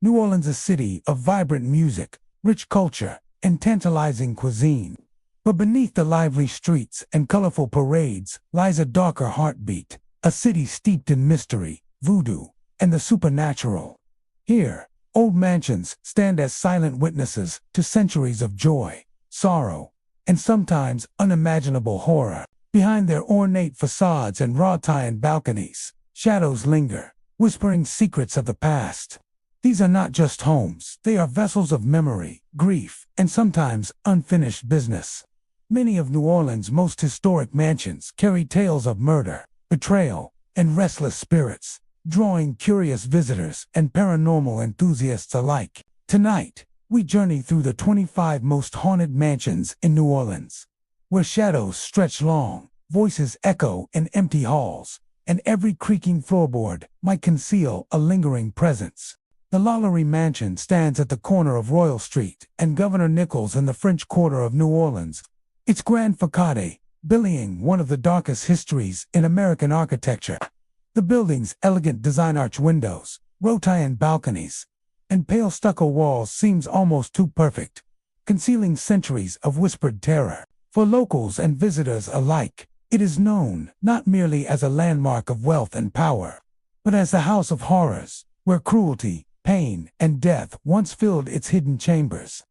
New Orleans, a city of vibrant music, rich culture, and tantalizing cuisine. But beneath the lively streets and colorful parades lies a darker heartbeat, a city steeped in mystery, voodoo, and the supernatural. Here, old mansions stand as silent witnesses to centuries of joy, sorrow, and sometimes unimaginable horror. Behind their ornate facades and wrought-iron balconies, shadows linger, whispering secrets of the past. These are not just homes, they are vessels of memory, grief, and sometimes unfinished business. Many of New Orleans' most historic mansions carry tales of murder, betrayal, and restless spirits, drawing curious visitors and paranormal enthusiasts alike. Tonight, we journey through the 25 most haunted mansions in New Orleans, where shadows stretch long, voices echo in empty halls, and every creaking floorboard might conceal a lingering presence. The LaLaurie Mansion stands at the corner of Royal Street and Governor Nichols in the French Quarter of New Orleans. Its grand facade, billowing one of the darkest histories in American architecture. The building's elegant design arch windows, wrought-iron balconies, and pale stucco walls seems almost too perfect, concealing centuries of whispered terror. For locals and visitors alike, it is known not merely as a landmark of wealth and power, but as the house of horrors, where cruelty, pain, and death once filled its hidden chambers.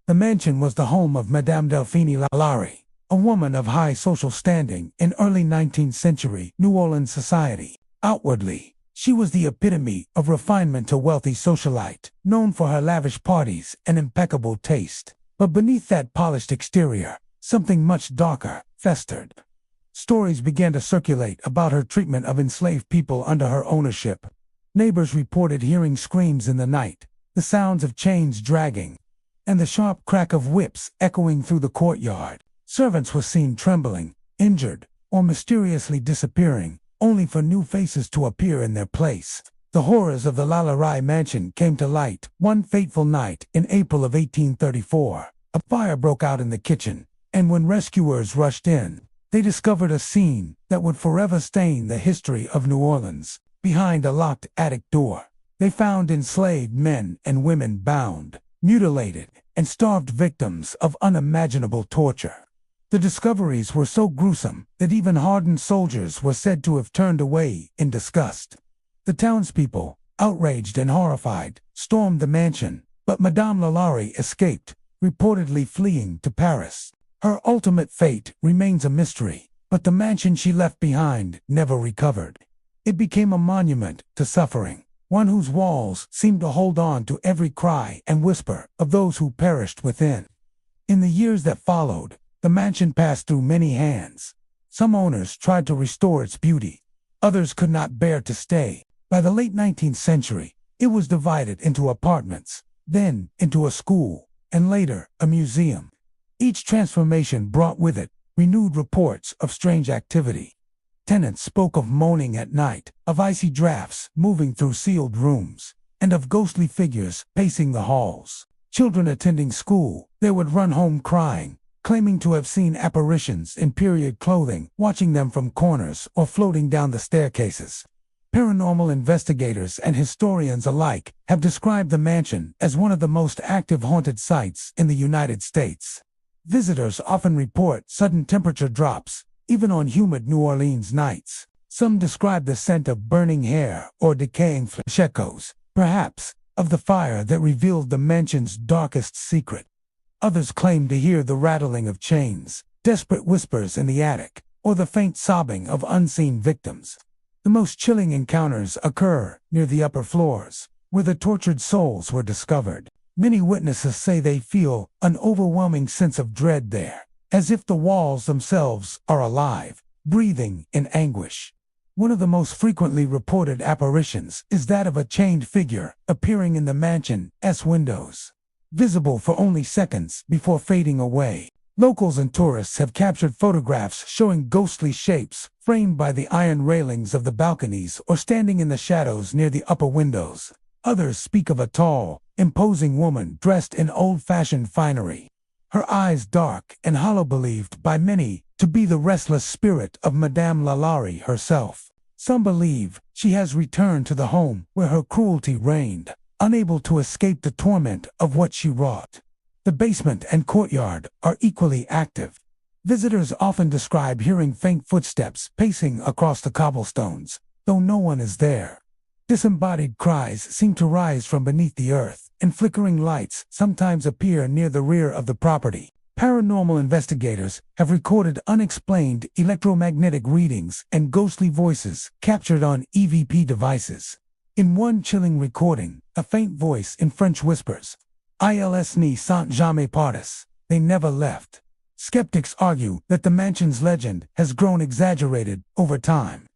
The mansion was the home of Madame Delphine LaLaurie, a woman of high social standing in early 19th century New Orleans society. Outwardly, she was the epitome of refinement, a wealthy socialite, known for her lavish parties and impeccable taste. But beneath that polished exterior, something much darker festered. Stories began to circulate about her treatment of enslaved people under her ownership. Neighbors reported hearing screams in the night, the sounds of chains dragging, and the sharp crack of whips echoing through the courtyard. Servants were seen trembling, injured, or mysteriously disappearing, only for new faces to appear in their place. The horrors of the LaLaurie Mansion came to light one fateful night in April of 1834. A fire broke out in the kitchen, and when rescuers rushed in, they discovered a scene that would forever stain the history of New Orleans. Behind a locked attic door, they found enslaved men and women bound, mutilated, and starved, victims of unimaginable torture. The discoveries were so gruesome that even hardened soldiers were said to have turned away in disgust. The townspeople, outraged and horrified, stormed the mansion, but Madame LaLaurie escaped, reportedly fleeing to Paris. Her ultimate fate remains a mystery, but the mansion she left behind never recovered. It became a monument to suffering, one whose walls seemed to hold on to every cry and whisper of those who perished within. In the years that followed, the mansion passed through many hands. Some owners tried to restore its beauty. Others could not bear to stay. By the late 19th century, it was divided into apartments, then into a school, and later a museum. Each transformation brought with it renewed reports of strange activity. Tenants spoke of moaning at night, of icy drafts moving through sealed rooms, and of ghostly figures pacing the halls. Children attending school, they would run home crying, claiming to have seen apparitions in period clothing, watching them from corners or floating down the staircases. Paranormal investigators and historians alike have described the mansion as one of the most active haunted sites in the United States. Visitors often report sudden temperature drops, even on humid New Orleans nights. Some describe the scent of burning hair or decaying flesh, echoes, perhaps, of the fire that revealed the mansion's darkest secret. Others claim to hear the rattling of chains, desperate whispers in the attic, or the faint sobbing of unseen victims. The most chilling encounters occur near the upper floors, where the tortured souls were discovered. Many witnesses say they feel an overwhelming sense of dread there, as if the walls themselves are alive, breathing in anguish. One of the most frequently reported apparitions is that of a chained figure appearing in the mansion's windows, visible for only seconds before fading away. Locals and tourists have captured photographs showing ghostly shapes framed by the iron railings of the balconies or standing in the shadows near the upper windows. Others speak of a tall, imposing woman dressed in old-fashioned finery, her eyes dark and hollow, believed by many to be the restless spirit of Madame LaLaurie herself. Some believe she has returned to the home where her cruelty reigned. unable to escape the torment of what she wrought. The basement and courtyard are equally active. Visitors often describe hearing faint footsteps pacing across the cobblestones, though no one is there. Disembodied cries seem to rise from beneath the earth, and flickering lights sometimes appear near the rear of the property. Paranormal investigators have recorded unexplained electromagnetic readings and ghostly voices captured on EVP devices. In one chilling recording, a faint voice in French whispers, "Ils ne sont jamais partis," they never left. Skeptics argue that the mansion's legend has grown exaggerated over time,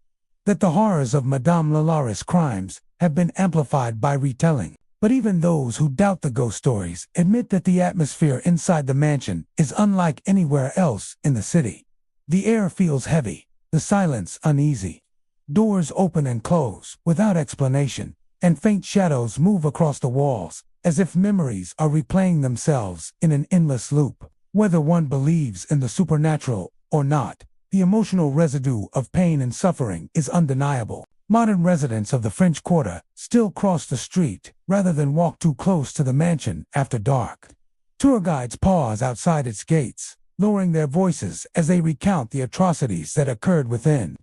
that the horrors of Madame LaLaurie's crimes have been amplified by retelling. But even those who doubt the ghost stories admit that the atmosphere inside the mansion is unlike anywhere else in the city. The air feels heavy, the silence uneasy. Doors open and close without explanation, and faint shadows move across the walls, as if memories are replaying themselves in an endless loop. Whether one believes in the supernatural or not, the emotional residue of pain and suffering is undeniable. Modern residents of the French Quarter still cross the street rather than walk too close to the mansion after dark. Tour guides pause outside its gates, lowering their voices as they recount the atrocities that occurred within.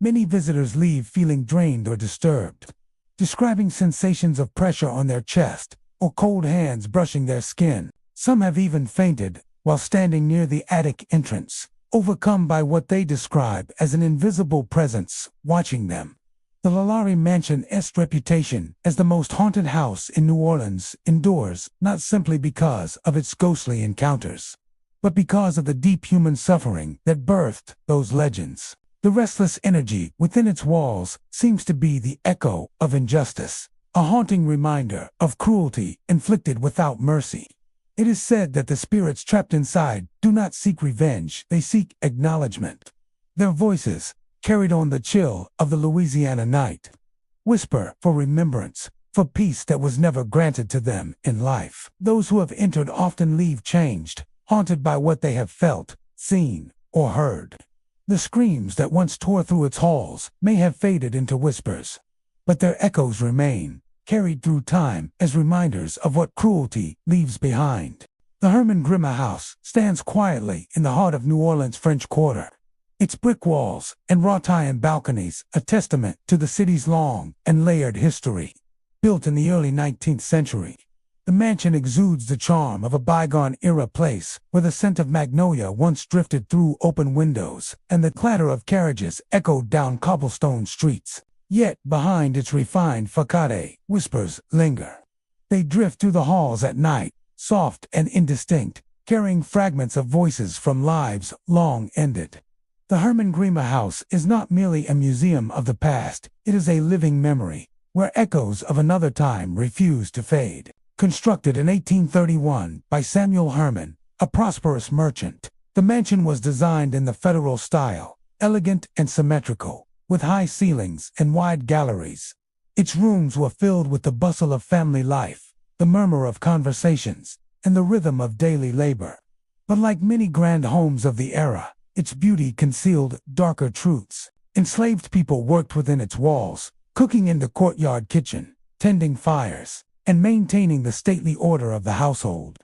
Many visitors leave feeling drained or disturbed, describing sensations of pressure on their chest or cold hands brushing their skin. Some have even fainted while standing near the attic entrance, overcome by what they describe as an invisible presence watching them. The LaLaurie Mansion's reputation as the most haunted house in New Orleans endures not simply because of its ghostly encounters, but because of the deep human suffering that birthed those legends. The restless energy within its walls seems to be the echo of injustice, a haunting reminder of cruelty inflicted without mercy. It is said that the spirits trapped inside do not seek revenge, they seek acknowledgement. Their voices, carried on the chill of the Louisiana night, whisper for remembrance, for peace that was never granted to them in life. Those who have entered often leave changed, haunted by what they have felt, seen, or heard. The screams that once tore through its halls may have faded into whispers, but their echoes remain, carried through time as reminders of what cruelty leaves behind. The Herman-Grimma House stands quietly in the heart of New Orleans' French Quarter. Its brick walls and wrought iron balconies a testament to the city's long and layered history. Built in the early 19th century, the mansion exudes the charm of a bygone-era place where the scent of magnolia once drifted through open windows and the clatter of carriages echoed down cobblestone streets. Yet behind its refined facade, whispers linger. They drift through the halls at night, soft and indistinct, carrying fragments of voices from lives long ended. The Herman-Grimma House is not merely a museum of the past, it is a living memory, where echoes of another time refuse to fade. Constructed in 1831 by Samuel Herman, a prosperous merchant, the mansion was designed in the federal style, elegant and symmetrical, with high ceilings and wide galleries. Its rooms were filled with the bustle of family life, the murmur of conversations, and the rhythm of daily labor. But like many grand homes of the era, its beauty concealed darker truths. Enslaved people worked within its walls, cooking in the courtyard kitchen, tending fires, and maintaining the stately order of the household.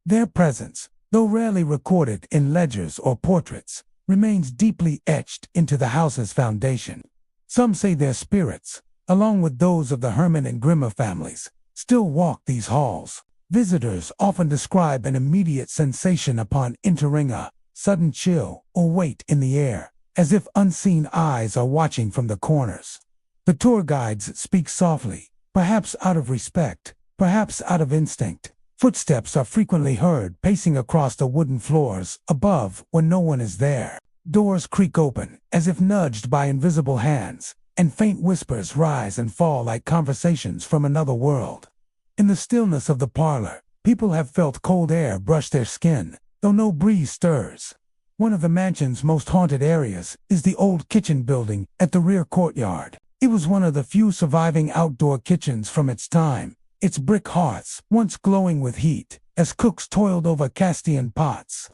Their presence, though rarely recorded in ledgers or portraits, remains deeply etched into the house's foundation. Some say their spirits, along with those of the Herman and Grimma families, still walk these halls. Visitors often describe an immediate sensation upon entering, a sudden chill or weight in the air, as if unseen eyes are watching from the corners. The tour guides speak softly, perhaps out of respect, perhaps out of instinct. Footsteps are frequently heard pacing across the wooden floors above when no one is there. Doors creak open, as if nudged by invisible hands, and faint whispers rise and fall like conversations from another world. In the stillness of the parlor, people have felt cold air brush their skin, though no breeze stirs. One of the mansion's most haunted areas is the old kitchen building at the rear courtyard. It was one of the few surviving outdoor kitchens from its time, its brick hearths once glowing with heat as cooks toiled over cast-iron pots.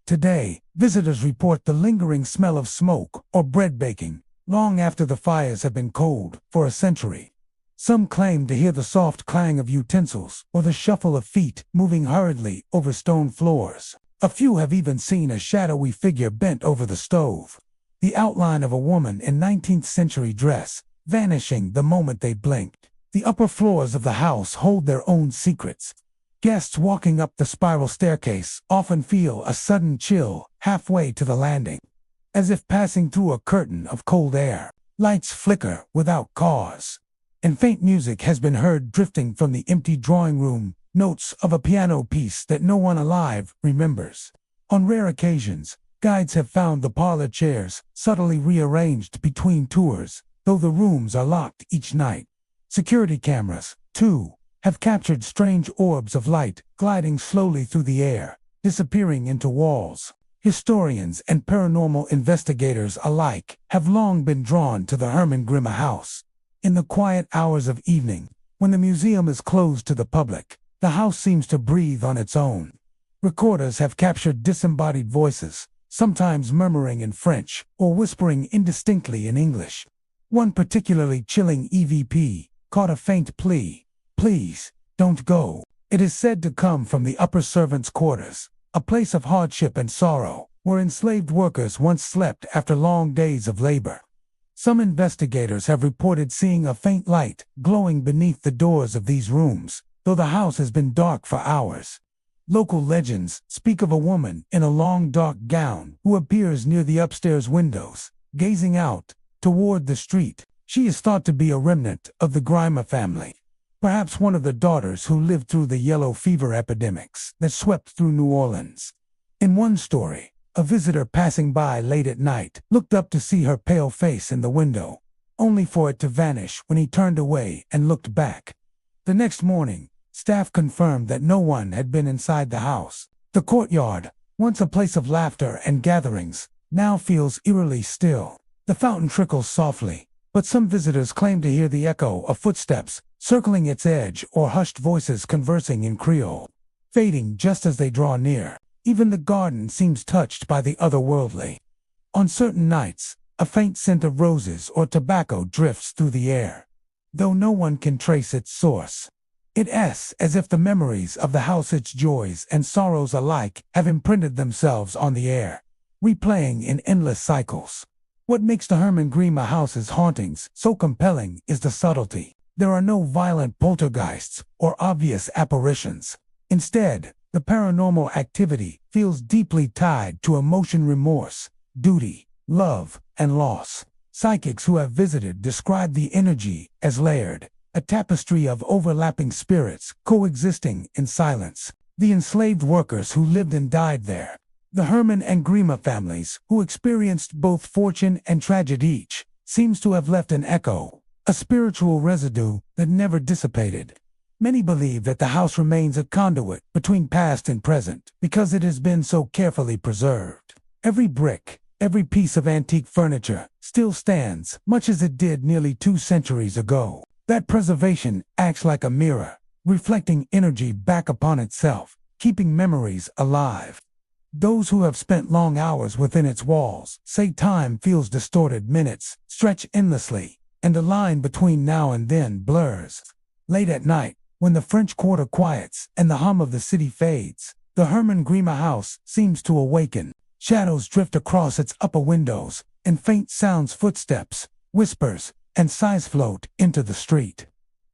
Today, visitors report the lingering smell of smoke or bread baking, long after the fires have been cold for a century. Some claim to hear the soft clang of utensils or the shuffle of feet moving hurriedly over stone floors. A few have even seen a shadowy figure bent over the stove, the outline of a woman in 19th century dress, vanishing the moment they blinked. The upper floors of the house hold their own secrets. Guests walking up the spiral staircase often feel a sudden chill halfway to the landing, as if passing through a curtain of cold air. Lights flicker without cause, and faint music has been heard drifting from the empty drawing room, notes of a piano piece that no one alive remembers. On rare occasions, guides have found the parlor chairs subtly rearranged between tours, though the rooms are locked each night. Security cameras, too, have captured strange orbs of light gliding slowly through the air, disappearing into walls. Historians and paranormal investigators alike have long been drawn to the Herman Grimm house. In the quiet hours of evening, when the museum is closed to the public, the house seems to breathe on its own. Recorders have captured disembodied voices, sometimes murmuring in French or whispering indistinctly in English. One particularly chilling EVP caught a faint plea, "Please, don't go." It is said to come from the upper servants' quarters, a place of hardship and sorrow, where enslaved workers once slept after long days of labor. Some investigators have reported seeing a faint light glowing beneath the doors of these rooms, though the house has been dark for hours. Local legends speak of a woman in a long dark gown who appears near the upstairs windows, gazing out toward the street. She is thought to be a remnant of the Grimm family, perhaps one of the daughters who lived through the yellow fever epidemics that swept through New Orleans. In one story, a visitor passing by late at night looked up to see her pale face in the window, only for it to vanish when he turned away and looked back. The next morning, staff confirmed that no one had been inside the house. The courtyard, once a place of laughter and gatherings, now feels eerily still. The fountain trickles softly, but some visitors claim to hear the echo of footsteps circling its edge or hushed voices conversing in Creole, fading just as they draw near. Even the garden seems touched by the otherworldly. On certain nights, a faint scent of roses or tobacco drifts through the air, though no one can trace its source. It's as if the memories of the house, its joys and sorrows alike, have imprinted themselves on the air, replaying in endless cycles. What makes the Herman Grimm house's hauntings so compelling is the subtlety. There are no violent poltergeists or obvious apparitions. Instead, the paranormal activity feels deeply tied to emotion, remorse, duty, love, and loss. Psychics who have visited describe the energy as layered, a tapestry of overlapping spirits coexisting in silence. The enslaved workers who lived and died there, the Herman and Grimm families who experienced both fortune and tragedy each, seems to have left an echo, a spiritual residue that never dissipated. Many believe that the house remains a conduit between past and present because it has been so carefully preserved. Every brick, every piece of antique furniture still stands, much as it did nearly 2 centuries ago. That preservation acts like a mirror, reflecting energy back upon itself, keeping memories alive. Those who have spent long hours within its walls say time feels distorted, minutes stretch endlessly, and the line between now and then blurs. Late at night, when the French Quarter quiets and the hum of the city fades, the Herman Grimm house seems to awaken. Shadows drift across its upper windows, and faint sounds, footsteps, whispers, and sighs float into the street.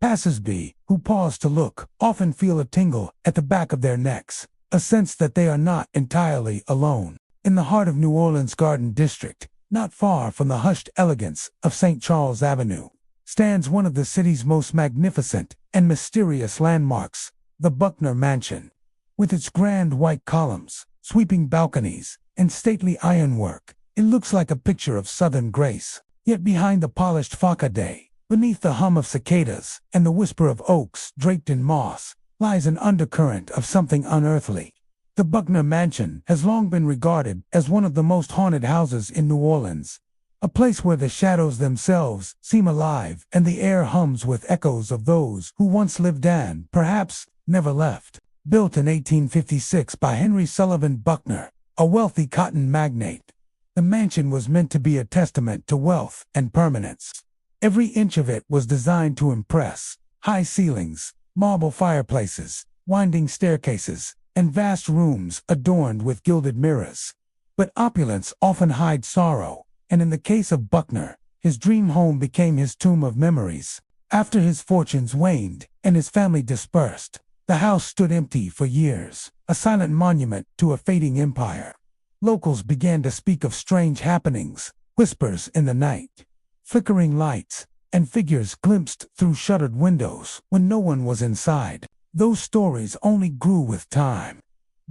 Passers-by, who pause to look, often feel a tingle at the back of their necks, a sense that they are not entirely alone. In the heart of New Orleans' Garden District, not far from the hushed elegance of St. Charles Avenue, stands one of the city's most magnificent and mysterious landmarks, the LaLaurie Mansion. With its grand white columns, sweeping balconies, and stately ironwork, it looks like a picture of southern grace. Yet behind the polished facade, beneath the hum of cicadas and the whisper of oaks draped in moss, lies an undercurrent of something unearthly. The LaLaurie Mansion has long been regarded as one of the most haunted houses in New Orleans, a place where the shadows themselves seem alive and the air hums with echoes of those who once lived and, perhaps, never left. Built in 1856 by Henry Sullivan Buckner, a wealthy cotton magnate, the mansion was meant to be a testament to wealth and permanence. Every inch of it was designed to impress. High ceilings, marble fireplaces, winding staircases, and vast rooms adorned with gilded mirrors. But opulence often hides sorrow, and in the case of Buckner, his dream home became his tomb of memories. After his fortunes waned and his family dispersed, the house stood empty for years, a silent monument to a fading empire. Locals began to speak of strange happenings, whispers in the night, flickering lights, and figures glimpsed through shuttered windows when no one was inside. Those stories only grew with time.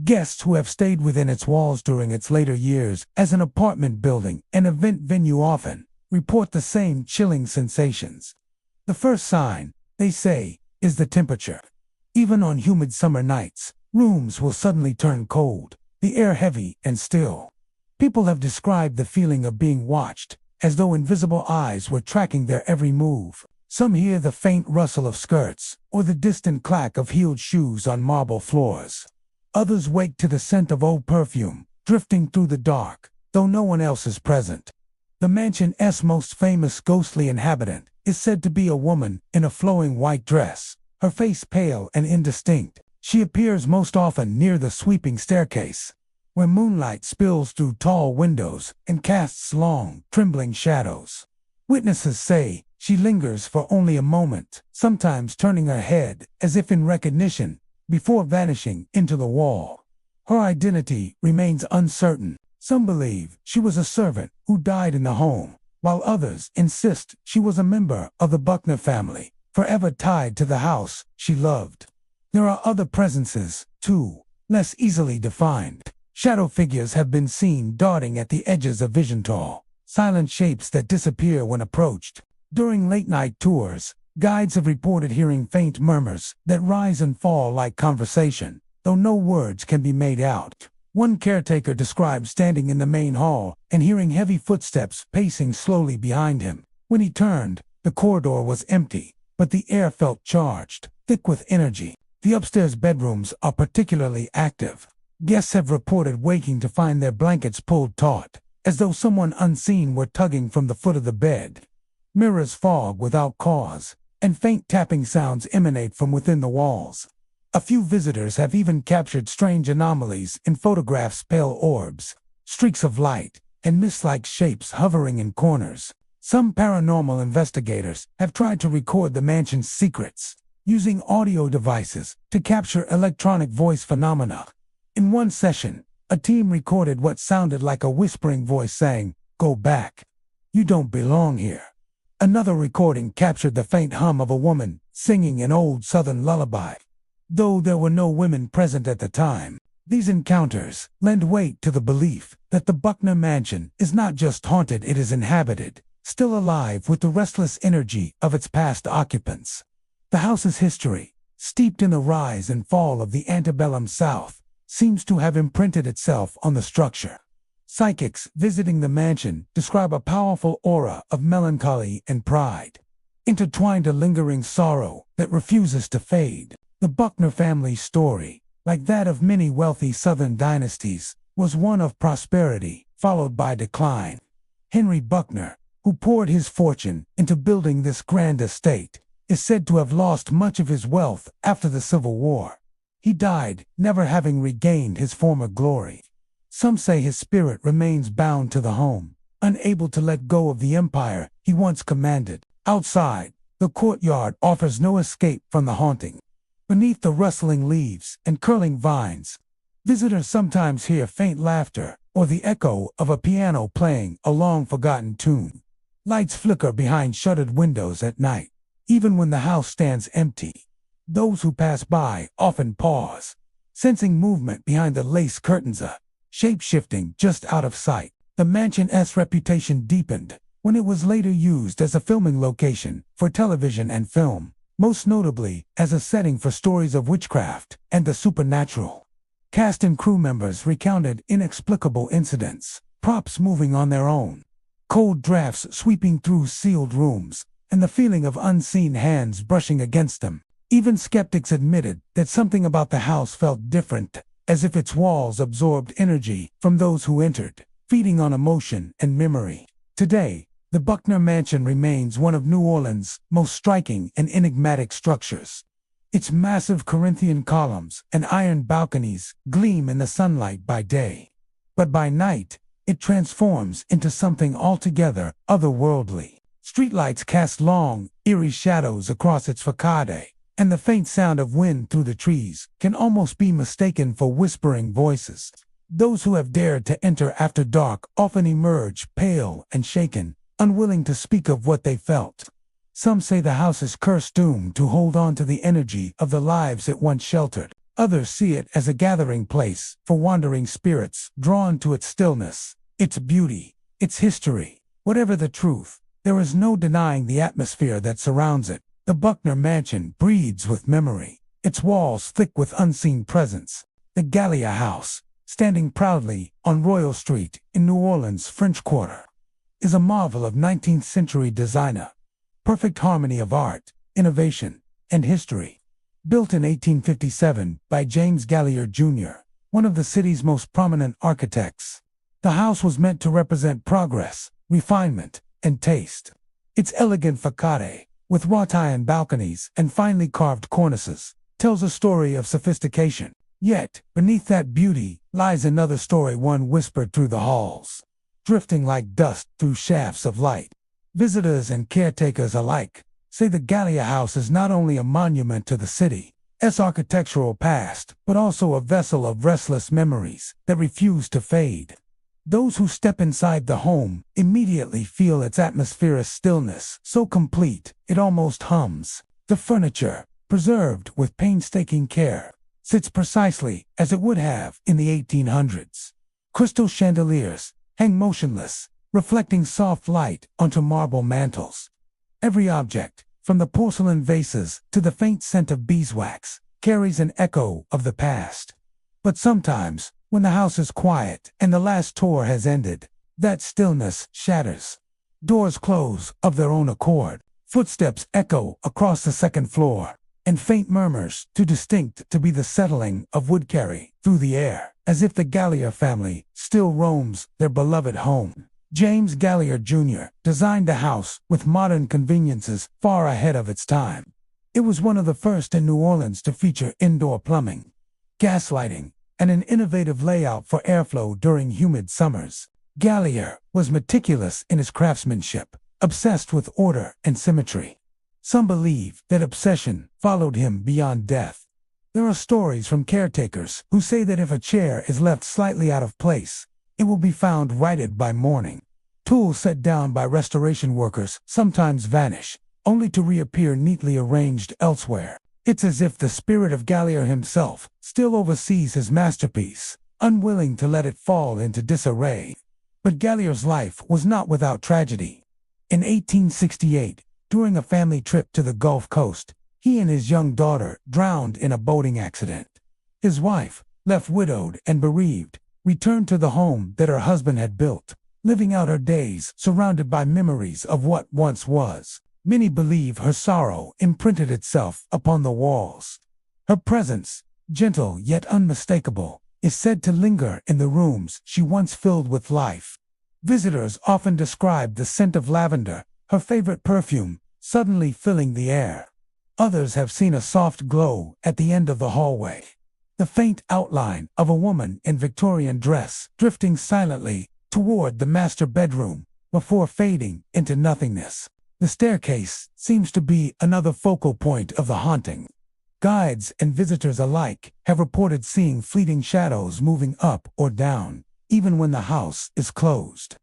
Guests who have stayed within its walls during its later years as an apartment building and event venue often report the same chilling sensations. The first sign, they say, is the temperature. Even on humid summer nights, rooms will suddenly turn cold, the air heavy and still. People have described the feeling of being watched, as though invisible eyes were tracking their every move. Some hear the faint rustle of skirts, or the distant clack of heeled shoes on marble floors. Others wake to the scent of old perfume, drifting through the dark, though no one else is present. The mansion's most famous ghostly inhabitant is said to be a woman in a flowing white dress, her face pale and indistinct. She appears most often near the sweeping staircase, where moonlight spills through tall windows and casts long, trembling shadows. Witnesses say she lingers for only a moment, sometimes turning her head as if in recognition, before vanishing into the wall. Her identity remains uncertain. Some believe she was a servant who died in the home, while others insist she was a member of the Buckner family, forever tied to the house she loved. There are other presences, too, less easily defined. Shadow figures have been seen darting at the edges of vision tall, silent shapes that disappear when approached. During late-night tours, guides have reported hearing faint murmurs that rise and fall like conversation, though no words can be made out. One caretaker described standing in the main hall and hearing heavy footsteps pacing slowly behind him. When he turned, the corridor was empty, but the air felt charged, thick with energy. The upstairs bedrooms are particularly active. Guests have reported waking to find their blankets pulled taut, as though someone unseen were tugging from the foot of the bed. Mirrors fog without cause, and faint tapping sounds emanate from within the walls. A few visitors have even captured strange anomalies in photographs: pale orbs, streaks of light, and mist-like shapes hovering in corners. Some paranormal investigators have tried to record the mansion's secrets, using audio devices to capture electronic voice phenomena. In one session, a team recorded what sounded like a whispering voice saying, "Go back. You don't belong here." Another recording captured the faint hum of a woman singing an old Southern lullaby. Though there were no women present at the time, these encounters lend weight to the belief that the Buckner Mansion is not just haunted, it is inhabited, still alive with the restless energy of its past occupants. The house's history, steeped in the rise and fall of the antebellum South, seems to have imprinted itself on the structure. Psychics visiting the mansion describe a powerful aura of melancholy and pride, intertwined a lingering sorrow that refuses to fade. The Buckner family's story, like that of many wealthy Southern dynasties, was one of prosperity followed by decline. Henry Buckner, who poured his fortune into building this grand estate, is said to have lost much of his wealth after the Civil War. He died, never having regained his former glory. Some say his spirit remains bound to the home, unable to let go of the empire he once commanded. Outside, the courtyard offers no escape from the haunting. Beneath the rustling leaves and curling vines, visitors sometimes hear faint laughter or the echo of a piano playing a long-forgotten tune. Lights flicker behind shuttered windows at night, even when the house stands empty. Those who pass by often pause, sensing movement behind the lace curtains, shape-shifting just out of sight. The mansion's reputation deepened when it was later used as a filming location for television and film, most notably as a setting for stories of witchcraft and the supernatural. Cast and crew members recounted inexplicable incidents, props moving on their own, cold drafts sweeping through sealed rooms, and the feeling of unseen hands brushing against them. Even skeptics admitted that something about the house felt different, as if its walls absorbed energy from those who entered, feeding on emotion and memory. Today, The Buckner Mansion remains one of New Orleans' most striking and enigmatic structures. Its massive Corinthian columns and iron balconies gleam in the sunlight by day. But by night, it transforms into something altogether otherworldly. Streetlights cast long, eerie shadows across its facade, and the faint sound of wind through the trees can almost be mistaken for whispering voices. Those who have dared to enter after dark often emerge pale and shaken, unwilling to speak of what they felt. Some say the house is cursed, doomed to hold on to the energy of the lives it once sheltered. Others see it as a gathering place for wandering spirits drawn to its stillness, its beauty, its history. Whatever the truth, there is no denying the atmosphere that surrounds it. The Buckner Mansion breathes with memory, its walls thick with unseen presence. The Gallia House, standing proudly on Royal Street in New Orleans' French Quarter, is a marvel of 19th century design. Perfect harmony of art, innovation, and history. Built in 1857 by James Gallier Jr., one of the city's most prominent architects, the house was meant to represent progress, refinement, and taste. Its elegant facade, with wrought iron balconies and finely carved cornices, tells a story of sophistication. Yet, beneath that beauty lies another story, one whispered through the halls, drifting like dust through shafts of light. Visitors and caretakers alike say the Gallia House is not only a monument to the city's architectural past, but also a vessel of restless memories that refuse to fade. Those who step inside the home immediately feel its atmospheric stillness, so complete it almost hums. The furniture, preserved with painstaking care, sits precisely as it would have in the 1800s. Crystal chandeliers hang motionless, reflecting soft light onto marble mantels. Every object, from the porcelain vases to the faint scent of beeswax, carries an echo of the past. But sometimes, when the house is quiet and the last tour has ended, that stillness shatters. Doors close of their own accord, footsteps echo across the second floor, and faint murmurs, too distinct to be the settling of wood, carry through the air, as if the Gallier family still roams their beloved home. James Gallier Jr. designed the house with modern conveniences far ahead of its time. It was one of the first in New Orleans to feature indoor plumbing, gas lighting, and an innovative layout for airflow during humid summers. Gallier was meticulous in his craftsmanship, obsessed with order and symmetry. Some believe that obsession followed him beyond death. There are stories from caretakers who say that if a chair is left slightly out of place, it will be found righted by morning. Tools set down by restoration workers sometimes vanish, only to reappear neatly arranged elsewhere. It's as if the spirit of Gallier himself still oversees his masterpiece, unwilling to let it fall into disarray. But Gallier's life was not without tragedy. In 1868, during a family trip to the Gulf Coast, he and his young daughter drowned in a boating accident. His wife, left widowed and bereaved, returned to the home that her husband had built, living out her days surrounded by memories of what once was. Many believe her sorrow imprinted itself upon the walls. Her presence, gentle yet unmistakable, is said to linger in the rooms she once filled with life. Visitors often describe the scent of lavender, her favorite perfume, suddenly filling the air. Others have seen a soft glow at the end of the hallway, the faint outline of a woman in Victorian dress drifting silently toward the master bedroom before fading into nothingness. The staircase seems to be another focal point of the haunting. Guides and visitors alike have reported seeing fleeting shadows moving up or down, even when the house is closed.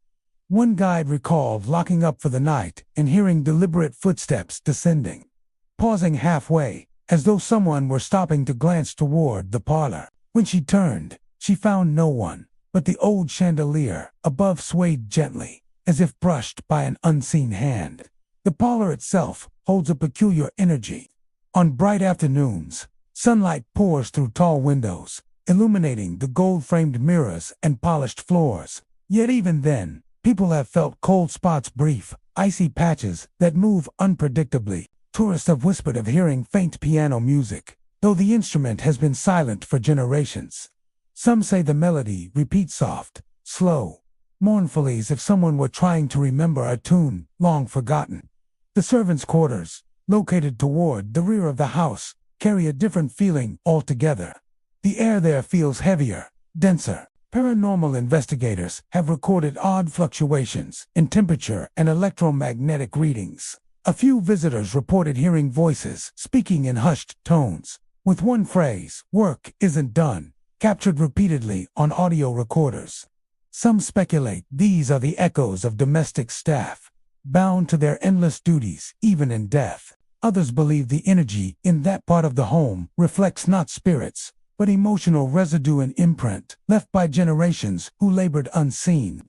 One guide recalled locking up for the night and hearing deliberate footsteps descending, pausing halfway, as though someone were stopping to glance toward the parlor. When she turned, she found no one, but the old chandelier above swayed gently, as if brushed by an unseen hand. The parlor itself holds a peculiar energy. On bright afternoons, sunlight pours through tall windows, illuminating the gold-framed mirrors and polished floors. Yet even then, people have felt cold spots, brief, icy patches that move unpredictably. Tourists have whispered of hearing faint piano music, though the instrument has been silent for generations. Some say the melody repeats soft, slow, mournfully as if someone were trying to remember a tune long forgotten. The servants' quarters, located toward the rear of the house, carry a different feeling altogether. The air there feels heavier, denser. Paranormal investigators have recorded odd fluctuations in temperature and electromagnetic readings. A few visitors reported hearing voices speaking in hushed tones, with one phrase, "Work isn't done," captured repeatedly on audio recorders. Some speculate these are the echoes of domestic staff, bound to their endless duties even in death. Others believe the energy in that part of the home reflects not spirits, but emotional residue and imprint left by generations who labored unseen.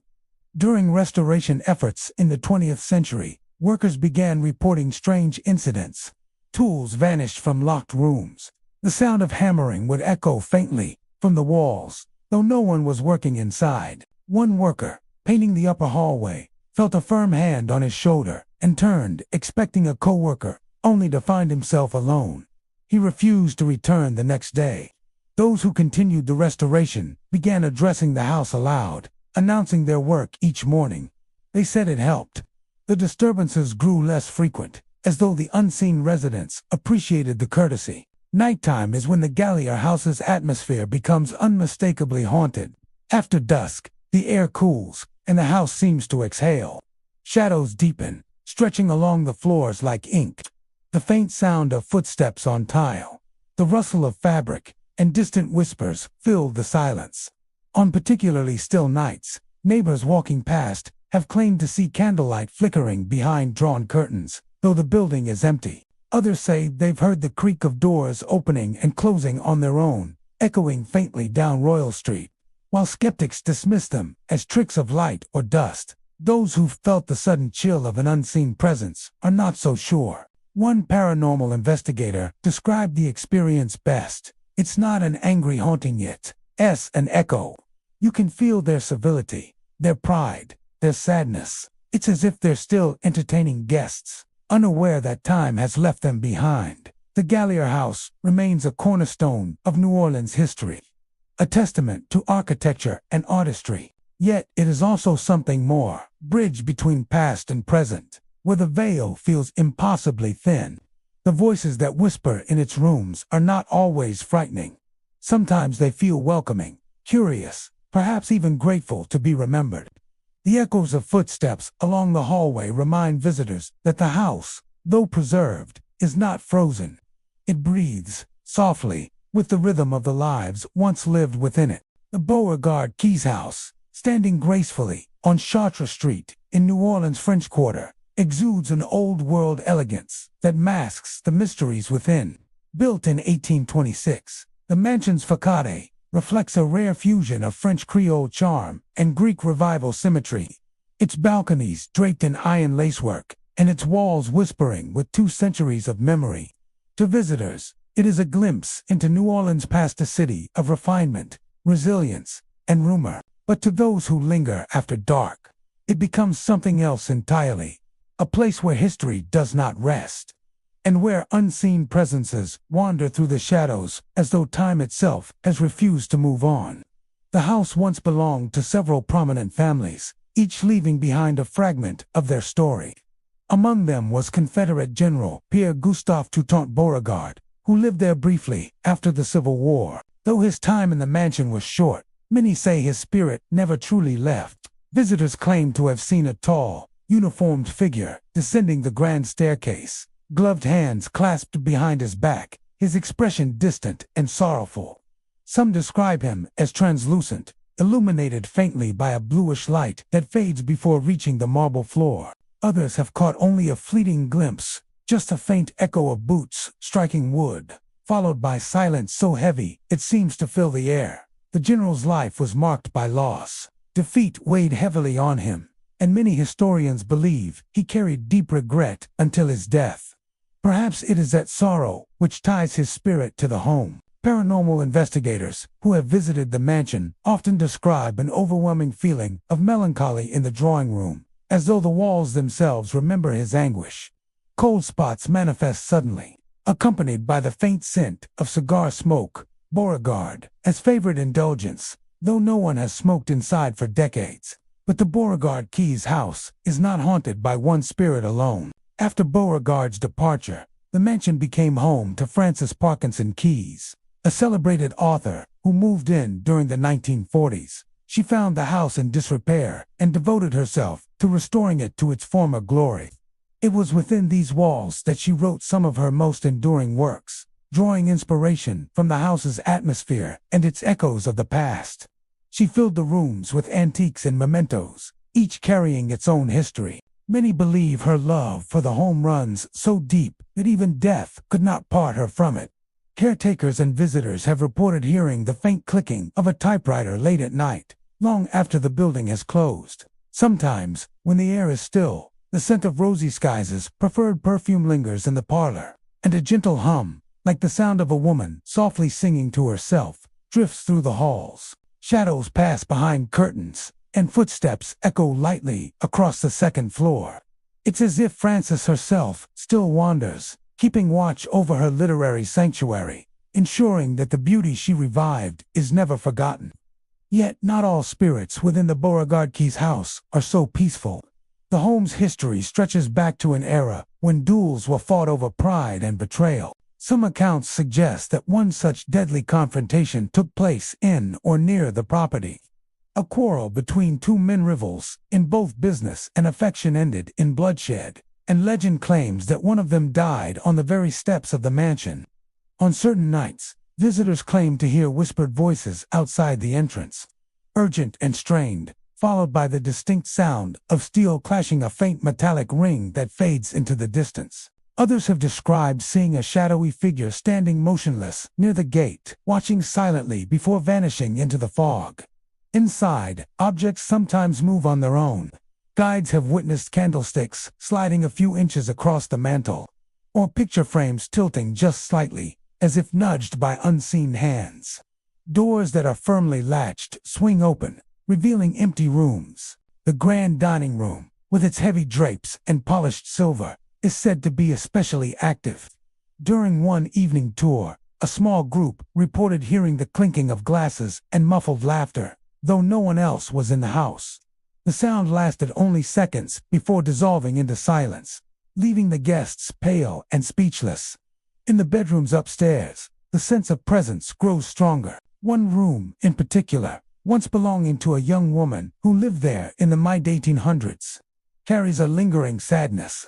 During restoration efforts in the 20th century, workers began reporting strange incidents. Tools vanished from locked rooms. The sound of hammering would echo faintly from the walls, though no one was working inside. One worker, painting the upper hallway, felt a firm hand on his shoulder and turned, expecting a co-worker, only to find himself alone. He refused to return the next day. Those who continued the restoration began addressing the house aloud, announcing their work each morning. They said it helped. The disturbances grew less frequent, as though the unseen residents appreciated the courtesy. Nighttime is when the Gallier house's atmosphere becomes unmistakably haunted. After dusk, the air cools, and the house seems to exhale. Shadows deepen, stretching along the floors like ink. The faint sound of footsteps on tile, the rustle of fabric, and distant whispers fill the silence. On particularly still nights, neighbors walking past have claimed to see candlelight flickering behind drawn curtains, though the building is empty. Others say they've heard the creak of doors opening and closing on their own, echoing faintly down Royal Street. While skeptics dismiss them as tricks of light or dust, those who've felt the sudden chill of an unseen presence are not so sure. One paranormal investigator described the experience best. "It's not an angry haunting yet. It's an echo. You can feel their civility, their pride, their sadness. It's as if they're still entertaining guests, unaware that time has left them behind." The Gallier House remains a cornerstone of New Orleans history, a testament to architecture and artistry. Yet it is also something more, bridge between past and present, where the veil feels impossibly thin. The voices that whisper in its rooms are not always frightening. Sometimes they feel welcoming, curious, perhaps even grateful to be remembered. The echoes of footsteps along the hallway remind visitors that the house, though preserved, is not frozen. It breathes, softly, with the rhythm of the lives once lived within it. The Beauregard Keys House, standing gracefully on Chartres Street in New Orleans' French Quarter, exudes an old-world elegance that masks the mysteries within. Built in 1826, the mansion's facade reflects a rare fusion of French Creole charm and Greek Revival symmetry. Its balconies draped in iron lacework, and its walls whispering with 2 centuries of memory. To visitors, it is a glimpse into New Orleans past a city of refinement, resilience, and rumor. But to those who linger after dark, it becomes something else entirely. A place where history does not rest, and where unseen presences wander through the shadows as though time itself has refused to move on. The house once belonged to several prominent families, each leaving behind a fragment of their story. Among them was Confederate General Pierre-Gustave Toutant Beauregard, who lived there briefly after the Civil War. Though his time in the mansion was short, many say his spirit never truly left. Visitors claim to have seen a tall, uniformed figure descending the grand staircase, gloved hands clasped behind his back, his expression distant and sorrowful. Some describe him as translucent, illuminated faintly by a bluish light that fades before reaching the marble floor. Others have caught only a fleeting glimpse, just a faint echo of boots striking wood, followed by silence so heavy it seems to fill the air. The general's life was marked by loss. Defeat weighed heavily on him, and many historians believe he carried deep regret until his death. Perhaps it is that sorrow which ties his spirit to the home. Paranormal investigators who have visited the mansion often describe an overwhelming feeling of melancholy in the drawing room, as though the walls themselves remember his anguish. Cold spots manifest suddenly, accompanied by the faint scent of cigar smoke. Beauregard, as favored indulgence, though no one has smoked inside for decades. But the Beauregard Keys house is not haunted by one spirit alone. After Beauregard's departure, the mansion became home to Francis Parkinson Keyes, a celebrated author who moved in during the 1940s. She found the house in disrepair and devoted herself to restoring it to its former glory. It was within these walls that she wrote some of her most enduring works, drawing inspiration from the house's atmosphere and its echoes of the past. She filled the rooms with antiques and mementos, each carrying its own history. Many believe her love for the home runs so deep that even death could not part her from it. Caretakers and visitors have reported hearing the faint clicking of a typewriter late at night, long after the building has closed. Sometimes, when the air is still, the scent of Rosie Skies' preferred perfume lingers in the parlor, and a gentle hum, like the sound of a woman softly singing to herself, drifts through the halls. Shadows pass behind curtains, and footsteps echo lightly across the second floor. It's as if Frances herself still wanders, keeping watch over her literary sanctuary, ensuring that the beauty she revived is never forgotten. Yet not all spirits within the Beauregard Keys house are so peaceful. The home's history stretches back to an era when duels were fought over pride and betrayal. Some accounts suggest that one such deadly confrontation took place in or near the property. A quarrel between two men rivals in both business and affection ended in bloodshed, and legend claims that one of them died on the very steps of the mansion. On certain nights, visitors claim to hear whispered voices outside the entrance, urgent and strained, followed by the distinct sound of steel clashing, a faint metallic ring that fades into the distance. Others have described seeing a shadowy figure standing motionless near the gate, watching silently before vanishing into the fog. Inside, objects sometimes move on their own. Guides have witnessed candlesticks sliding a few inches across the mantel, or picture frames tilting just slightly, as if nudged by unseen hands. Doors that are firmly latched swing open, revealing empty rooms. The grand dining room, with its heavy drapes and polished silver, is said to be especially active. During one evening tour, a small group reported hearing the clinking of glasses and muffled laughter, though no one else was in the house. The sound lasted only seconds before dissolving into silence, leaving the guests pale and speechless. In the bedrooms upstairs, the sense of presence grows stronger. One room, in particular, once belonging to a young woman who lived there in the mid-1800s, carries a lingering sadness.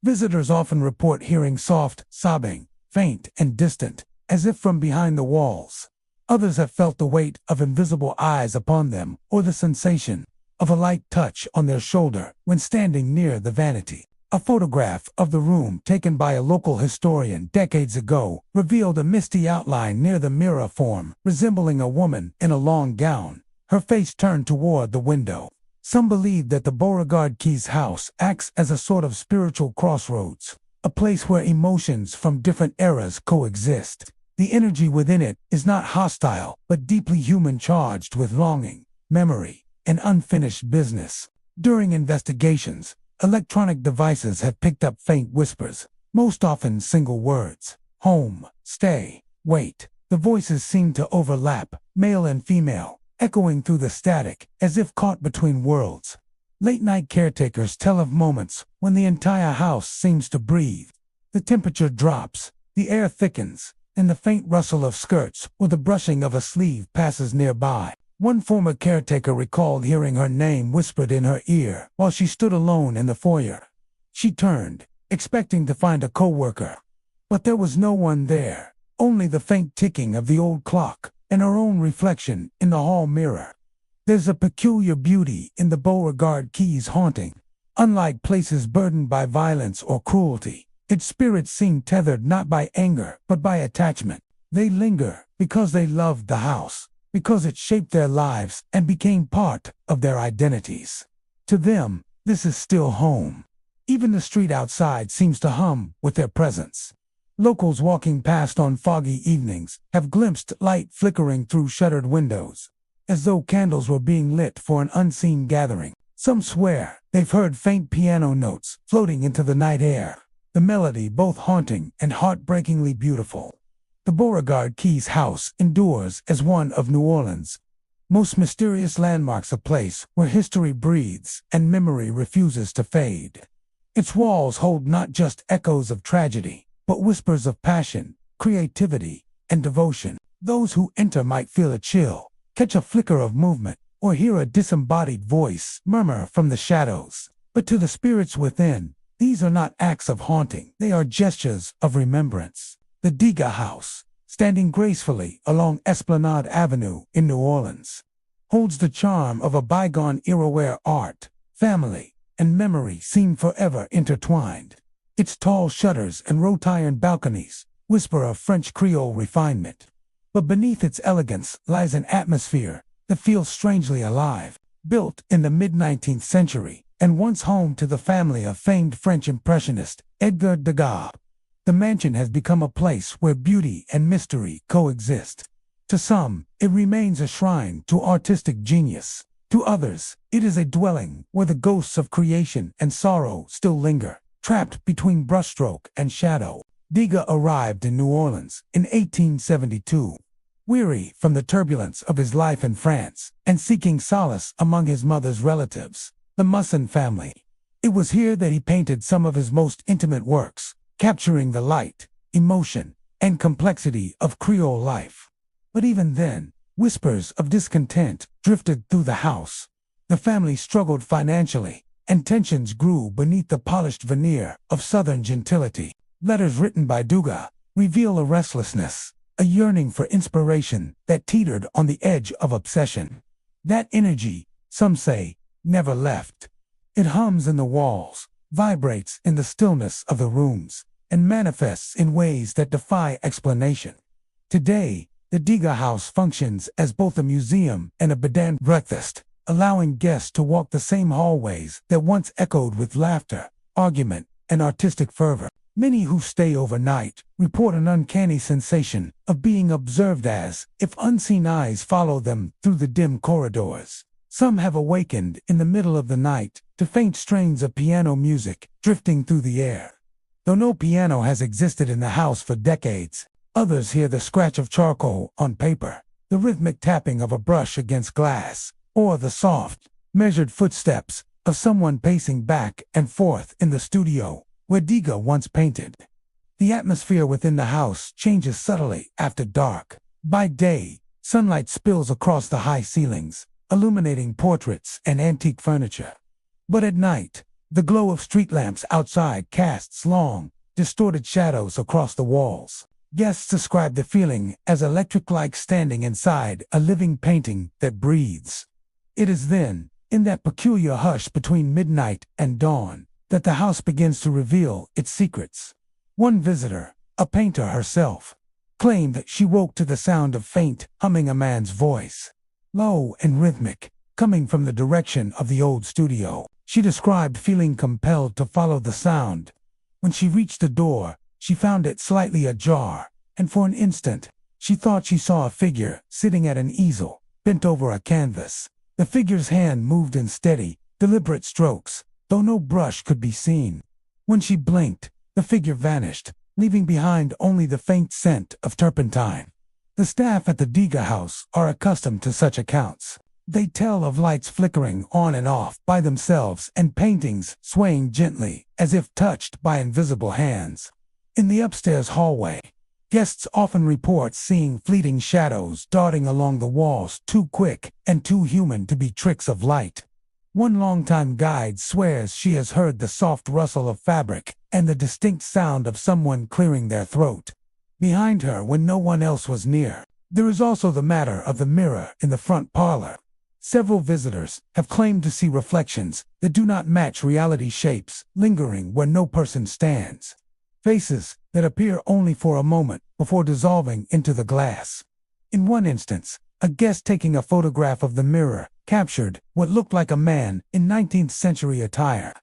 Visitors often report hearing soft sobbing, faint and distant, as if from behind the walls. Others have felt the weight of invisible eyes upon them, or the sensation of a light touch on their shoulder when standing near the vanity. A photograph of the room taken by a local historian decades ago revealed a misty outline near the mirror form, resembling a woman in a long gown, her face turned toward the window. Some believe that the Beauregard Keys house acts as a sort of spiritual crossroads, a place where emotions from different eras coexist. The energy within it is not hostile, but deeply human, charged with longing, memory, and unfinished business. During investigations, electronic devices have picked up faint whispers, most often single words. Home, stay, wait. The voices seem to overlap, male and female, echoing through the static, as if caught between worlds. Late-night caretakers tell of moments when the entire house seems to breathe. The temperature drops, the air thickens, and the faint rustle of skirts or the brushing of a sleeve passes nearby. One former caretaker recalled hearing her name whispered in her ear while she stood alone in the foyer. She turned, expecting to find a coworker, but there was no one there, only the faint ticking of the old clock and her own reflection in the hall mirror. There's a peculiar beauty in the Beauregard Keys haunting. Unlike places burdened by violence or cruelty, its spirits seem tethered not by anger but by attachment. They linger because they loved the house, because it shaped their lives and became part of their identities. To them, this is still home. Even the street outside seems to hum with their presence. Locals walking past on foggy evenings have glimpsed light flickering through shuttered windows, as though candles were being lit for an unseen gathering. Some swear they've heard faint piano notes floating into the night air, the melody both haunting and heartbreakingly beautiful. The Beauregard Keys house endures as one of New Orleans' most mysterious landmarks, a place where history breathes and memory refuses to fade. Its walls hold not just echoes of tragedy, but whispers of passion, creativity, and devotion. Those who enter might feel a chill, catch a flicker of movement, or hear a disembodied voice murmur from the shadows. But to the spirits within, these are not acts of haunting, they are gestures of remembrance. The Degas House, standing gracefully along Esplanade Avenue in New Orleans, holds the charm of a bygone era where art, family, and memory seem forever intertwined. Its tall shutters and wrought-iron balconies whisper of French Creole refinement. But beneath its elegance lies an atmosphere that feels strangely alive. Built in the mid-19th century and once home to the family of famed French impressionist Edgar Degas, the mansion has become a place where beauty and mystery coexist. To some, it remains a shrine to artistic genius. To others, it is a dwelling where the ghosts of creation and sorrow still linger, trapped between brushstroke and shadow. Degas arrived in New Orleans in 1872. Weary from the turbulence of his life in France and seeking solace among his mother's relatives, the Masson family. It was here that he painted some of his most intimate works, capturing the light, emotion, and complexity of Creole life. But even then, whispers of discontent drifted through the house. The family struggled financially, and tensions grew beneath the polished veneer of Southern gentility. Letters written by Degas reveal a restlessness, a yearning for inspiration that teetered on the edge of obsession. That energy, some say, never left. It hums in the walls, vibrates in the stillness of the rooms, and manifests in ways that defy explanation. Today, the Degas House functions as both a museum and a bed and breakfast, allowing guests to walk the same hallways that once echoed with laughter, argument, and artistic fervor. Many who stay overnight report an uncanny sensation of being observed as if unseen eyes follow them through the dim corridors. Some have awakened in the middle of the night to faint strains of piano music drifting through the air. Though no piano has existed in the house for decades, others hear the scratch of charcoal on paper, the rhythmic tapping of a brush against glass, or the soft, measured footsteps of someone pacing back and forth in the studio where Degas once painted. The atmosphere within the house changes subtly after dark. By day, sunlight spills across the high ceilings, illuminating portraits and antique furniture. But at night, the glow of street lamps outside casts long, distorted shadows across the walls. Guests describe the feeling as electric-like standing inside a living painting that breathes. It is then, in that peculiar hush between midnight and dawn, that the house begins to reveal its secrets. One visitor, a painter herself, claimed that she woke to the sound of faint humming a man's voice, low and rhythmic, coming from the direction of the old studio. She described feeling compelled to follow the sound. When she reached the door, she found it slightly ajar, and for an instant, she thought she saw a figure sitting at an easel, bent over a canvas. The figure's hand moved in steady, deliberate strokes, though no brush could be seen. When she blinked, the figure vanished, leaving behind only the faint scent of turpentine. The staff at the Degas House are accustomed to such accounts. They tell of lights flickering on and off by themselves and paintings swaying gently as if touched by invisible hands. In the upstairs hallway, guests often report seeing fleeting shadows darting along the walls too quick and too human to be tricks of light. One longtime guide swears she has heard the soft rustle of fabric and the distinct sound of someone clearing their throat behind her when no one else was near. There is also the matter of the mirror in the front parlor. Several visitors have claimed to see reflections that do not match reality shapes lingering where no person stands. Faces that appear only for a moment before dissolving into the glass. In one instance, a guest taking a photograph of the mirror captured what looked like a man in 19th century attire.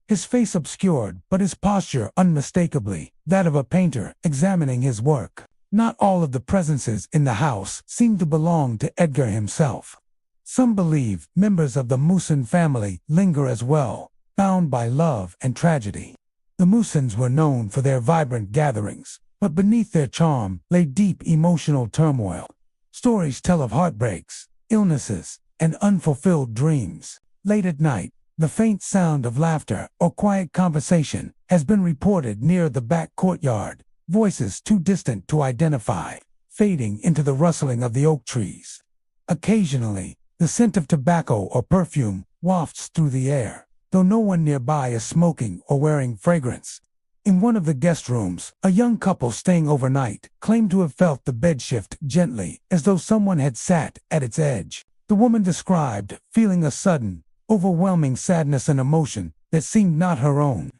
His face obscured, but his posture unmistakably that of a painter examining his work. Not all of the presences in the house seem to belong to Edgar himself. Some believe members of the Masson family linger as well, bound by love and tragedy. The Massons were known for their vibrant gatherings, but beneath their charm lay deep emotional turmoil. Stories tell of heartbreaks, illnesses, and unfulfilled dreams. Late at night, the faint sound of laughter or quiet conversation has been reported near the back courtyard, voices too distant to identify, fading into the rustling of the oak trees. Occasionally, the scent of tobacco or perfume wafts through the air, though no one nearby is smoking or wearing fragrance. In one of the guest rooms, a young couple staying overnight claimed to have felt the bed shift gently, as though someone had sat at its edge. The woman described feeling a sudden, overwhelming sadness and emotion that seemed not her own.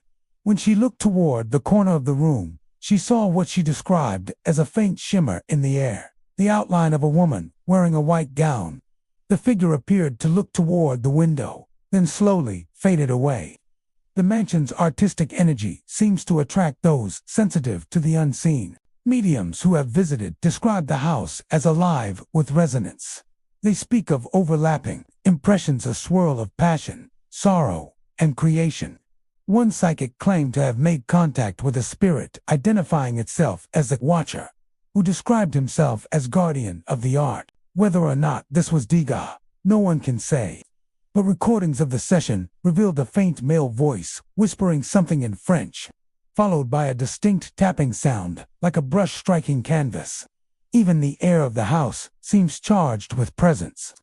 When she looked toward the corner of the room, she saw what she described as a faint shimmer in the air, the outline of a woman wearing a white gown. The figure appeared to look toward the window, then slowly faded away. The mansion's artistic energy seems to attract those sensitive to the unseen. Mediums who have visited describe the house as alive with resonance. They speak of overlapping impressions, a swirl of passion, sorrow, and creation. One psychic claimed to have made contact with a spirit identifying itself as the Watcher, who described himself as guardian of the art. Whether or not this was Degas, no one can say. But recordings of the session revealed a faint male voice whispering something in French, followed by a distinct tapping sound like a brush striking canvas. Even the air of the house seems charged with presence.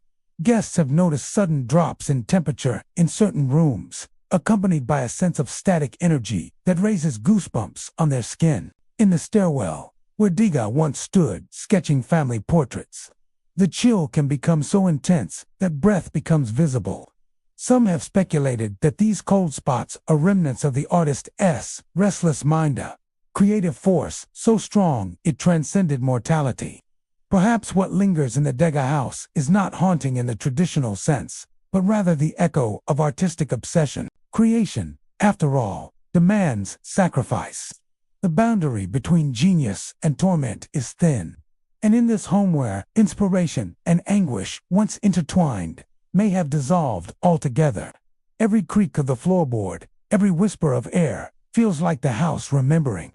Guests have noticed sudden drops in temperature in certain rooms, accompanied by a sense of static energy that raises goosebumps on their skin. In the stairwell, where Degas once stood sketching family portraits, the chill can become so intense that breath becomes visible. Some have speculated that these cold spots are remnants of the artist's restless mind, a creative force so strong it transcended mortality. Perhaps what lingers in the Degas house is not haunting in the traditional sense, but rather the echo of artistic obsession. Creation, after all, demands sacrifice. The boundary between genius and torment is thin. And in this home where inspiration and anguish, once intertwined, may have dissolved altogether, every creak of the floorboard, every whisper of air, feels like the house remembering.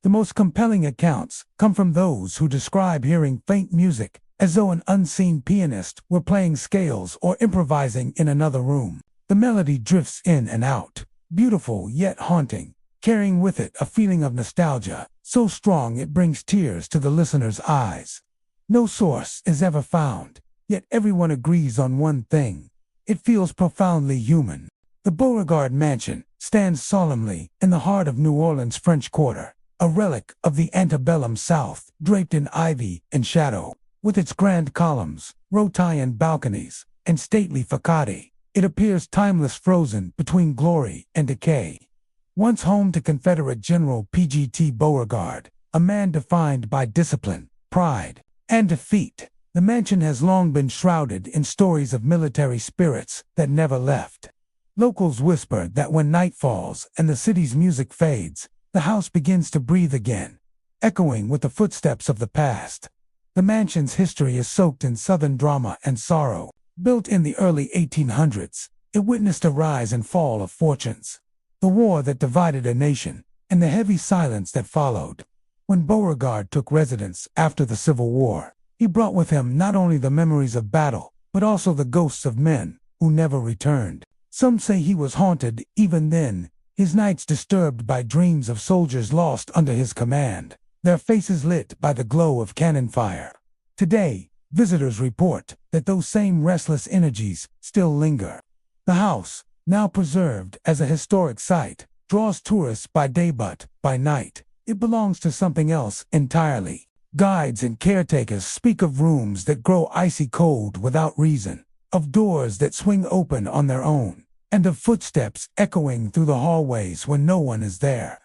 The most compelling accounts come from those who describe hearing faint music, as though an unseen pianist were playing scales or improvising in another room. The melody drifts in and out, beautiful yet haunting, carrying with it a feeling of nostalgia, so strong it brings tears to the listener's eyes. No source is ever found, yet everyone agrees on one thing: it feels profoundly human. The Beauregard Mansion stands solemnly in the heart of New Orleans' French Quarter, a relic of the antebellum South, draped in ivy and shadow. With its grand columns, rotund balconies, and stately facade, it appears timeless, frozen between glory and decay. Once home to Confederate General P.G.T. Beauregard, a man defined by discipline, pride, and defeat, the mansion has long been shrouded in stories of military spirits that never left. Locals whisper that when night falls and the city's music fades, the house begins to breathe again, echoing with the footsteps of the past. The mansion's history is soaked in Southern drama and sorrow. Built in the early 1800s, it witnessed a rise and fall of fortunes, the war that divided a nation, and the heavy silence that followed. When Beauregard took residence after the Civil War, he brought with him not only the memories of battle, but also the ghosts of men who never returned. Some say he was haunted even then, his nights disturbed by dreams of soldiers lost under his command, their faces lit by the glow of cannon fire. Today, visitors report that those same restless energies still linger. The house, now preserved as a historic site, draws tourists by day, but by night, it belongs to something else entirely. Guides and caretakers speak of rooms that grow icy cold without reason, of doors that swing open on their own, and of footsteps echoing through the hallways when no one is there.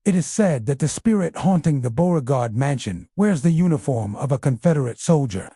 It is said that the spirit haunting the Beauregard Mansion wears the uniform of a Confederate soldier,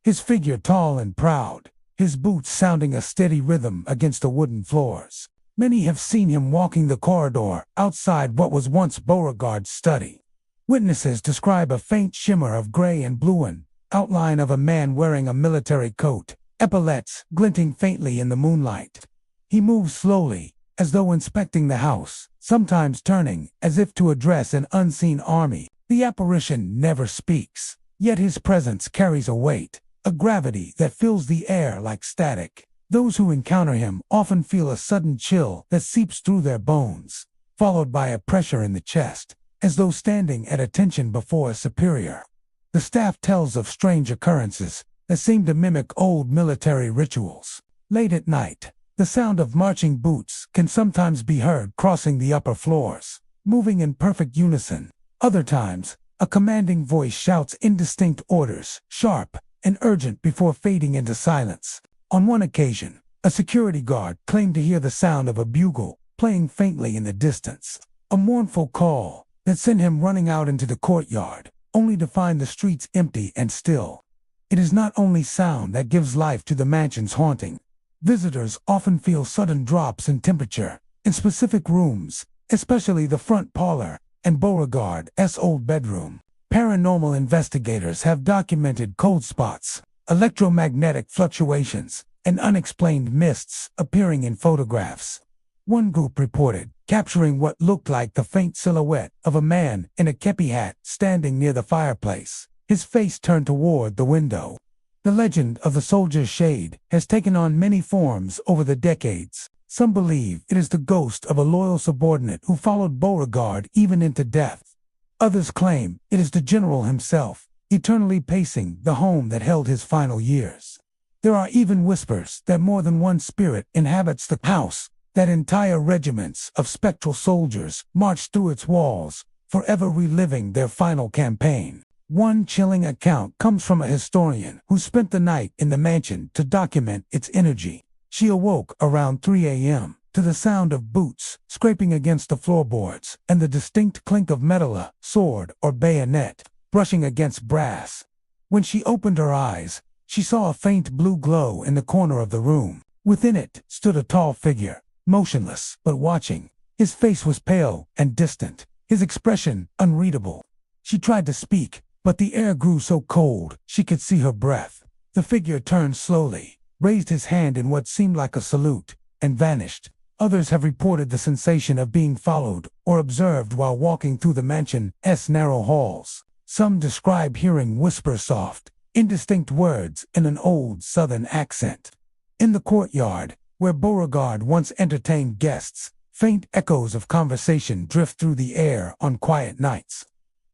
his figure tall and proud, his boots sounding a steady rhythm against the wooden floors. Many have seen him walking the corridor outside what was once Beauregard's study. Witnesses describe a faint shimmer of gray and blue, an outline of a man wearing a military coat, epaulets glinting faintly in the moonlight. He moves slowly, as though inspecting the house, sometimes turning as if to address an unseen army. The apparition never speaks, yet his presence carries a weight, a gravity that fills the air like static. Those who encounter him often feel a sudden chill that seeps through their bones, followed by a pressure in the chest, as though standing at attention before a superior. The staff tells of strange occurrences that seem to mimic old military rituals. Late at night, the sound of marching boots can sometimes be heard crossing the upper floors, moving in perfect unison. Other times, a commanding voice shouts indistinct orders, sharp and urgent before fading into silence. On one occasion, a security guard claimed to hear the sound of a bugle playing faintly in the distance, a mournful call that sent him running out into the courtyard, only to find the streets empty and still. It is not only sound that gives life to the mansion's haunting. Visitors often feel sudden drops in temperature in specific rooms, especially the front parlor and Beauregard's old bedroom. Paranormal investigators have documented cold spots, electromagnetic fluctuations, and unexplained mists appearing in photographs. One group reported capturing what looked like the faint silhouette of a man in a kepi hat standing near the fireplace, his face turned toward the window. The legend of the soldier's shade has taken on many forms over the decades. Some believe it is the ghost of a loyal subordinate who followed Beauregard even into death. Others claim it is the general himself, eternally pacing the home that held his final years. There are even whispers that more than one spirit inhabits the house, that entire regiments of spectral soldiers march through its walls, forever reliving their final campaign. One chilling account comes from a historian who spent the night in the mansion to document its energy. She awoke around 3 a.m. to the sound of boots scraping against the floorboards and the distinct clink of metal, sword, or bayonet brushing against brass. When she opened her eyes, she saw a faint blue glow in the corner of the room. Within it stood a tall figure, motionless but watching. His face was pale and distant, his expression unreadable. She tried to speak, but the air grew so cold she could see her breath. The figure turned slowly, raised his hand in what seemed like a salute, and vanished. Others have reported the sensation of being followed or observed while walking through the mansion's narrow halls. Some describe hearing whisper soft, indistinct words in an old southern accent. In the courtyard, where Beauregard once entertained guests, faint echoes of conversation drift through the air on quiet nights,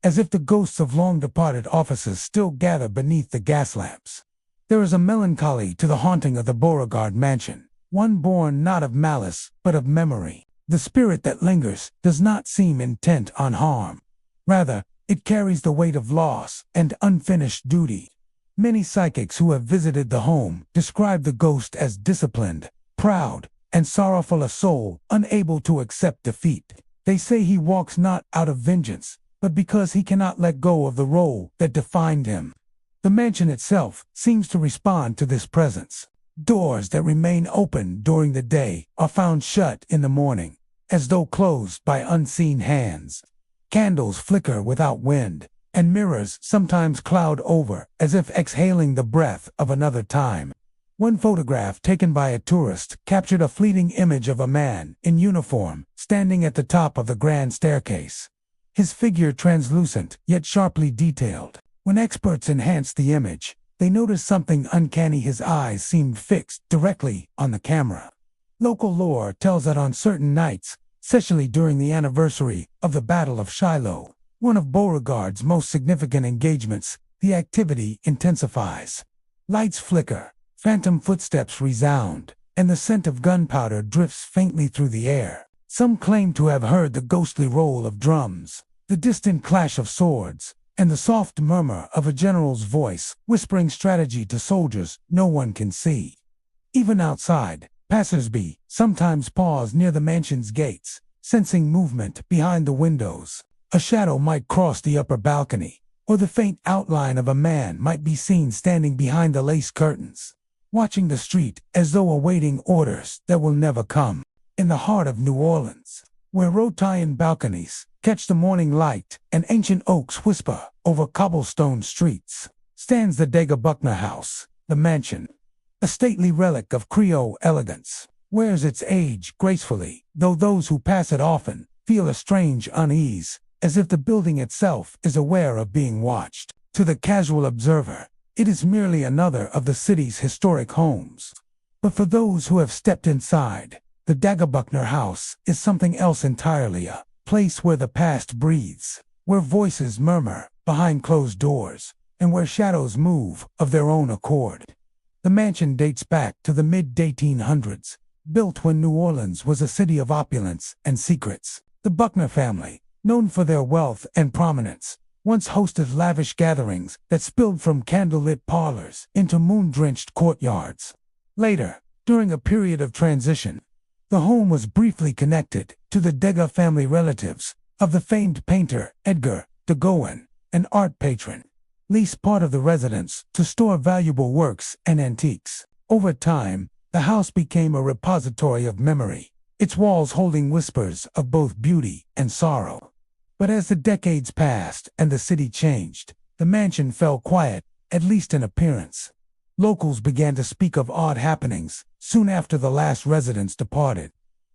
as if the ghosts of long-departed officers still gather beneath the gas lamps. There is a melancholy to the haunting of the Beauregard mansion, one born not of malice but of memory. The spirit that lingers does not seem intent on harm. Rather, it carries the weight of loss and unfinished duty. Many psychics who have visited the home describe the ghost as disciplined, proud, and sorrowful, a soul unable to accept defeat. They say he walks not out of vengeance, but because he cannot let go of the role that defined him. The mansion itself seems to respond to this presence. Doors that remain open during the day are found shut in the morning, as though closed by unseen hands. Candles flicker without wind, and mirrors sometimes cloud over as if exhaling the breath of another time. One photograph taken by a tourist captured a fleeting image of a man in uniform standing at the top of the grand staircase, his figure translucent yet sharply detailed. When experts enhanced the image, they noticed something uncanny. His eyes seemed fixed directly on the camera. Local lore tells that on certain nights, especially during the anniversary of the Battle of Shiloh, one of Beauregard's most significant engagements, the activity intensifies. Lights flicker, phantom footsteps resound, and the scent of gunpowder drifts faintly through the air. Some claim to have heard the ghostly roll of drums, the distant clash of swords, and the soft murmur of a general's voice whispering strategy to soldiers no one can see. Even outside, passersby sometimes pause near the mansion's gates, sensing movement behind the windows. A shadow might cross the upper balcony, or the faint outline of a man might be seen standing behind the lace curtains, watching the street as though awaiting orders that will never come. In the heart of New Orleans, where rotund balconies catch the morning light and ancient oaks whisper over cobblestone streets, stands the Gardette-LePretre House. The mansion, a stately relic of Creole elegance, wears its age gracefully, though those who pass it often feel a strange unease, as if the building itself is aware of being watched. To the casual observer, It is merely another of the city's historic homes. But for those who have stepped inside, the Dagobukner House is something else entirely, a place where the past breathes, where voices murmur behind closed doors, and where shadows move of their own accord. The mansion dates back to the mid-1800s, built when New Orleans was a city of opulence and secrets. The Buckner family, known for their wealth and prominence, once hosted lavish gatherings that spilled from candlelit parlors into moon-drenched courtyards. Later, during a period of transition, the home was briefly connected to the Degas family relatives of the famed painter Edgar Degas, an art patron, leased part of the residence to store valuable works and antiques. Over time, the house became a repository of memory, its walls holding whispers of both beauty and sorrow. But as the decades passed and the city changed, the mansion fell quiet, at least in appearance. Locals began to speak of odd happenings soon after the last residents departed.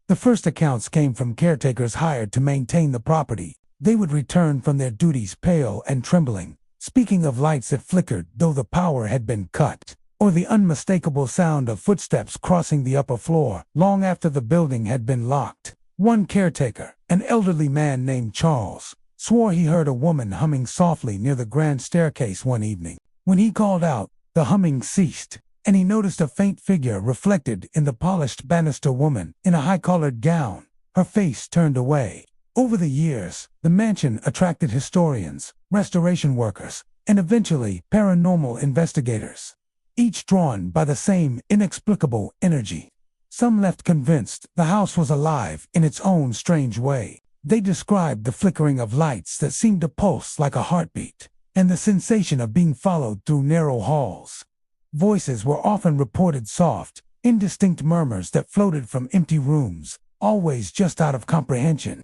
The first accounts came from caretakers hired to maintain the property. They would return from their duties pale and trembling, speaking of lights that flickered though the power had been cut, or the unmistakable sound of footsteps crossing the upper floor long after the building had been locked. One caretaker, an elderly man named Charles, swore he heard a woman humming softly near the grand staircase one evening. When he called out, the humming ceased, and he noticed a faint figure reflected in the polished banister woman in a high-collared gown, her face turned away. Over the years, the mansion attracted historians, restoration workers, and eventually paranormal investigators, each drawn by the same inexplicable energy. Some left convinced the house was alive in its own strange way. They described the flickering of lights that seemed to pulse like a heartbeat, and the sensation of being followed through narrow halls. Voices were often reported soft, indistinct murmurs that floated from empty rooms, always just out of comprehension.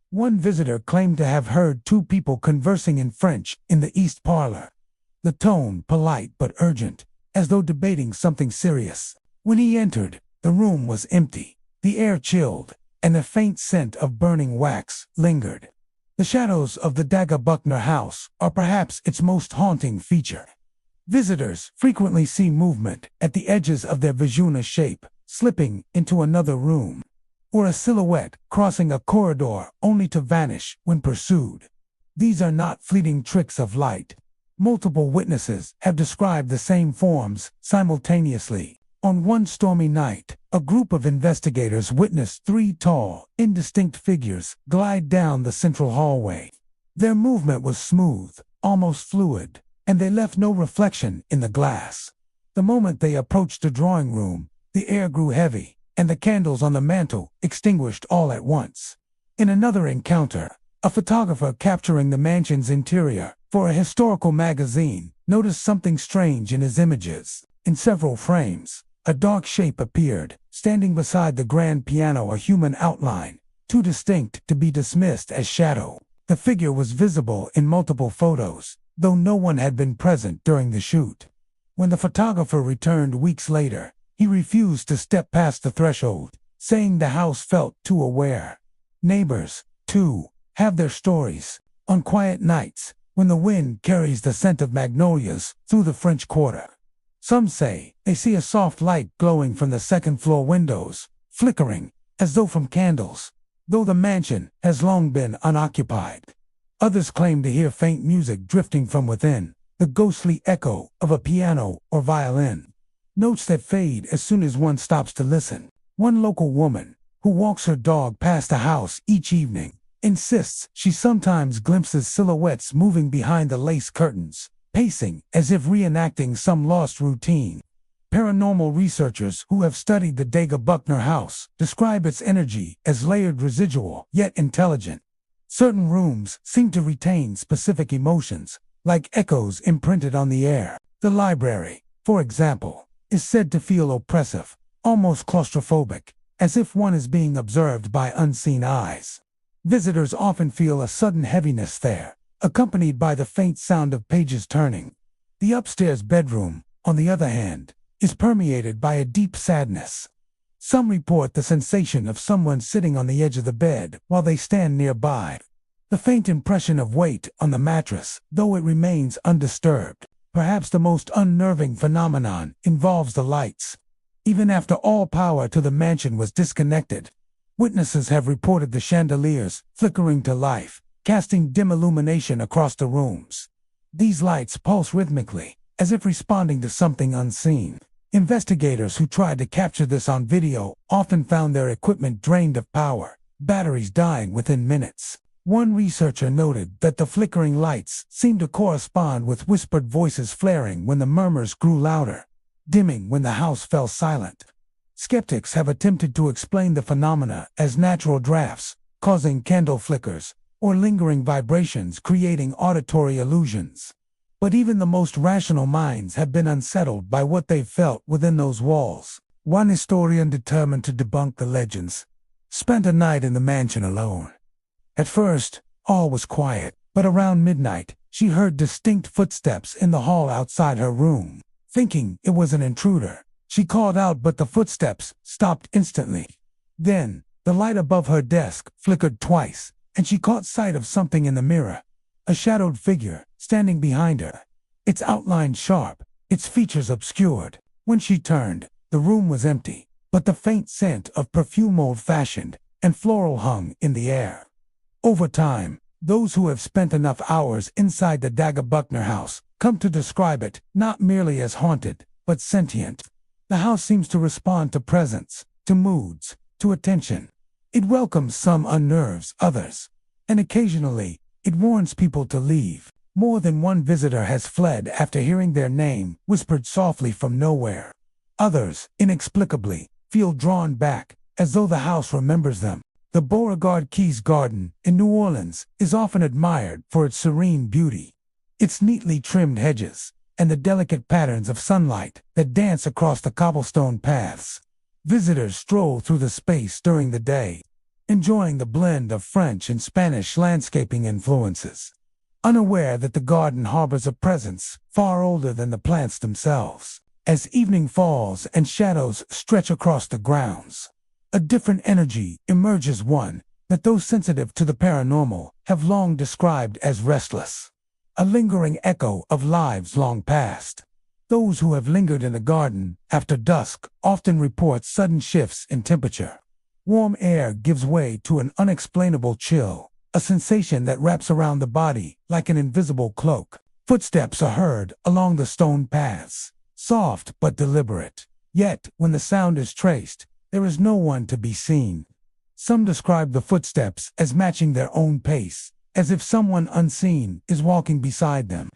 One visitor claimed to have heard two people conversing in French in the east parlor, the tone polite but urgent, as though debating something serious. When he entered, the room was empty, the air chilled, and a faint scent of burning wax lingered. The shadows of the Dagobukner house are perhaps its most haunting feature. Visitors frequently see movement at the edges of their Vijuna shape, slipping into another room, or a silhouette crossing a corridor only to vanish when pursued. These are not fleeting tricks of light. Multiple witnesses have described the same forms simultaneously. On one stormy night, a group of investigators witnessed three tall, indistinct figures glide down the central hallway. Their movement was smooth, almost fluid, and they left no reflection in the glass. The moment they approached the drawing room, the air grew heavy, and the candles on the mantel extinguished all at once. In another encounter, a photographer capturing the mansion's interior for a historical magazine noticed something strange in his images. In several frames, a dark shape appeared, standing beside the grand piano, a human outline, too distinct to be dismissed as shadow. The figure was visible in multiple photos, though no one had been present during the shoot. When the photographer returned weeks later, he refused to step past the threshold, saying the house felt too aware. Neighbors, too, have their stories. On quiet nights, when the wind carries the scent of magnolias through the French Quarter, some say they see a soft light glowing from the second-floor windows, flickering as though from candles, though the mansion has long been unoccupied. Others claim to hear faint music drifting from within, the ghostly echo of a piano or violin. Notes that fade as soon as one stops to listen. One local woman, who walks her dog past the house each evening, insists she sometimes glimpses silhouettes moving behind the lace curtains, pacing as if reenacting some lost routine. Paranormal researchers who have studied the Dagobukner house describe its energy as layered, residual, yet intelligent. Certain rooms seem to retain specific emotions, like echoes imprinted on the air. The library, for example, is said to feel oppressive, almost claustrophobic, as if one is being observed by unseen eyes. Visitors often feel a sudden heaviness there, accompanied by the faint sound of pages turning. The upstairs bedroom, on the other hand, is permeated by a deep sadness. Some report the sensation of someone sitting on the edge of the bed while they stand nearby. The faint impression of weight on the mattress, though it remains undisturbed. Perhaps the most unnerving phenomenon involves the lights. Even after all power to the mansion was disconnected, witnesses have reported the chandeliers flickering to life, casting dim illumination across the rooms. These lights pulse rhythmically, as if responding to something unseen. Investigators who tried to capture this on video often found their equipment drained of power, batteries dying within minutes. One researcher noted that the flickering lights seemed to correspond with whispered voices flaring when the murmurs grew louder, dimming when the house fell silent. Skeptics have attempted to explain the phenomena as natural drafts, causing candle flickers, or lingering vibrations creating auditory illusions. But even the most rational minds have been unsettled by what they felt within those walls. One historian determined to debunk the legends spent a night in the mansion alone. At first, all was quiet, but around midnight, she heard distinct footsteps in the hall outside her room. Thinking it was an intruder, she called out, but the footsteps stopped instantly. Then, the light above her desk flickered twice, and she caught sight of something in the mirror. A shadowed figure, standing behind her. Its outline sharp, its features obscured. When she turned, the room was empty, but the faint scent of perfume, old-fashioned and floral, hung in the air. Over time, those who have spent enough hours inside the Gardette-LePretre House come to describe it not merely as haunted, but sentient. The house seems to respond to presence, to moods, to attention. It welcomes some, unnerves others, and occasionally, it warns people to leave. More than one visitor has fled after hearing their name whispered softly from nowhere. Others, inexplicably, feel drawn back, as though the house remembers them. The Beauregard Keys Garden in New Orleans is often admired for its serene beauty, its neatly trimmed hedges, and the delicate patterns of sunlight that dance across the cobblestone paths. Visitors stroll through the space during the day, enjoying the blend of French and Spanish landscaping influences, unaware that the garden harbors a presence far older than the plants themselves. As evening falls and shadows stretch across the grounds, a different energy emerges, one that those sensitive to the paranormal have long described as restless, a lingering echo of lives long past. Those who have lingered in the garden after dusk often report sudden shifts in temperature. Warm air gives way to an unexplainable chill, a sensation that wraps around the body like an invisible cloak. Footsteps are heard along the stone paths, soft but deliberate. Yet, when the sound is traced, there is no one to be seen. Some describe the footsteps as matching their own pace, as if someone unseen is walking beside them.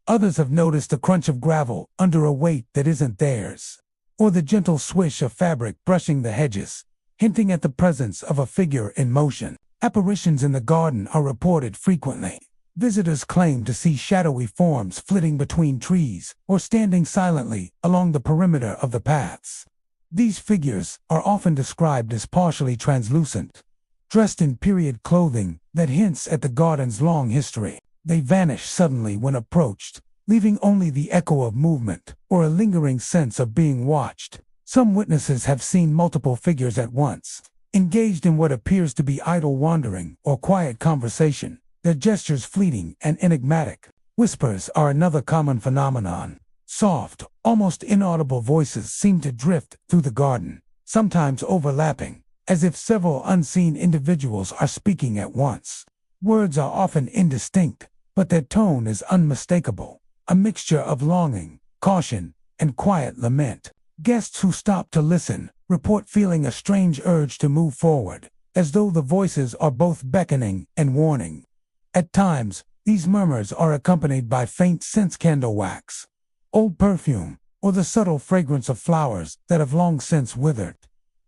Others have noticed the crunch of gravel under a weight that isn't theirs, or the gentle swish of fabric brushing the hedges, hinting at the presence of a figure in motion. Apparitions in the garden are reported frequently. Visitors claim to see shadowy forms flitting between trees or standing silently along the perimeter of the paths. These figures are often described as partially translucent, dressed in period clothing that hints at the garden's long history. They vanish suddenly when approached, leaving only the echo of movement or a lingering sense of being watched. Some witnesses have seen multiple figures at once, engaged in what appears to be idle wandering or quiet conversation, their gestures fleeting and enigmatic. Whispers are another common phenomenon. Soft, almost inaudible voices seem to drift through the garden, sometimes overlapping, as if several unseen individuals are speaking at once. Words are often indistinct, but their tone is unmistakable, a mixture of longing, caution, and quiet lament. Guests who stop to listen report feeling a strange urge to move forward, as though the voices are both beckoning and warning. At times, these murmurs are accompanied by faint scents, candle wax, old perfume, or the subtle fragrance of flowers that have long since withered.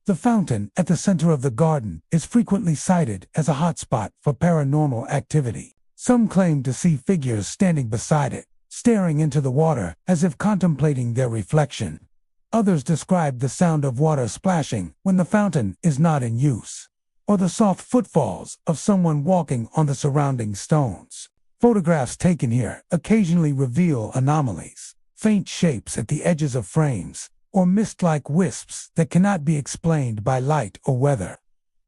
The fountain at the center of the garden is frequently cited as a hotspot for paranormal activity. Some claim to see figures standing beside it, staring into the water as if contemplating their reflection. Others describe the sound of water splashing when the fountain is not in use, or the soft footfalls of someone walking on the surrounding stones. Photographs taken here occasionally reveal anomalies, faint shapes at the edges of frames, or mist-like wisps that cannot be explained by light or weather.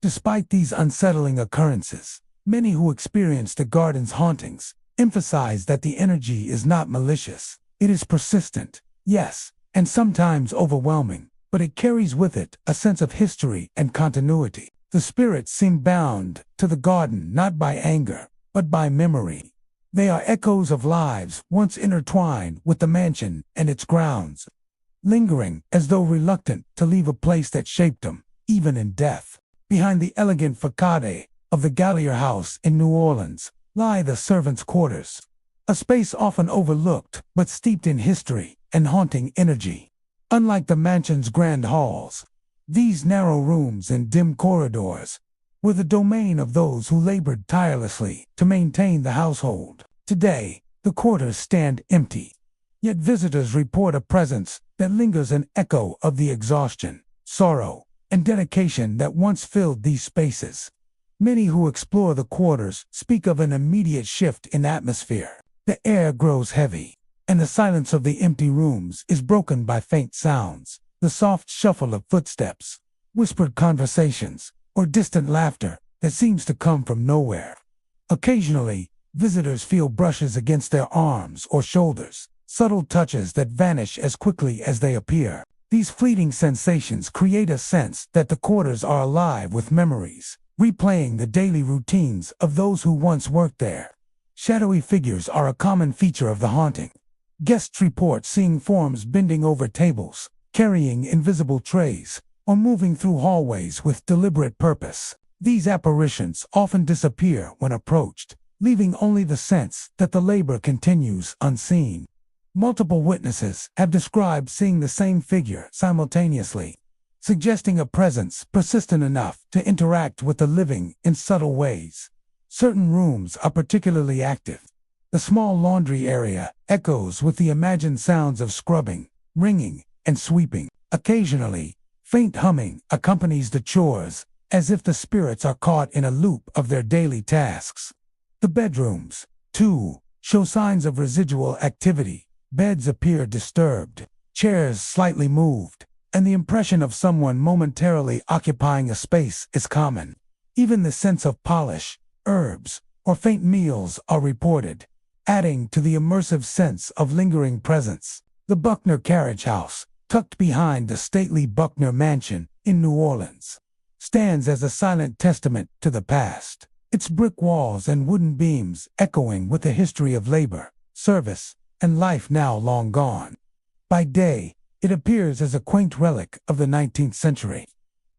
Despite these unsettling occurrences, many who experience the garden's hauntings emphasize that the energy is not malicious. It is persistent, yes, and sometimes overwhelming, but it carries with it a sense of history and continuity. The spirits seem bound to the garden not by anger, but by memory. They are echoes of lives once intertwined with the mansion and its grounds, lingering as though reluctant to leave a place that shaped them, even in death. Behind the elegant facade of the LaLaurie House in New Orleans lie the servants' quarters, a space often overlooked but steeped in history and haunting energy. Unlike the mansion's grand halls, these narrow rooms and dim corridors were the domain of those who labored tirelessly to maintain the household. Today, the quarters stand empty, yet visitors report a presence that lingers, an echo of the exhaustion, sorrow, and dedication that once filled these spaces. Many who explore the quarters speak of an immediate shift in atmosphere. The air grows heavy, and the silence of the empty rooms is broken by faint sounds, the soft shuffle of footsteps, whispered conversations, or distant laughter that seems to come from nowhere. Occasionally, visitors feel brushes against their arms or shoulders, subtle touches that vanish as quickly as they appear. These fleeting sensations create a sense that the quarters are alive with memories, replaying the daily routines of those who once worked there. Shadowy figures are a common feature of the haunting. Guests report seeing forms bending over tables, carrying invisible trays, or moving through hallways with deliberate purpose. These apparitions often disappear when approached, leaving only the sense that the labor continues unseen. Multiple witnesses have described seeing the same figure simultaneously, suggesting a presence persistent enough to interact with the living in subtle ways. Certain rooms are particularly active. The small laundry area echoes with the imagined sounds of scrubbing, wringing, and sweeping. Occasionally, faint humming accompanies the chores, as if the spirits are caught in a loop of their daily tasks. The bedrooms, too, show signs of residual activity. Beds appear disturbed, chairs slightly moved, and the impression of someone momentarily occupying a space is common. Even the sense of polish, herbs, or faint meals are reported, adding to the immersive sense of lingering presence. The Buckner Carriage House, tucked behind the stately Buckner Mansion in New Orleans, stands as a silent testament to the past, its brick walls and wooden beams echoing with the history of labor, service, and life now long gone. By day, it appears as a quaint relic of the 19th century.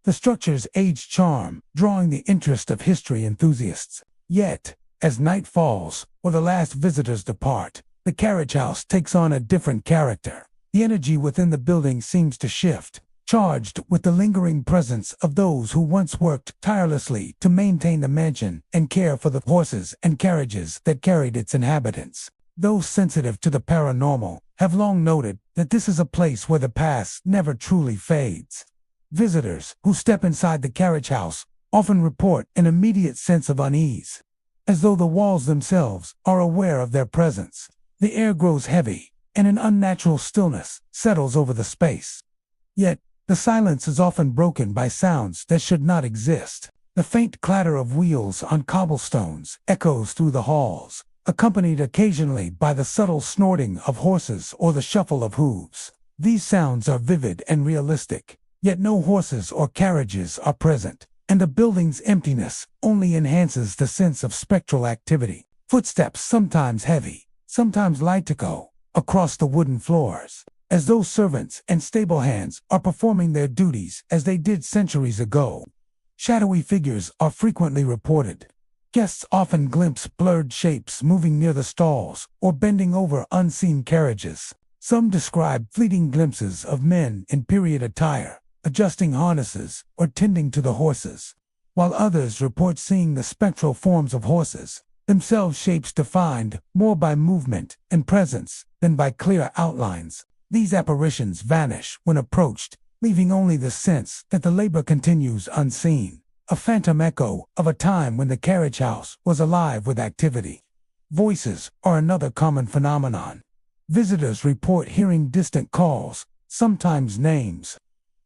The structure's aged charm drawing the interest of history enthusiasts. Yet, as night falls or the last visitors depart, the carriage house takes on a different character. The energy within the building seems to shift, charged with the lingering presence of those who once worked tirelessly to maintain the mansion and care for the horses and carriages that carried its inhabitants. Those sensitive to the paranormal have long noted that this is a place where the past never truly fades. Visitors who step inside the carriage house often report an immediate sense of unease, as though the walls themselves are aware of their presence. The air grows heavy, and an unnatural stillness settles over the space. Yet, the silence is often broken by sounds that should not exist. The faint clatter of wheels on cobblestones echoes through the halls, accompanied occasionally by the subtle snorting of horses or the shuffle of hooves. These sounds are vivid and realistic, yet no horses or carriages are present, and the building's emptiness only enhances the sense of spectral activity. Footsteps, sometimes heavy, sometimes light, echo across the wooden floors, as though servants and stable hands are performing their duties as they did centuries ago. Shadowy figures are frequently reported. Guests often glimpse blurred shapes moving near the stalls or bending over unseen carriages. Some describe fleeting glimpses of men in period attire, adjusting harnesses or tending to the horses, while others report seeing the spectral forms of horses, themselves shapes defined more by movement and presence than by clear outlines. These apparitions vanish when approached, leaving only the sense that the labor continues unseen, a phantom echo of a time when the carriage house was alive with activity. Voices are another common phenomenon. Visitors report hearing distant calls, sometimes names,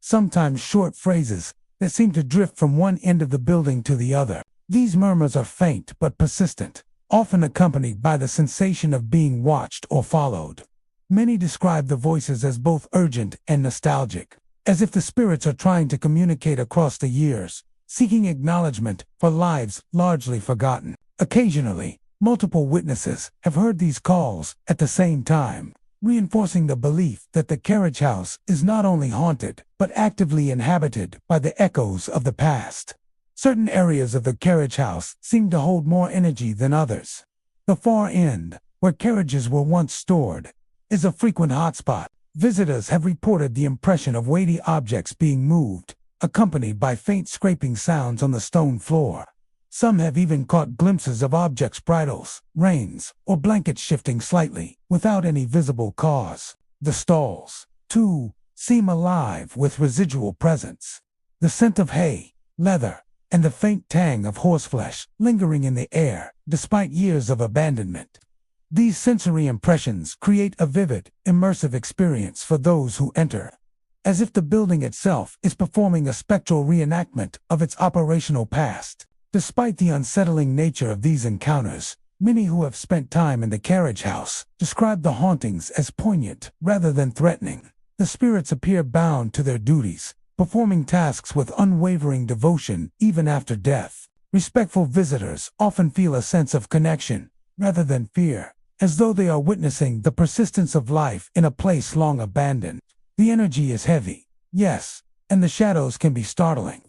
sometimes short phrases that seem to drift from one end of the building to the other. These murmurs are faint but persistent, often accompanied by the sensation of being watched or followed. Many describe the voices as both urgent and nostalgic, as if the spirits are trying to communicate across the years, seeking acknowledgement for lives largely forgotten. Occasionally, multiple witnesses have heard these calls at the same time, reinforcing the belief that the carriage house is not only haunted, but actively inhabited by the echoes of the past. Certain areas of the carriage house seem to hold more energy than others. The far end, where carriages were once stored, is a frequent hotspot. Visitors have reported the impression of weighty objects being moved, accompanied by faint scraping sounds on the stone floor. Some have even caught glimpses of objects' bridles, reins, or blankets shifting slightly, without any visible cause. The stalls, too, seem alive with residual presence. The scent of hay, leather, and the faint tang of horseflesh lingering in the air, despite years of abandonment. These sensory impressions create a vivid, immersive experience for those who enter, as if the building itself is performing a spectral reenactment of its operational past. Despite the unsettling nature of these encounters, many who have spent time in the carriage house describe the hauntings as poignant rather than threatening. The spirits appear bound to their duties, performing tasks with unwavering devotion even after death. Respectful visitors often feel a sense of connection, rather than fear, as though they are witnessing the persistence of life in a place long abandoned. The energy is heavy, yes, and the shadows can be startling.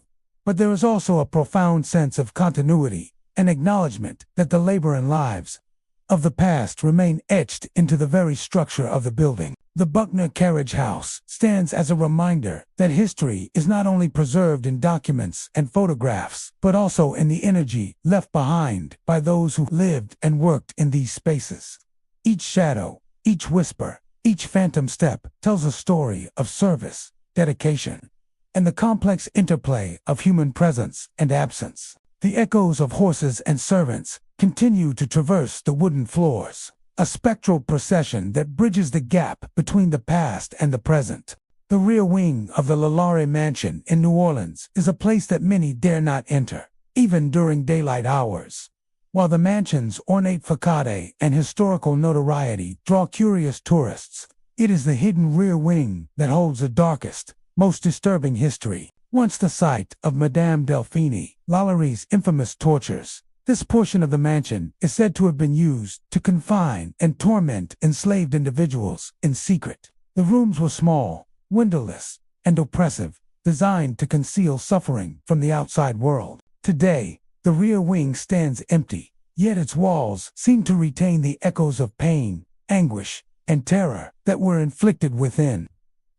But there is also a profound sense of continuity, an acknowledgement that the labor and lives of the past remain etched into the very structure of the building. The Buckner Carriage House stands as a reminder that history is not only preserved in documents and photographs, but also in the energy left behind by those who lived and worked in these spaces. Each shadow, each whisper, each phantom step tells a story of service, dedication, and the complex interplay of human presence and absence. The echoes of horses and servants continue to traverse the wooden floors, a spectral procession that bridges the gap between the past and the present. The rear wing of the LaLaurie Mansion in New Orleans is a place that many dare not enter, even during daylight hours. While the mansion's ornate facade and historical notoriety draw curious tourists, it is the hidden rear wing that holds the darkest, most disturbing history. Once the site of Madame Delphine, LaLaurie's infamous tortures, this portion of the mansion is said to have been used to confine and torment enslaved individuals in secret. The rooms were small, windowless, and oppressive, designed to conceal suffering from the outside world. Today, the rear wing stands empty, yet its walls seem to retain the echoes of pain, anguish, and terror that were inflicted within.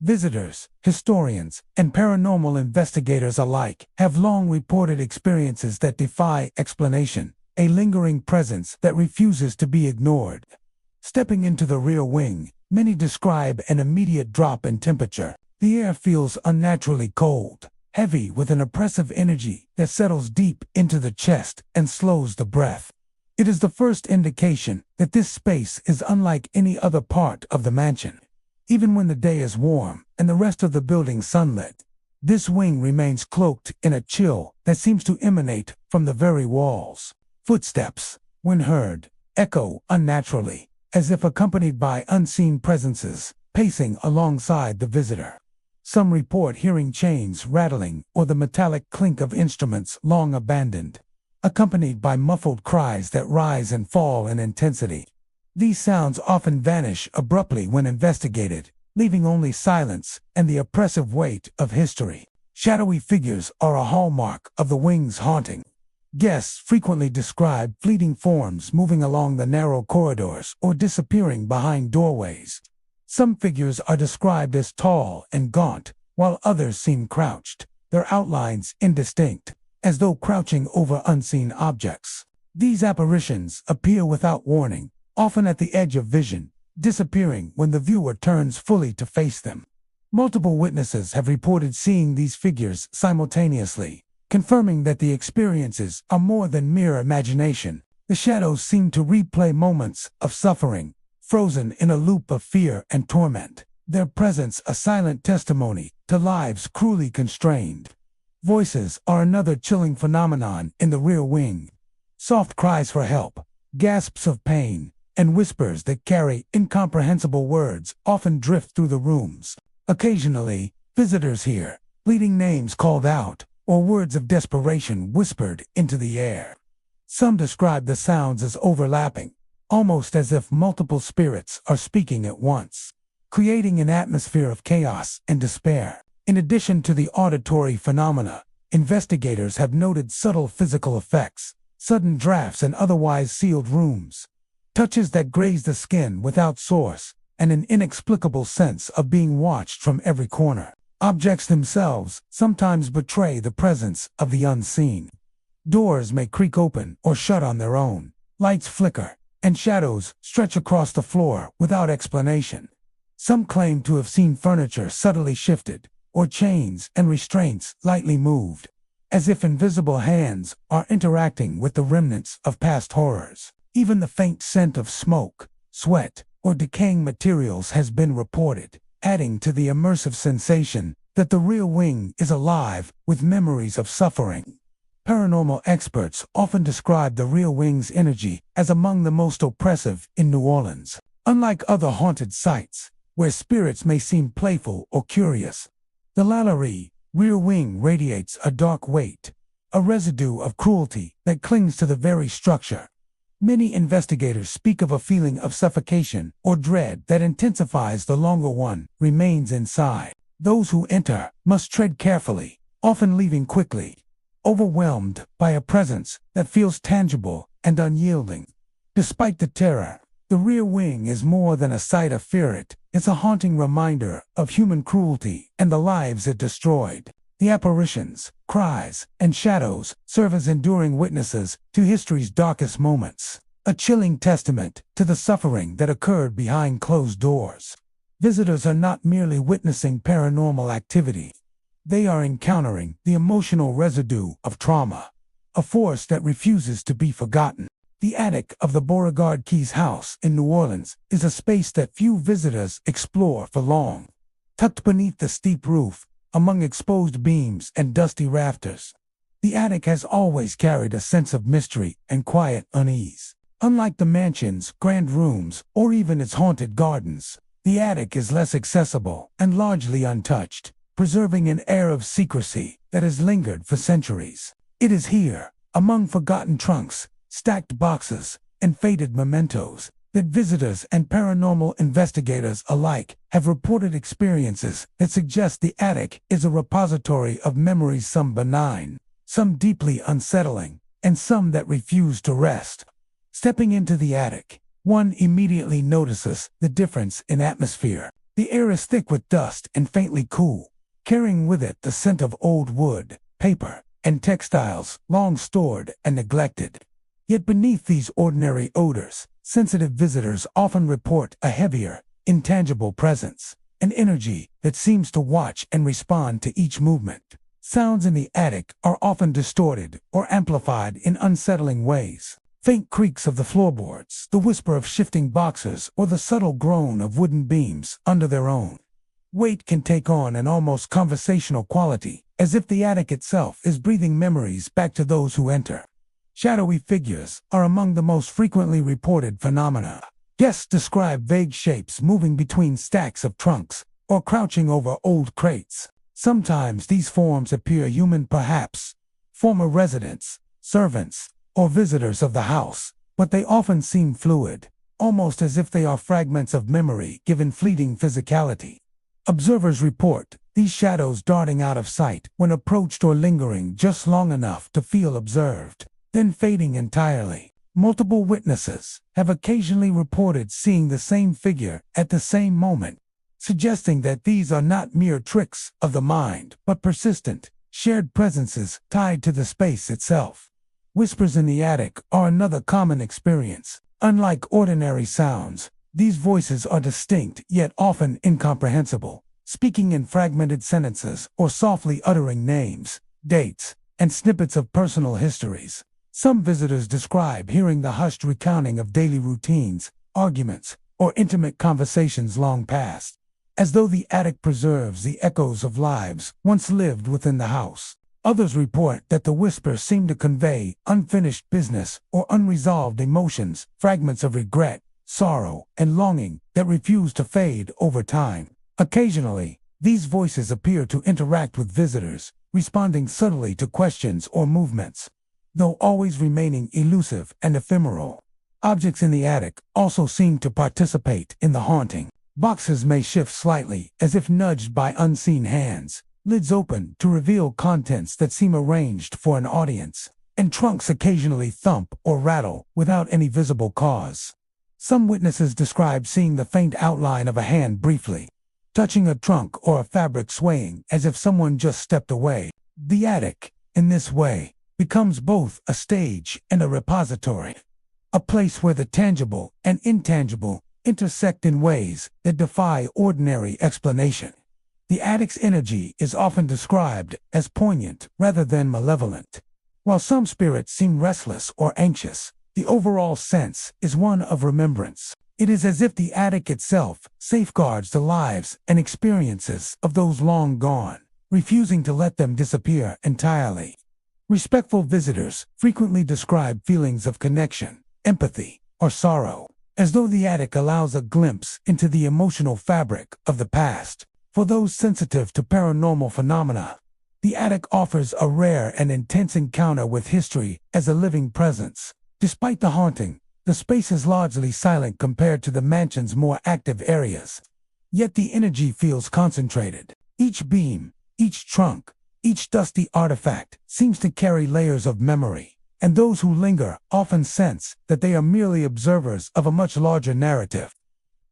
Visitors, historians, and paranormal investigators alike have long reported experiences that defy explanation, a lingering presence that refuses to be ignored. Stepping into the rear wing, many describe an immediate drop in temperature. The air feels unnaturally cold, heavy with an oppressive energy that settles deep into the chest and slows the breath. It is the first indication that this space is unlike any other part of the mansion. Even when the day is warm and the rest of the building sunlit, this wing remains cloaked in a chill that seems to emanate from the very walls. Footsteps, when heard, echo unnaturally, as if accompanied by unseen presences pacing alongside the visitor. Some report hearing chains rattling or the metallic clink of instruments long abandoned, accompanied by muffled cries that rise and fall in intensity. These sounds often vanish abruptly when investigated, leaving only silence and the oppressive weight of history. Shadowy figures are a hallmark of the wing's haunting. Guests frequently describe fleeting forms moving along the narrow corridors or disappearing behind doorways. Some figures are described as tall and gaunt, while others seem crouched, their outlines indistinct, as though crouching over unseen objects. These apparitions appear without warning, often at the edge of vision, disappearing when the viewer turns fully to face them. Multiple witnesses have reported seeing these figures simultaneously, confirming that the experiences are more than mere imagination. The shadows seem to replay moments of suffering, frozen in a loop of fear and torment, their presence a silent testimony to lives cruelly constrained. Voices are another chilling phenomenon in the rear wing. Soft cries for help, gasps of pain, and whispers that carry incomprehensible words often drift through the rooms. Occasionally, visitors hear fleeting names called out or words of desperation whispered into the air. Some describe the sounds as overlapping, almost as if multiple spirits are speaking at once, creating an atmosphere of chaos and despair. In addition to the auditory phenomena, investigators have noted subtle physical effects, sudden drafts in otherwise sealed rooms, touches that graze the skin without source, and an inexplicable sense of being watched from every corner. Objects themselves sometimes betray the presence of the unseen. Doors may creak open or shut on their own, lights flicker, and shadows stretch across the floor without explanation. Some claim to have seen furniture subtly shifted, or chains and restraints lightly moved, as if invisible hands are interacting with the remnants of past horrors. Even the faint scent of smoke, sweat, or decaying materials has been reported, adding to the immersive sensation that the rear wing is alive with memories of suffering. Paranormal experts often describe the rear wing's energy as among the most oppressive in New Orleans. Unlike other haunted sites, where spirits may seem playful or curious, the LaLaurie rear wing radiates a dark weight, a residue of cruelty that clings to the very structure. Many investigators speak of a feeling of suffocation or dread that intensifies the longer one remains inside. Those who enter must tread carefully, often leaving quickly, overwhelmed by a presence that feels tangible and unyielding. Despite the terror, the rear wing is more than a sight of fear. It's a haunting reminder of human cruelty and the lives it destroyed. The apparitions, cries, and shadows serve as enduring witnesses to history's darkest moments, a chilling testament to the suffering that occurred behind closed doors. Visitors are not merely witnessing paranormal activity. They are encountering the emotional residue of trauma, a force that refuses to be forgotten. The attic of the Beauregard Keys house in New Orleans is a space that few visitors explore for long. Tucked beneath the steep roof, among exposed beams and dusty rafters, the attic has always carried a sense of mystery and quiet unease. Unlike the mansion's grand rooms or even its haunted gardens, the attic is less accessible and largely untouched, preserving an air of secrecy that has lingered for centuries. It is here, among forgotten trunks, stacked boxes, and faded mementos, that visitors and paranormal investigators alike have reported experiences that suggest the attic is a repository of memories, some benign, some deeply unsettling, and some that refuse to rest. Stepping into the attic, one immediately notices the difference in atmosphere. The air is thick with dust and faintly cool, carrying with it the scent of old wood, paper, and textiles long stored and neglected. Yet beneath these ordinary odors, sensitive visitors often report a heavier, intangible presence, an energy that seems to watch and respond to each movement. Sounds in the attic are often distorted or amplified in unsettling ways. Faint creaks of the floorboards, the whisper of shifting boxes, or the subtle groan of wooden beams under their own weight can take on an almost conversational quality, as if the attic itself is breathing memories back to those who enter. Shadowy figures are among the most frequently reported phenomena. Guests describe vague shapes moving between stacks of trunks or crouching over old crates. Sometimes these forms appear human, perhaps former residents, servants, or visitors of the house, but they often seem fluid, almost as if they are fragments of memory given fleeting physicality. Observers report these shadows darting out of sight when approached or lingering just long enough to feel observed, then fading entirely. Multiple witnesses have occasionally reported seeing the same figure at the same moment, suggesting that these are not mere tricks of the mind, but persistent, shared presences tied to the space itself. Whispers in the attic are another common experience. Unlike ordinary sounds, these voices are distinct yet often incomprehensible, speaking in fragmented sentences or softly uttering names, dates, and snippets of personal histories. Some visitors describe hearing the hushed recounting of daily routines, arguments, or intimate conversations long past, as though the attic preserves the echoes of lives once lived within the house. Others report that the whispers seem to convey unfinished business or unresolved emotions, fragments of regret, sorrow, and longing that refuse to fade over time. Occasionally, these voices appear to interact with visitors, responding subtly to questions or movements, though always remaining elusive and ephemeral. Objects in the attic also seem to participate in the haunting. Boxes may shift slightly, as if nudged by unseen hands, lids open to reveal contents that seem arranged for an audience, and trunks occasionally thump or rattle without any visible cause. Some witnesses describe seeing the faint outline of a hand briefly touching a trunk or a fabric swaying as if someone just stepped away. The attic, in this way, becomes both a stage and a repository, a place where the tangible and intangible intersect in ways that defy ordinary explanation. The attic's energy is often described as poignant rather than malevolent. While some spirits seem restless or anxious, the overall sense is one of remembrance. It is as if the attic itself safeguards the lives and experiences of those long gone, refusing to let them disappear entirely. Respectful visitors frequently describe feelings of connection, empathy, or sorrow, as though the attic allows a glimpse into the emotional fabric of the past. For those sensitive to paranormal phenomena, the attic offers a rare and intense encounter with history as a living presence. Despite the haunting, the space is largely silent compared to the mansion's more active areas. Yet the energy feels concentrated. Each beam, each trunk, each dusty artifact seems to carry layers of memory, and those who linger often sense that they are merely observers of a much larger narrative.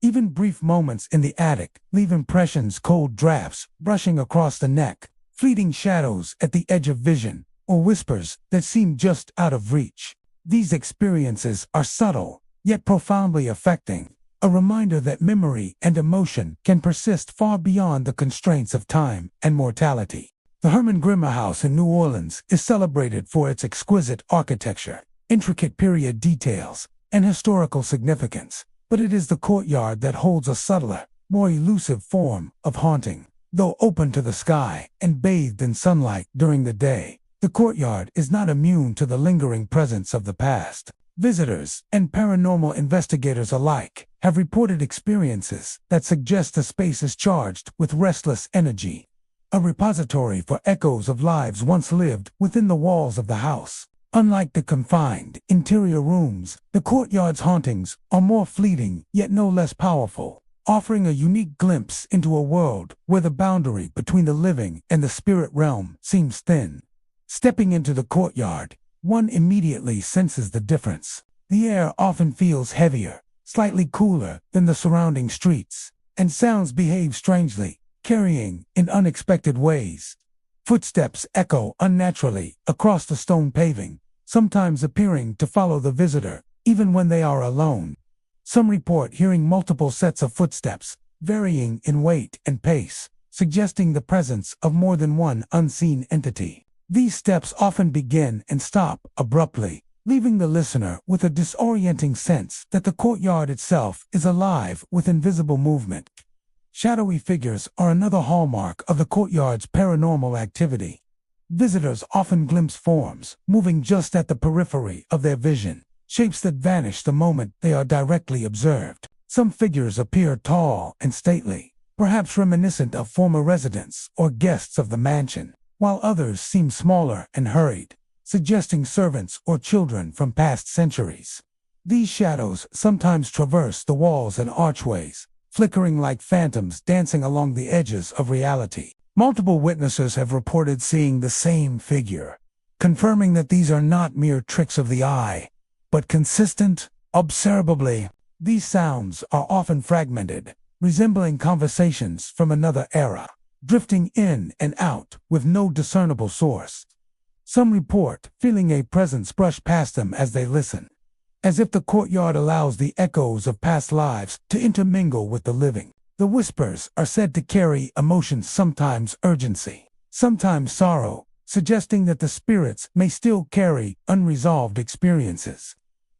Even brief moments in the attic leave impressions: cold drafts brushing across the neck, fleeting shadows at the edge of vision, or whispers that seem just out of reach. These experiences are subtle, yet profoundly affecting, a reminder that memory and emotion can persist far beyond the constraints of time and mortality. The Herman Grimmer House in New Orleans is celebrated for its exquisite architecture, intricate period details, and historical significance, but it is the courtyard that holds a subtler, more elusive form of haunting. Though open to the sky and bathed in sunlight during the day, the courtyard is not immune to the lingering presence of the past. Visitors and paranormal investigators alike have reported experiences that suggest the space is charged with restless energy, a repository for echoes of lives once lived within the walls of the house. Unlike the confined interior rooms, the courtyard's hauntings are more fleeting yet no less powerful, offering a unique glimpse into a world where the boundary between the living and the spirit realm seems thin. Stepping into the courtyard, one immediately senses the difference. The air often feels heavier, slightly cooler than the surrounding streets, and sounds behave strangely, carrying in unexpected ways. Footsteps echo unnaturally across the stone paving, sometimes appearing to follow the visitor, even when they are alone. Some report hearing multiple sets of footsteps, varying in weight and pace, suggesting the presence of more than one unseen entity. These steps often begin and stop abruptly, leaving the listener with a disorienting sense that the courtyard itself is alive with invisible movement. Shadowy figures are another hallmark of the courtyard's paranormal activity. Visitors often glimpse forms moving just at the periphery of their vision, shapes that vanish the moment they are directly observed. Some figures appear tall and stately, perhaps reminiscent of former residents or guests of the mansion, while others seem smaller and hurried, suggesting servants or children from past centuries. These shadows sometimes traverse the walls and archways, flickering like phantoms dancing along the edges of reality. Multiple witnesses have reported seeing the same figure, confirming that these are not mere tricks of the eye, but consistent, observably. These sounds are often fragmented, resembling conversations from another era, drifting in and out with no discernible source. Some report feeling a presence brush past them as they listen, as if the courtyard allows the echoes of past lives to intermingle with the living. The whispers are said to carry emotions, sometimes urgency, sometimes sorrow, suggesting that the spirits may still carry unresolved experiences,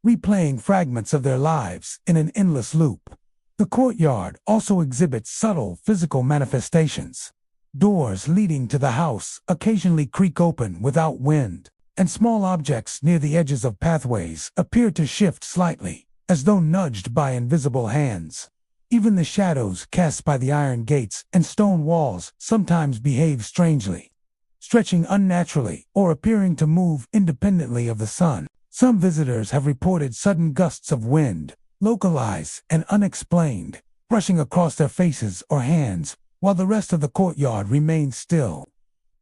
replaying fragments of their lives in an endless loop. The courtyard also exhibits subtle physical manifestations. Doors leading to the house occasionally creak open without wind, and small objects near the edges of pathways appear to shift slightly, as though nudged by invisible hands. Even the shadows cast by the iron gates and stone walls sometimes behave strangely, stretching unnaturally or appearing to move independently of the sun. Some visitors have reported sudden gusts of wind, localized and unexplained, brushing across their faces or hands, while the rest of the courtyard remains still.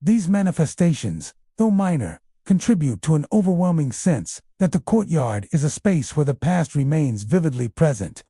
These manifestations, though minor, contribute to an overwhelming sense that the courtyard is a space where the past remains vividly present.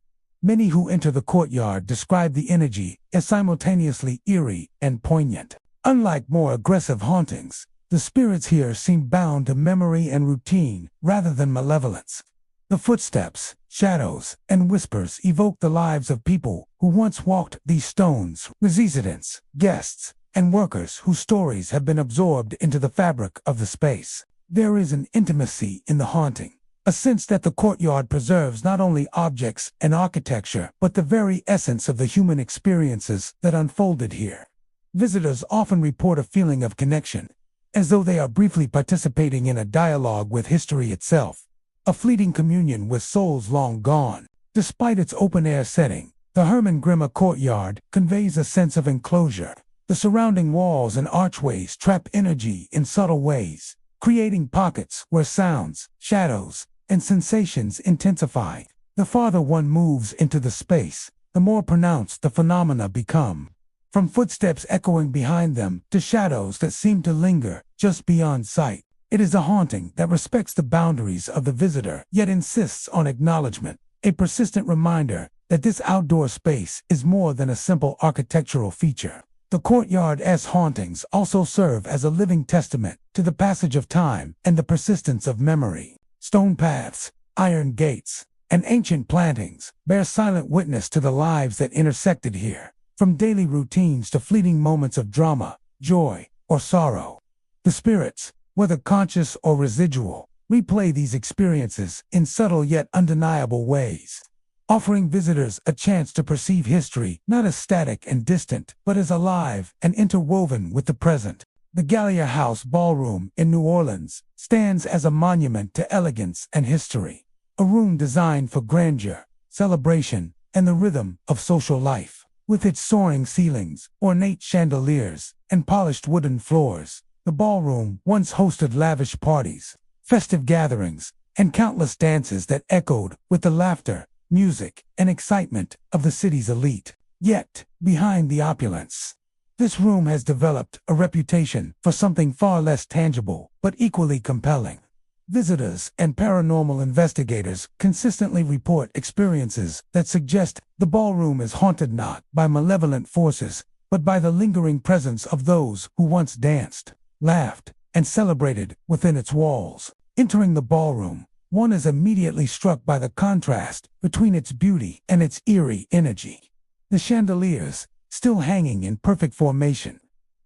Many who enter the courtyard describe the energy as simultaneously eerie and poignant. Unlike more aggressive hauntings, the spirits here seem bound to memory and routine rather than malevolence. The footsteps, shadows, and whispers evoke the lives of people who once walked these stones, residents, guests, and workers whose stories have been absorbed into the fabric of the space. There is an intimacy in the haunting, a sense that the courtyard preserves not only objects and architecture, but the very essence of the human experiences that unfolded here. Visitors often report a feeling of connection, as though they are briefly participating in a dialogue with history itself, a fleeting communion with souls long gone. Despite its open-air setting, the Herman Grimmer courtyard conveys a sense of enclosure. The surrounding walls and archways trap energy in subtle ways, creating pockets where sounds, shadows, and sensations intensify. The farther one moves into the space, the more pronounced the phenomena become. From footsteps echoing behind them to shadows that seem to linger just beyond sight. It is a haunting that respects the boundaries of the visitor, yet insists on acknowledgement, a persistent reminder that this outdoor space is more than a simple architectural feature. The courtyard's hauntings also serve as a living testament to the passage of time and the persistence of memory. Stone paths, iron gates, and ancient plantings bear silent witness to the lives that intersected here, from daily routines to fleeting moments of drama, joy, or sorrow. The spirits, whether conscious or residual, replay these experiences in subtle yet undeniable ways, offering visitors a chance to perceive history not as static and distant, but as alive and interwoven with the present. The Gallia House Ballroom in New Orleans stands as a monument to elegance and history, a room designed for grandeur, celebration, and the rhythm of social life. With its soaring ceilings, ornate chandeliers, and polished wooden floors, the ballroom once hosted lavish parties, festive gatherings, and countless dances that echoed with the laughter, music, and excitement of the city's elite. Yet, behind the opulence, this room has developed a reputation for something far less tangible, but equally compelling. Visitors and paranormal investigators consistently report experiences that suggest the ballroom is haunted not by malevolent forces, but by the lingering presence of those who once danced, laughed, and celebrated within its walls. Entering the ballroom, one is immediately struck by the contrast between its beauty and its eerie energy. The chandeliers, still hanging in perfect formation,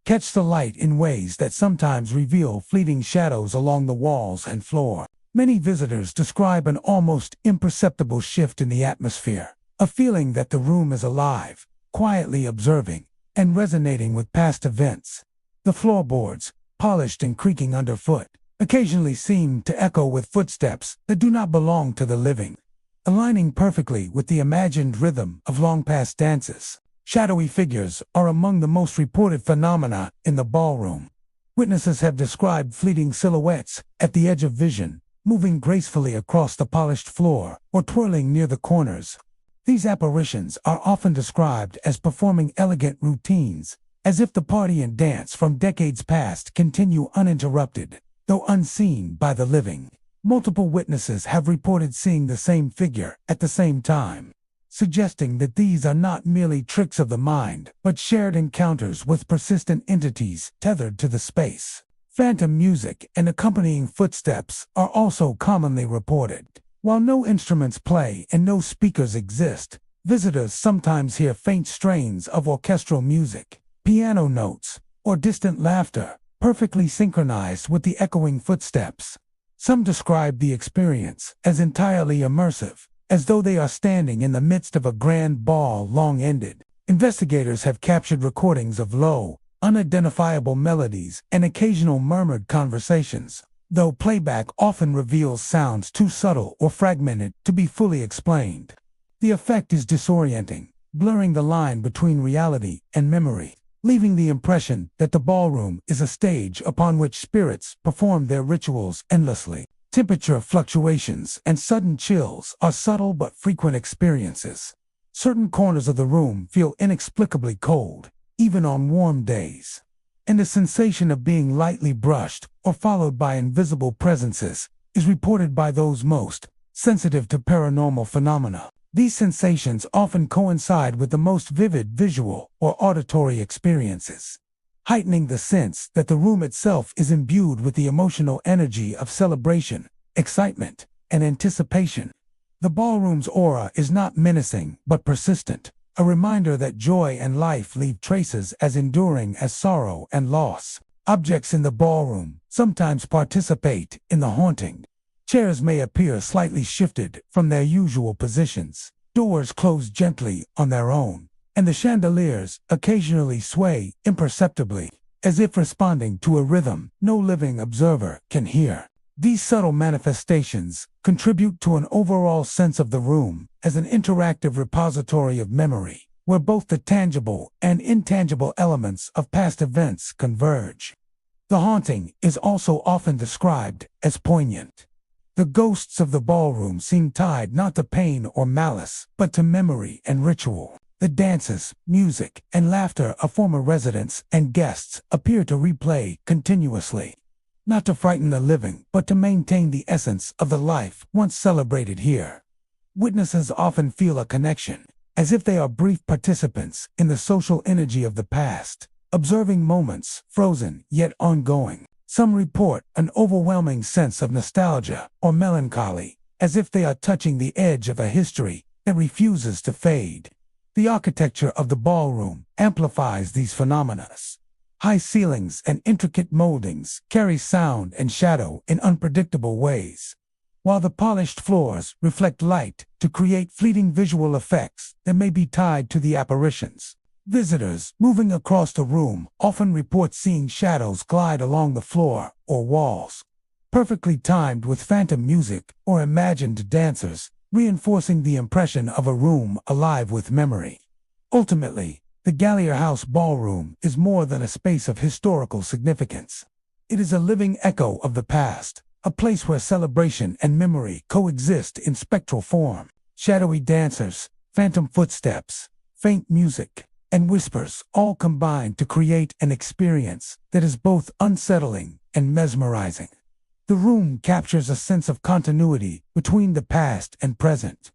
catch the light in ways that sometimes reveal fleeting shadows along the walls and floor. Many visitors describe an almost imperceptible shift in the atmosphere, a feeling that the room is alive, quietly observing, and resonating with past events. The floorboards, polished and creaking underfoot, occasionally seem to echo with footsteps that do not belong to the living, aligning perfectly with the imagined rhythm of long-past dances. Shadowy figures are among the most reported phenomena in the ballroom. Witnesses have described fleeting silhouettes at the edge of vision, moving gracefully across the polished floor or twirling near the corners. These apparitions are often described as performing elegant routines, as if the party and dance from decades past continue uninterrupted, though unseen by the living. Multiple witnesses have reported seeing the same figure at the same time, suggesting that these are not merely tricks of the mind, but shared encounters with persistent entities tethered to the space. Phantom music and accompanying footsteps are also commonly reported. While no instruments play and no speakers exist, visitors sometimes hear faint strains of orchestral music, piano notes, or distant laughter, perfectly synchronized with the echoing footsteps. Some describe the experience as entirely immersive, as though they are standing in the midst of a grand ball long ended. Investigators have captured recordings of low, unidentifiable melodies and occasional murmured conversations, though playback often reveals sounds too subtle or fragmented to be fully explained. The effect is disorienting, blurring the line between reality and memory, leaving the impression that the ballroom is a stage upon which spirits perform their rituals endlessly. Temperature fluctuations and sudden chills are subtle but frequent experiences. Certain corners of the room feel inexplicably cold, even on warm days. And the sensation of being lightly brushed or followed by invisible presences is reported by those most sensitive to paranormal phenomena. These sensations often coincide with the most vivid visual or auditory experiences, heightening the sense that the room itself is imbued with the emotional energy of celebration, excitement, and anticipation. The ballroom's aura is not menacing but persistent, a reminder that joy and life leave traces as enduring as sorrow and loss. Objects in the ballroom sometimes participate in the haunting. Chairs may appear slightly shifted from their usual positions, doors close gently on their own, and the chandeliers occasionally sway imperceptibly, as if responding to a rhythm no living observer can hear. These subtle manifestations contribute to an overall sense of the room as an interactive repository of memory, where both the tangible and intangible elements of past events converge. The haunting is also often described as poignant. The ghosts of the ballroom seem tied not to pain or malice, but to memory and ritual. The dances, music, and laughter of former residents and guests appear to replay continuously, not to frighten the living, but to maintain the essence of the life once celebrated here. Witnesses often feel a connection, as if they are brief participants in the social energy of the past, observing moments frozen yet ongoing. Some report an overwhelming sense of nostalgia or melancholy, as if they are touching the edge of a history that refuses to fade. The architecture of the ballroom amplifies these phenomena. High ceilings and intricate moldings carry sound and shadow in unpredictable ways, while the polished floors reflect light to create fleeting visual effects that may be tied to the apparitions. Visitors moving across the room often report seeing shadows glide along the floor or walls, perfectly timed with phantom music or imagined dancers, reinforcing the impression of a room alive with memory. Ultimately, the LaLaurie House ballroom is more than a space of historical significance. It is a living echo of the past, a place where celebration and memory coexist in spectral form. Shadowy dancers, phantom footsteps, faint music, and whispers all combine to create an experience that is both unsettling and mesmerizing. The room captures a sense of continuity between the past and present,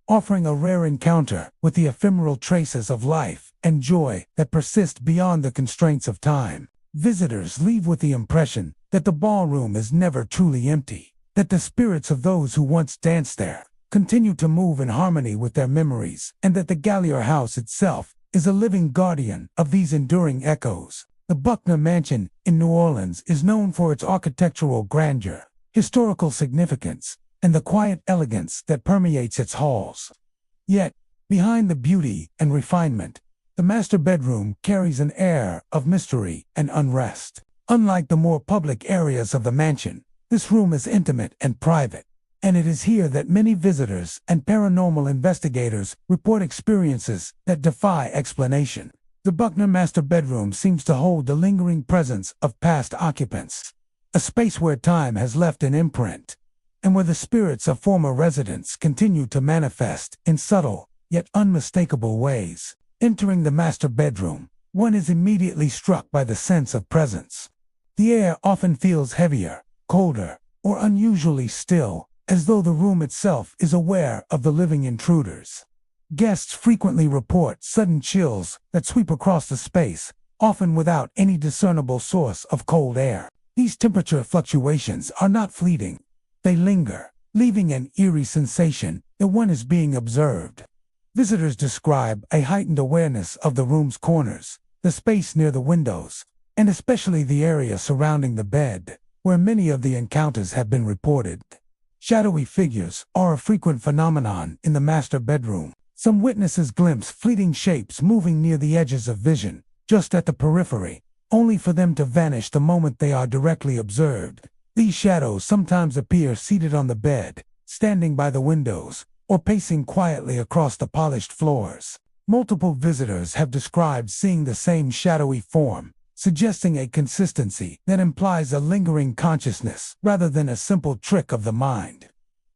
offering a rare encounter with the ephemeral traces of life and joy that persist beyond the constraints of time. Visitors leave with the impression that the ballroom is never truly empty, that the spirits of those who once danced there continue to move in harmony with their memories, and that the LaLaurie House itself is a living guardian of these enduring echoes. The LaLaurie Mansion in New Orleans is known for its architectural grandeur, historical significance, and the quiet elegance that permeates its halls. Yet, behind the beauty and refinement, the master bedroom carries an air of mystery and unrest. Unlike the more public areas of the mansion, this room is intimate and private, and it is here that many visitors and paranormal investigators report experiences that defy explanation. The LaLaurie master bedroom seems to hold the lingering presence of past occupants, a space where time has left an imprint, and where the spirits of former residents continue to manifest in subtle yet unmistakable ways. Entering the master bedroom, one is immediately struck by the sense of presence. The air often feels heavier, colder, or unusually still, as though the room itself is aware of the living intruders. Guests frequently report sudden chills that sweep across the space, often without any discernible source of cold air. These temperature fluctuations are not fleeting. They linger, leaving an eerie sensation that one is being observed. Visitors describe a heightened awareness of the room's corners, the space near the windows, and especially the area surrounding the bed, where many of the encounters have been reported. Shadowy figures are a frequent phenomenon in the master bedroom. Some witnesses glimpse fleeting shapes moving near the edges of vision, just at the periphery, only for them to vanish the moment they are directly observed. These shadows sometimes appear seated on the bed, standing by the windows, or pacing quietly across the polished floors. Multiple visitors have described seeing the same shadowy form, suggesting a consistency that implies a lingering consciousness rather than a simple trick of the mind.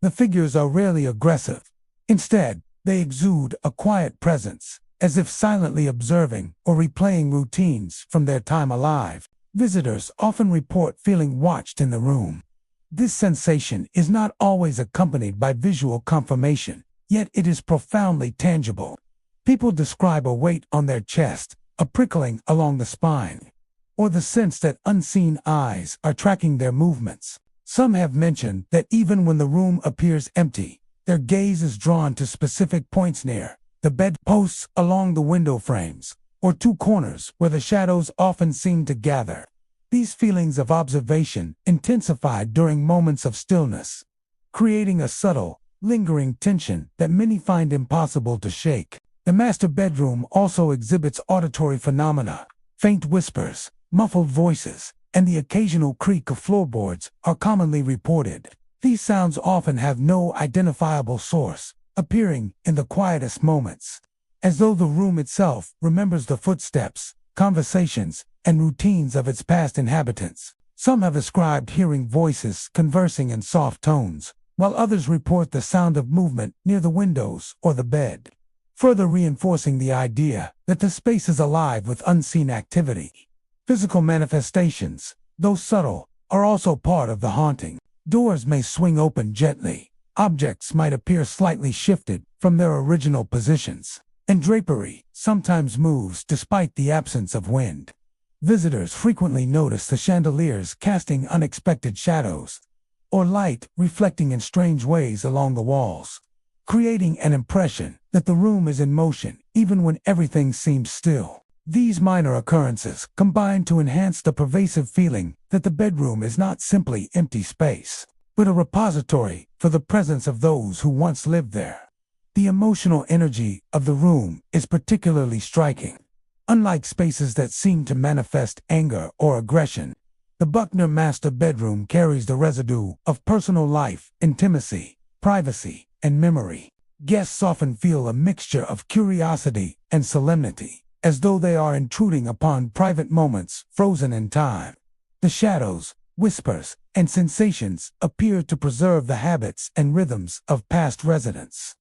The figures are rarely aggressive. Instead, they exude a quiet presence, as if silently observing or replaying routines from their time alive. Visitors often report feeling watched in the room. This sensation is not always accompanied by visual confirmation, yet it is profoundly tangible. People describe a weight on their chest, a prickling along the spine, or the sense that unseen eyes are tracking their movements. Some have mentioned that even when the room appears empty, their gaze is drawn to specific points near the bedposts, along the window frames, or two corners where the shadows often seem to gather. These feelings of observation intensify during moments of stillness, creating a subtle, lingering tension that many find impossible to shake. The master bedroom also exhibits auditory phenomena. Faint whispers, muffled voices, and the occasional creak of floorboards are commonly reported. These sounds often have no identifiable source, appearing in the quietest moments, as though the room itself remembers the footsteps, conversations, and routines of its past inhabitants. Some have ascribed hearing voices conversing in soft tones, while others report the sound of movement near the windows or the bed, further reinforcing the idea that the space is alive with unseen activity. Physical manifestations, though subtle, are also part of the haunting. Doors may swing open gently, objects might appear slightly shifted from their original positions, and drapery sometimes moves despite the absence of wind. Visitors frequently notice the chandeliers casting unexpected shadows, or light reflecting in strange ways along the walls, creating an impression that the room is in motion even when everything seems still. These minor occurrences combine to enhance the pervasive feeling that the bedroom is not simply empty space, but a repository for the presence of those who once lived there. The emotional energy of the room is particularly striking. Unlike spaces that seem to manifest anger or aggression, the Buckner master bedroom carries the residue of personal life, intimacy, privacy, and memory. Guests often feel a mixture of curiosity and solemnity, as though they are intruding upon private moments frozen in time. The shadows, whispers, and sensations appear to preserve the habits and rhythms of past residents.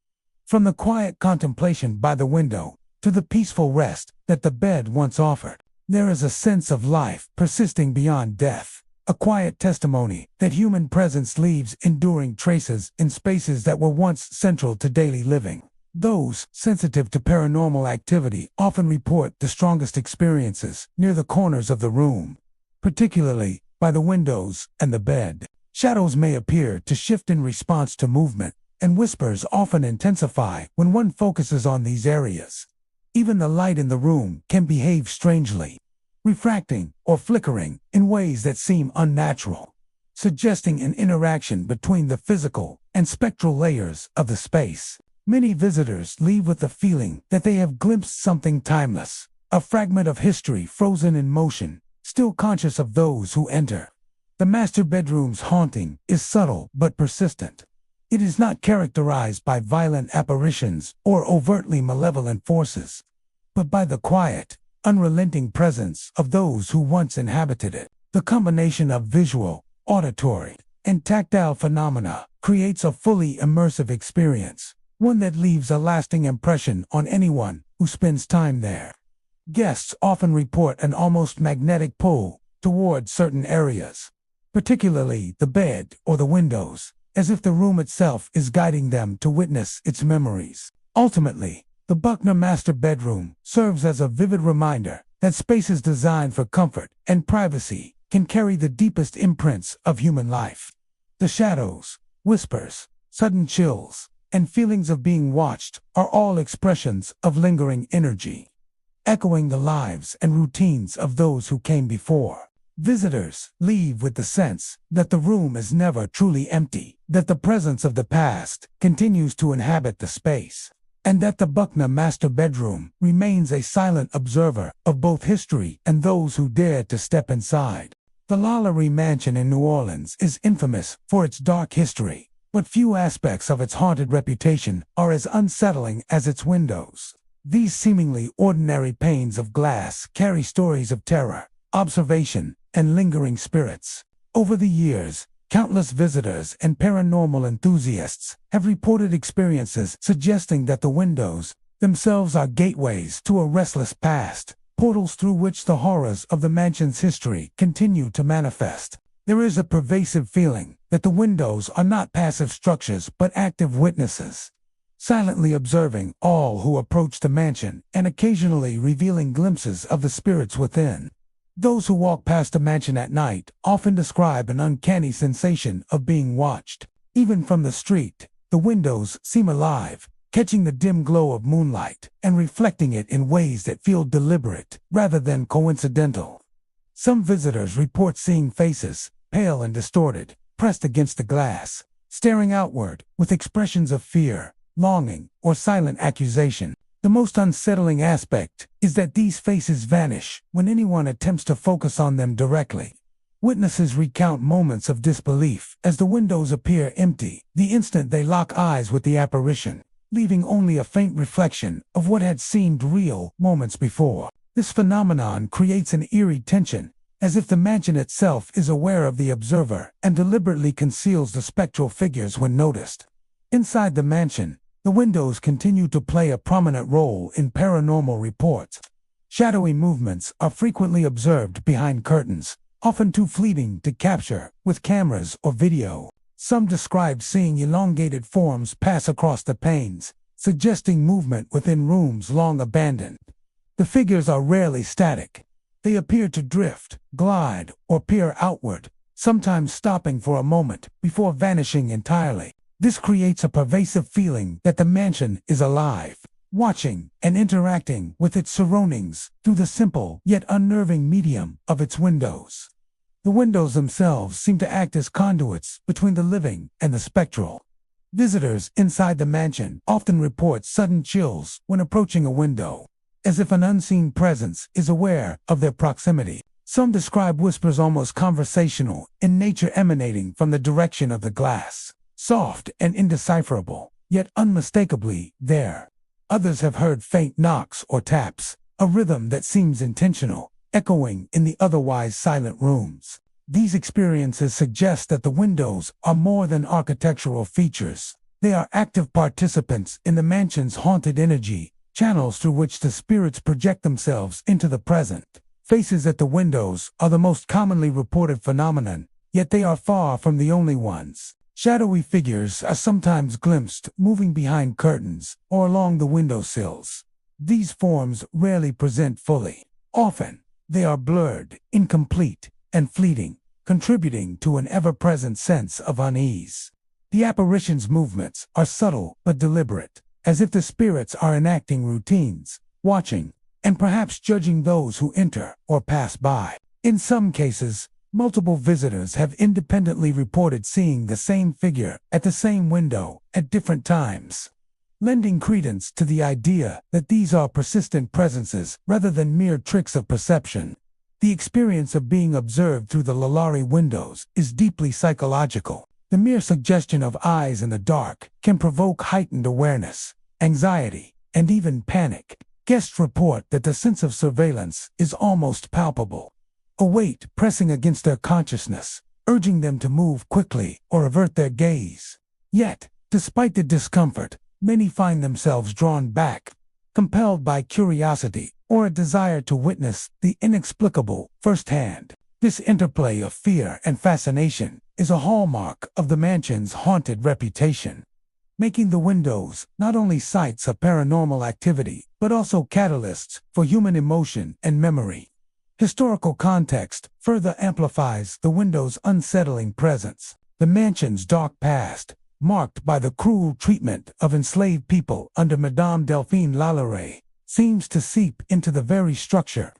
From the quiet contemplation by the window to the peaceful rest that the bed once offered, there is a sense of life persisting beyond death, a quiet testimony that human presence leaves enduring traces in spaces that were once central to daily living. Those sensitive to paranormal activity often report the strongest experiences near the corners of the room, particularly by the windows and the bed. Shadows may appear to shift in response to movement, and whispers often intensify when one focuses on these areas. Even the light in the room can behave strangely, refracting or flickering in ways that seem unnatural, suggesting an interaction between the physical and spectral layers of the space. Many visitors leave with the feeling that they have glimpsed something timeless, a fragment of history frozen in motion, still conscious of those who enter. The master bedroom's haunting is subtle but persistent. It is not characterized by violent apparitions or overtly malevolent forces, but by the quiet, unrelenting presence of those who once inhabited it. The combination of visual, auditory, and tactile phenomena creates a fully immersive experience, one that leaves a lasting impression on anyone who spends time there. Guests often report an almost magnetic pull toward certain areas, particularly the bed or the windows, as if the room itself is guiding them to witness its memories. Ultimately, the Buckner master bedroom serves as a vivid reminder that spaces designed for comfort and privacy can carry the deepest imprints of human life. The shadows, whispers, sudden chills, and feelings of being watched are all expressions of lingering energy, echoing the lives and routines of those who came before. Visitors leave with the sense that the room is never truly empty, that the presence of the past continues to inhabit the space, and that the Buckner master bedroom remains a silent observer of both history and those who dare to step inside. The LaLaurie Mansion in New Orleans is infamous for its dark history, but few aspects of its haunted reputation are as unsettling as its windows. These seemingly ordinary panes of glass carry stories of terror, observation, and lingering spirits. Over the years, countless visitors and paranormal enthusiasts have reported experiences suggesting that the windows themselves are gateways to a restless past, portals through which the horrors of the mansion's history continue to manifest. There is a pervasive feeling that the windows are not passive structures but active witnesses, silently observing all who approach the mansion and occasionally revealing glimpses of the spirits within. Those who walk past the mansion at night often describe an uncanny sensation of being watched. Even from the street, the windows seem alive, catching the dim glow of moonlight and reflecting it in ways that feel deliberate rather than coincidental. Some visitors report seeing faces, pale and distorted, pressed against the glass, staring outward with expressions of fear, longing, or silent accusation. The most unsettling aspect is that these faces vanish when anyone attempts to focus on them directly. Witnesses recount moments of disbelief as the windows appear empty the instant they lock eyes with the apparition, leaving only a faint reflection of what had seemed real moments before. This phenomenon creates an eerie tension, as if the mansion itself is aware of the observer and deliberately conceals the spectral figures when noticed. Inside the mansion, the windows continue to play a prominent role in paranormal reports. Shadowy movements are frequently observed behind curtains, often too fleeting to capture with cameras or video. Some describe seeing elongated forms pass across the panes, suggesting movement within rooms long abandoned. The figures are rarely static. They appear to drift, glide, or peer outward, sometimes stopping for a moment before vanishing entirely. This creates a pervasive feeling that the mansion is alive, watching and interacting with its surroundings through the simple yet unnerving medium of its windows. The windows themselves seem to act as conduits between the living and the spectral. Visitors inside the mansion often report sudden chills when approaching a window, as if an unseen presence is aware of their proximity. Some describe whispers almost conversational in nature emanating from the direction of the glass, soft and indecipherable, yet unmistakably there. Others have heard faint knocks or taps, a rhythm that seems intentional, echoing in the otherwise silent rooms. These experiences suggest that the windows are more than architectural features. They are active participants in the mansion's haunted energy, channels through which the spirits project themselves into the present. Faces at the windows are the most commonly reported phenomenon, yet they are far from the only ones. Shadowy figures are sometimes glimpsed moving behind curtains or along the windowsills. These forms rarely present fully. Often, they are blurred, incomplete, and fleeting, contributing to an ever-present sense of unease. The apparition's movements are subtle but deliberate, as if the spirits are enacting routines, watching, and perhaps judging those who enter or pass by. In some cases, multiple visitors have independently reported seeing the same figure at the same window at different times, lending credence to the idea that these are persistent presences rather than mere tricks of perception. The experience of being observed through the LaLaurie windows is deeply psychological. The mere suggestion of eyes in the dark can provoke heightened awareness, anxiety, and even panic. Guests report that the sense of surveillance is almost palpable, a weight pressing against their consciousness, urging them to move quickly or avert their gaze. Yet, despite the discomfort, many find themselves drawn back, compelled by curiosity or a desire to witness the inexplicable firsthand. This interplay of fear and fascination is a hallmark of the mansion's haunted reputation, making the windows not only sites of paranormal activity, but also catalysts for human emotion and memory. Historical context further amplifies the window's unsettling presence. The mansion's dark past, marked by the cruel treatment of enslaved people under Madame Delphine LaLaurie, seems to seep into the very structure.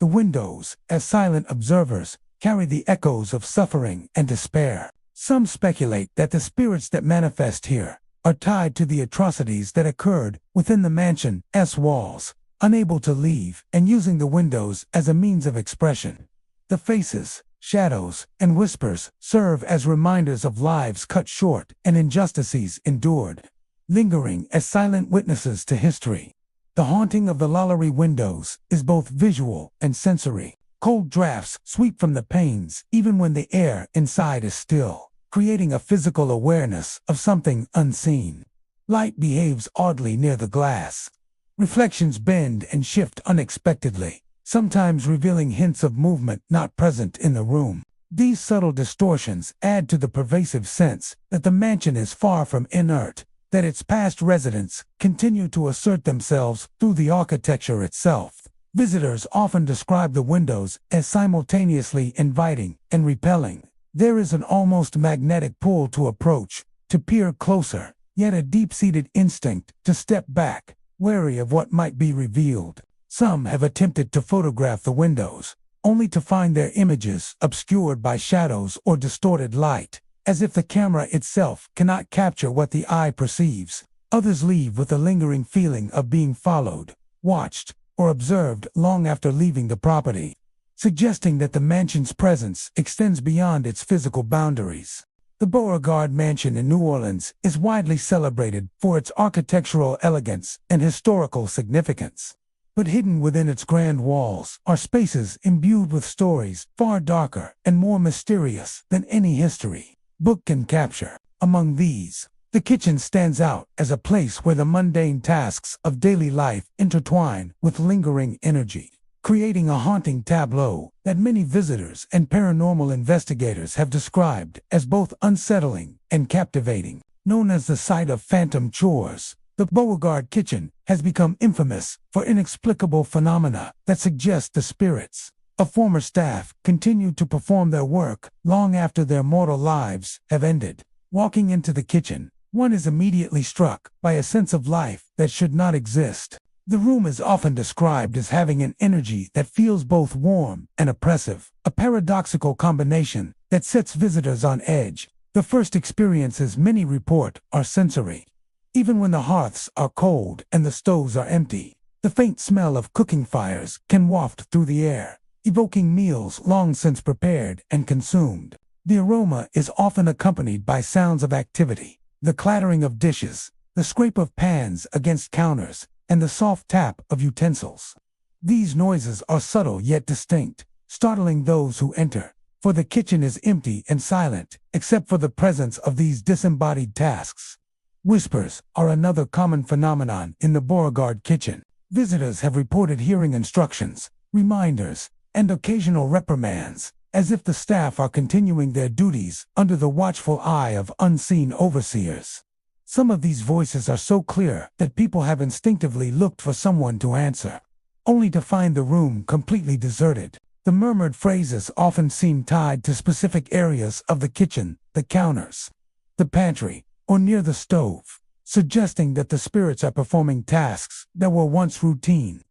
The windows, as silent observers, carry the echoes of suffering and despair. Some speculate that the spirits that manifest here are tied to the atrocities that occurred within the mansion's walls, unable to leave and using the windows as a means of expression. The faces, shadows, and whispers serve as reminders of lives cut short and injustices endured, lingering as silent witnesses to history. The haunting of the LaLaurie windows is both visual and sensory. Cold drafts sweep from the panes even when the air inside is still, creating a physical awareness of something unseen. Light behaves oddly near the glass. Reflections bend and shift unexpectedly, sometimes revealing hints of movement not present in the room. These subtle distortions add to the pervasive sense that the mansion is far from inert, that its past residents continue to assert themselves through the architecture itself. Visitors often describe the windows as simultaneously inviting and repelling. There is an almost magnetic pull to approach, to peer closer, yet a deep-seated instinct to step back, wary of what might be revealed. Some have attempted to photograph the windows, only to find their images obscured by shadows or distorted light, as if the camera itself cannot capture what the eye perceives. Others leave with a lingering feeling of being followed, watched, or observed long after leaving the property, suggesting that the mansion's presence extends beyond its physical boundaries. The Beauregard Mansion in New Orleans is widely celebrated for its architectural elegance and historical significance. But hidden within its grand walls are spaces imbued with stories far darker and more mysterious than any history book can capture. Among these, the kitchen stands out as a place where the mundane tasks of daily life intertwine with lingering energy, creating a haunting tableau that many visitors and paranormal investigators have described as both unsettling and captivating. Known as the site of phantom chores, the Beauregard kitchen has become infamous for inexplicable phenomena that suggest the spirits of former staff continue to perform their work long after their mortal lives have ended. Walking into the kitchen, one is immediately struck by a sense of life that should not exist. The room is often described as having an energy that feels both warm and oppressive, a paradoxical combination that sets visitors on edge. The first experiences many report are sensory. Even when the hearths are cold and the stoves are empty, the faint smell of cooking fires can waft through the air, evoking meals long since prepared and consumed. The aroma is often accompanied by sounds of activity, the clattering of dishes, the scrape of pans against counters, and the soft tap of utensils. These noises are subtle yet distinct, startling those who enter, for the kitchen is empty and silent, except for the presence of these disembodied tasks. Whispers are another common phenomenon in the Beauregard kitchen. Visitors have reported hearing instructions, reminders, and occasional reprimands, as if the staff are continuing their duties under the watchful eye of unseen overseers. Some of these voices are so clear that people have instinctively looked for someone to answer, only to find the room completely deserted. The murmured phrases often seem tied to specific areas of the kitchen, the counters, the pantry, or near the stove, suggesting that the spirits are performing tasks that were once routine.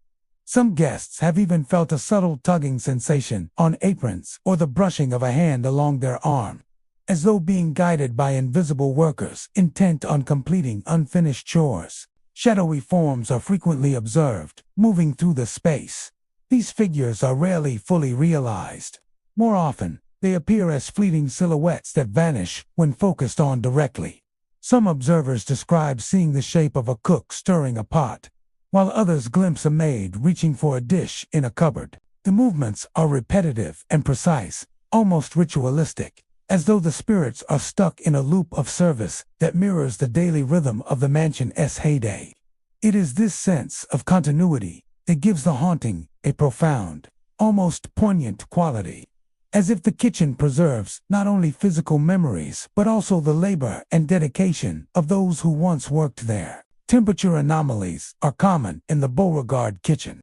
Some guests have even felt a subtle tugging sensation on aprons or the brushing of a hand along their arm, as though being guided by invisible workers intent on completing unfinished chores. Shadowy forms are frequently observed, moving through the space. These figures are rarely fully realized. More often, they appear as fleeting silhouettes that vanish when focused on directly. Some observers describe seeing the shape of a cook stirring a pot, while others glimpse a maid reaching for a dish in a cupboard. The movements are repetitive and precise, almost ritualistic, as though the spirits are stuck in a loop of service that mirrors the daily rhythm of the mansion's heyday. It is this sense of continuity that gives the haunting a profound, almost poignant quality, as if the kitchen preserves not only physical memories but also the labor and dedication of those who once worked there. Temperature anomalies are common in the Beauregard kitchen.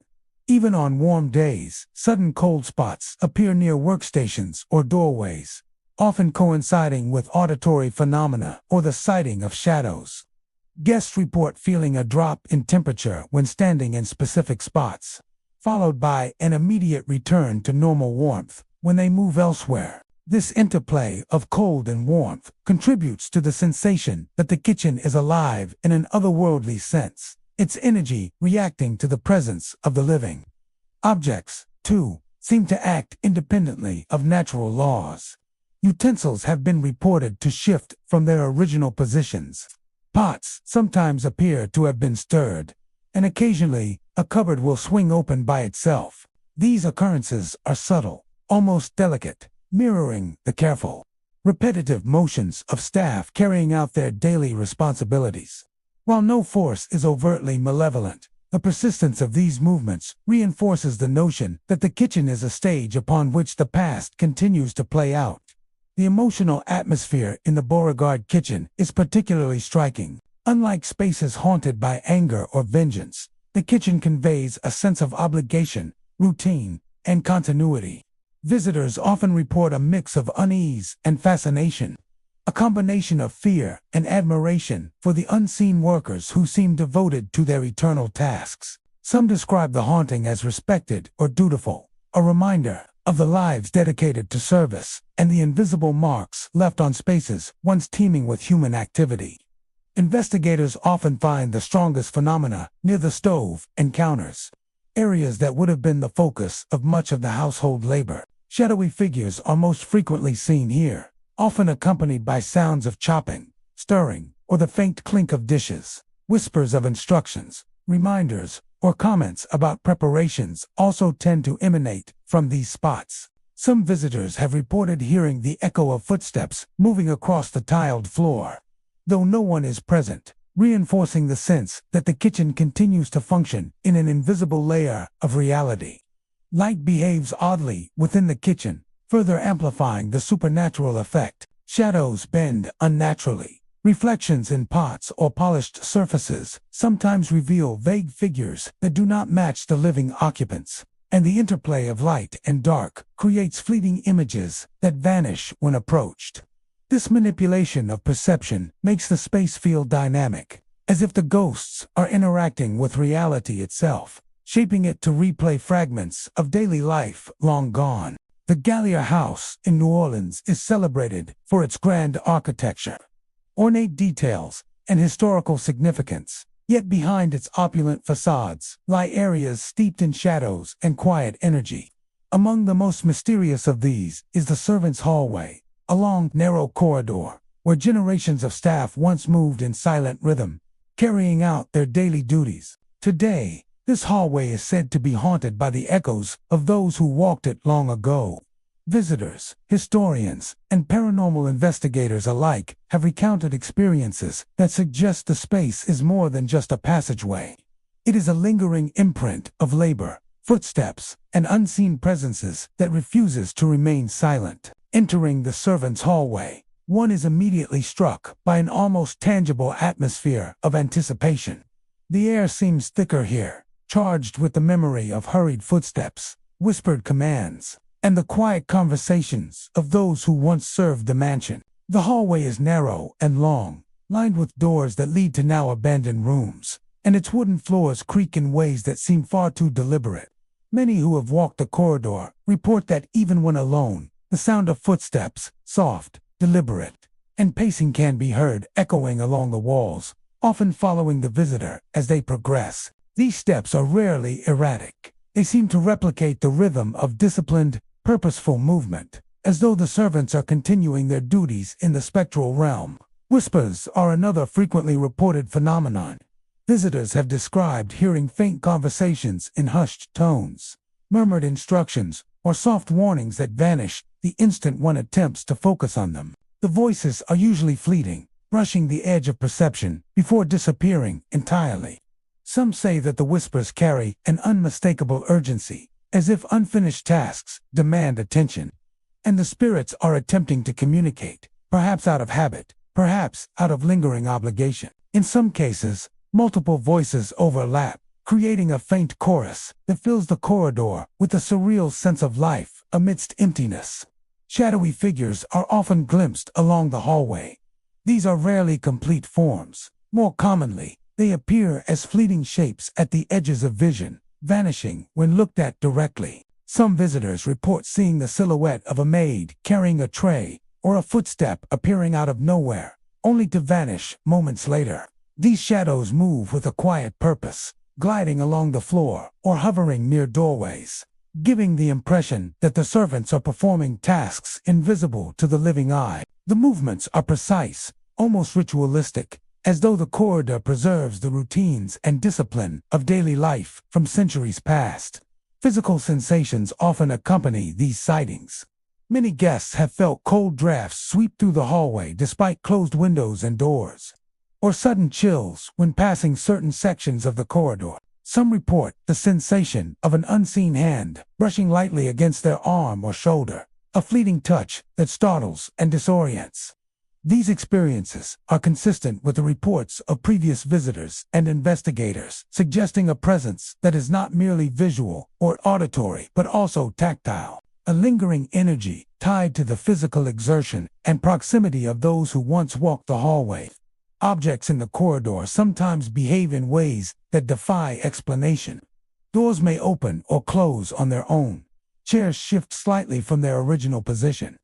Even on warm days, sudden cold spots appear near workstations or doorways, often coinciding with auditory phenomena or the sighting of shadows. Guests report feeling a drop in temperature when standing in specific spots, followed by an immediate return to normal warmth when they move elsewhere. This interplay of cold and warmth contributes to the sensation that the kitchen is alive in an otherworldly sense, its energy reacting to the presence of the living. Objects, too, seem to act independently of natural laws. Utensils have been reported to shift from their original positions. Pots sometimes appear to have been stirred, and occasionally a cupboard will swing open by itself. These occurrences are subtle, almost delicate, mirroring the careful, repetitive motions of staff carrying out their daily responsibilities. While no force is overtly malevolent, the persistence of these movements reinforces the notion that the kitchen is a stage upon which the past continues to play out. The emotional atmosphere in the Beauregard kitchen is particularly striking. Unlike spaces haunted by anger or vengeance, the kitchen conveys a sense of obligation, routine, and continuity. Visitors often report a mix of unease and fascination, a combination of fear and admiration for the unseen workers who seem devoted to their eternal tasks. Some describe the haunting as respected or dutiful, a reminder of the lives dedicated to service and the invisible marks left on spaces once teeming with human activity. Investigators often find the strongest phenomena near the stove and counters, areas that would have been the focus of much of the household labor. Shadowy figures are most frequently seen here, often accompanied by sounds of chopping, stirring, or the faint clink of dishes. Whispers of instructions, reminders, or comments about preparations also tend to emanate from these spots. Some visitors have reported hearing the echo of footsteps moving across the tiled floor, though no one is present, reinforcing the sense that the kitchen continues to function in an invisible layer of reality. Light behaves oddly within the kitchen, further amplifying the supernatural effect. Shadows bend unnaturally. Reflections in pots or polished surfaces sometimes reveal vague figures that do not match the living occupants, and the interplay of light and dark creates fleeting images that vanish when approached. This manipulation of perception makes the space feel dynamic, as if the ghosts are interacting with reality itself, shaping it to replay fragments of daily life long gone. The Gallier House in New Orleans is celebrated for its grand architecture, ornate details, and historical significance. Yet behind its opulent facades lie areas steeped in shadows and quiet energy. Among the most mysterious of these is the servants' hallway, a long, narrow corridor where generations of staff once moved in silent rhythm, carrying out their daily duties. Today, this hallway is said to be haunted by the echoes of those who walked it long ago. Visitors, historians, and paranormal investigators alike have recounted experiences that suggest the space is more than just a passageway. It is a lingering imprint of labor, footsteps, and unseen presences that refuses to remain silent. Entering the servants' hallway, one is immediately struck by an almost tangible atmosphere of anticipation. The air seems thicker here, charged with the memory of hurried footsteps, whispered commands, and the quiet conversations of those who once served the mansion. The hallway is narrow and long, lined with doors that lead to now abandoned rooms, and its wooden floors creak in ways that seem far too deliberate. Many who have walked the corridor report that even when alone, the sound of footsteps, soft, deliberate, and pacing can be heard echoing along the walls, often following the visitor as they progress. These steps are rarely erratic. They seem to replicate the rhythm of disciplined, purposeful movement, as though the servants are continuing their duties in the spectral realm. Whispers are another frequently reported phenomenon. Visitors have described hearing faint conversations in hushed tones, murmured instructions, or soft warnings that vanish the instant one attempts to focus on them. The voices are usually fleeting, brushing the edge of perception before disappearing entirely. Some say that the whispers carry an unmistakable urgency, as if unfinished tasks demand attention, and the spirits are attempting to communicate, perhaps out of habit, perhaps out of lingering obligation. In some cases, multiple voices overlap, creating a faint chorus that fills the corridor with a surreal sense of life amidst emptiness. Shadowy figures are often glimpsed along the hallway. These are rarely complete forms. More commonly, they appear as fleeting shapes at the edges of vision, vanishing when looked at directly. Some visitors report seeing the silhouette of a maid carrying a tray, or a footstep appearing out of nowhere, only to vanish moments later. These shadows move with a quiet purpose, gliding along the floor or hovering near doorways. giving the impression that the servants are performing tasks invisible to the living eye. The movements are precise, almost ritualistic, as though the corridor preserves the routines and discipline of daily life from centuries past. Physical sensations often accompany these sightings. Many guests have felt cold drafts sweep through the hallway despite closed windows and doors, or sudden chills when passing certain sections of the corridor. Some report the sensation of an unseen hand brushing lightly against their arm or shoulder, a fleeting touch that startles and disorients. These experiences are consistent with the reports of previous visitors and investigators, suggesting a presence that is not merely visual or auditory but also tactile, a lingering energy tied to the physical exertion and proximity of those who once walked the hallway. Objects in the corridor sometimes behave in ways that defy explanation. Doors may open or close on their own, chairs shift slightly from their original position,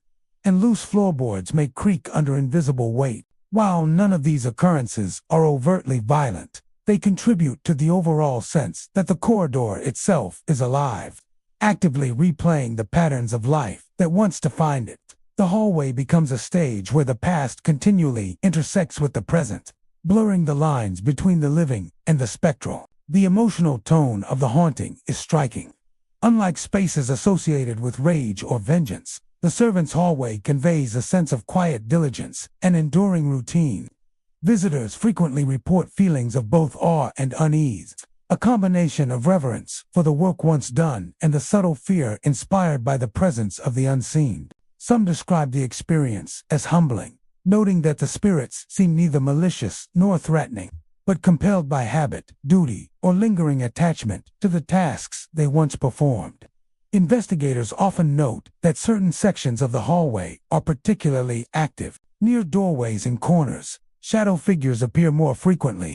and loose floorboards may creak under invisible weight. While none of these occurrences are overtly violent, they contribute to the overall sense that the corridor itself is alive, actively replaying the patterns of life that once defined it. The hallway becomes a stage where the past continually intersects with the present, blurring the lines between the living and the spectral. The emotional tone of the haunting is striking. Unlike spaces associated with rage or vengeance, the servants' hallway conveys a sense of quiet diligence and enduring routine. Visitors frequently report feelings of both awe and unease, a combination of reverence for the work once done and the subtle fear inspired by the presence of the unseen. Some describe the experience as humbling, noting that the spirits seem neither malicious nor threatening, but compelled by habit, duty, or lingering attachment to the tasks they once performed. Investigators often note that certain sections of the hallway are particularly active. Near doorways and corners, shadow figures appear more frequently.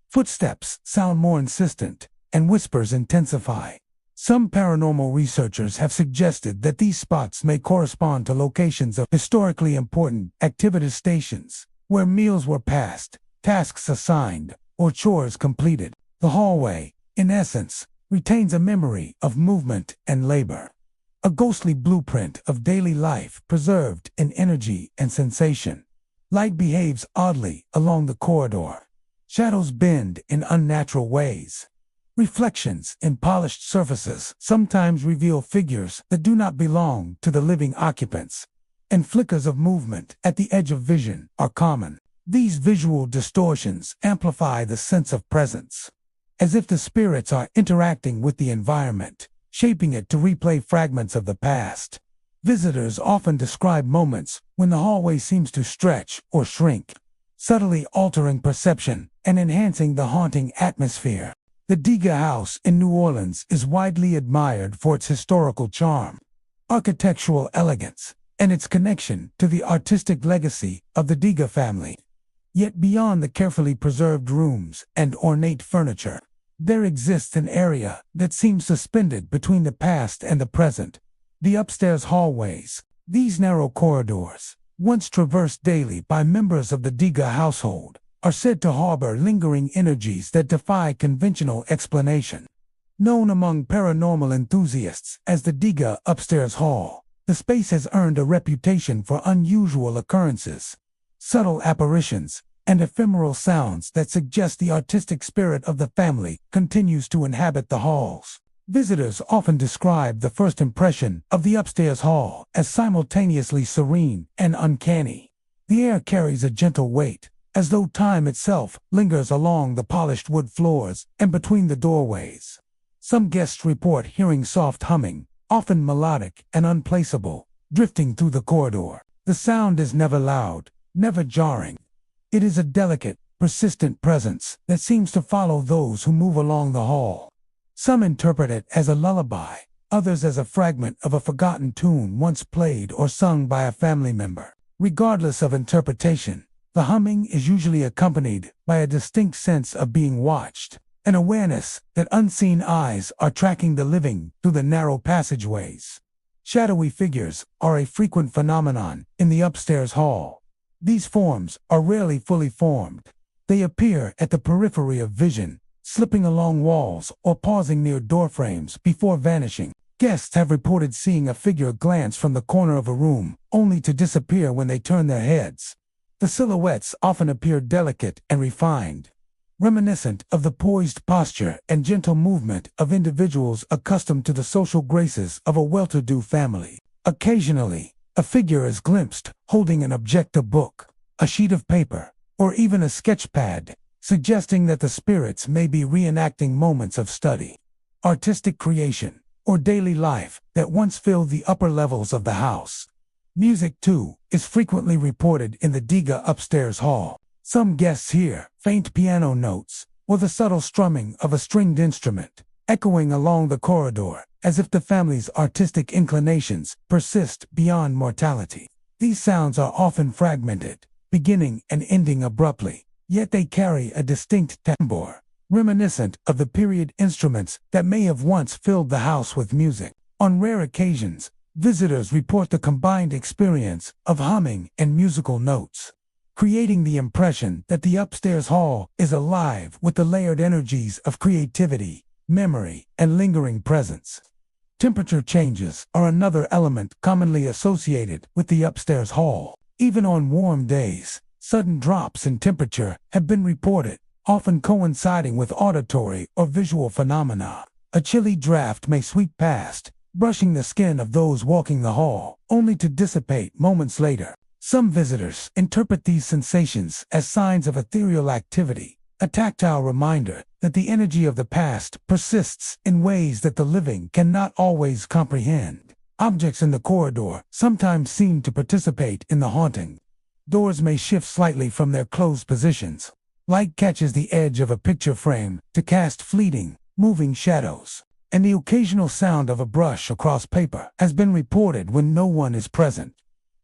Footsteps sound more insistent, and whispers intensify. Some paranormal researchers have suggested that these spots may correspond to locations of historically important activity stations, where meals were passed, tasks assigned, or chores completed. The hallway, in essence, retains a memory of movement and labor, a ghostly blueprint of daily life preserved in energy and sensation. Light behaves oddly along the corridor. Shadows bend in unnatural ways. Reflections in polished surfaces sometimes reveal figures that do not belong to the living occupants, and flickers of movement at the edge of vision are common. These visual distortions amplify the sense of presence, as if the spirits are interacting with the environment, shaping it to replay fragments of the past. Visitors often describe moments when the hallway seems to stretch or shrink, subtly altering perception and enhancing the haunting atmosphere. The Diga House in New Orleans is widely admired for its historical charm, architectural elegance, and its connection to the artistic legacy of the Diga family. Yet beyond the carefully preserved rooms and ornate furniture, there exists an area that seems suspended between the past and the present. The upstairs hallways, these narrow corridors, once traversed daily by members of the Diga household, are said to harbor lingering energies that defy conventional explanation. Known among paranormal enthusiasts as the Diga Upstairs Hall, the space has earned a reputation for unusual occurrences, subtle apparitions, and ephemeral sounds that suggest the artistic spirit of the family continues to inhabit the halls. Visitors often describe the first impression of the upstairs hall as simultaneously serene and uncanny. The air carries a gentle weight, as though time itself lingers along the polished wood floors and between the doorways. Some guests report hearing soft humming, often melodic and unplaceable, drifting through the corridor. The sound is never loud, never jarring. It is a delicate, persistent presence that seems to follow those who move along the hall. Some interpret it as a lullaby, others as a fragment of a forgotten tune once played or sung by a family member. Regardless of interpretation, the humming is usually accompanied by a distinct sense of being watched, an awareness that unseen eyes are tracking the living through the narrow passageways. Shadowy figures are a frequent phenomenon in the upstairs hall. These forms are rarely fully formed. They appear at the periphery of vision, slipping along walls or pausing near doorframes before vanishing. Guests have reported seeing a figure glance from the corner of a room, only to disappear when they turn their heads. The silhouettes often appear delicate and refined, reminiscent of the poised posture and gentle movement of individuals accustomed to the social graces of a well-to-do family. Occasionally, a figure is glimpsed holding an object, a book, a sheet of paper, or even a sketch pad, suggesting that the spirits may be reenacting moments of study, artistic creation, or daily life that once filled the upper levels of the house. Music, too, is frequently reported in the Diga upstairs hall. Some guests hear faint piano notes or the subtle strumming of a stringed instrument, echoing along the corridor, as if the family's artistic inclinations persist beyond mortality. These sounds are often fragmented, beginning and ending abruptly, yet they carry a distinct timbre, reminiscent of the period instruments that may have once filled the house with music. On rare occasions, visitors report the combined experience of humming and musical notes, creating the impression that the upstairs hall is alive with the layered energies of creativity, memory, and lingering presence. Temperature changes are another element commonly associated with the upstairs hall. Even on warm days, sudden drops in temperature have been reported, often coinciding with auditory or visual phenomena. A chilly draft may sweep past, brushing the skin of those walking the hall, only to dissipate moments later. Some visitors interpret these sensations as signs of ethereal activity, a tactile reminder that the energy of the past persists in ways that the living cannot always comprehend. Objects in the corridor sometimes seem to participate in the haunting. Doors may shift slightly from their closed positions. Light catches the edge of a picture frame to cast fleeting, moving shadows, and the occasional sound of a brush across paper has been reported when no one is present.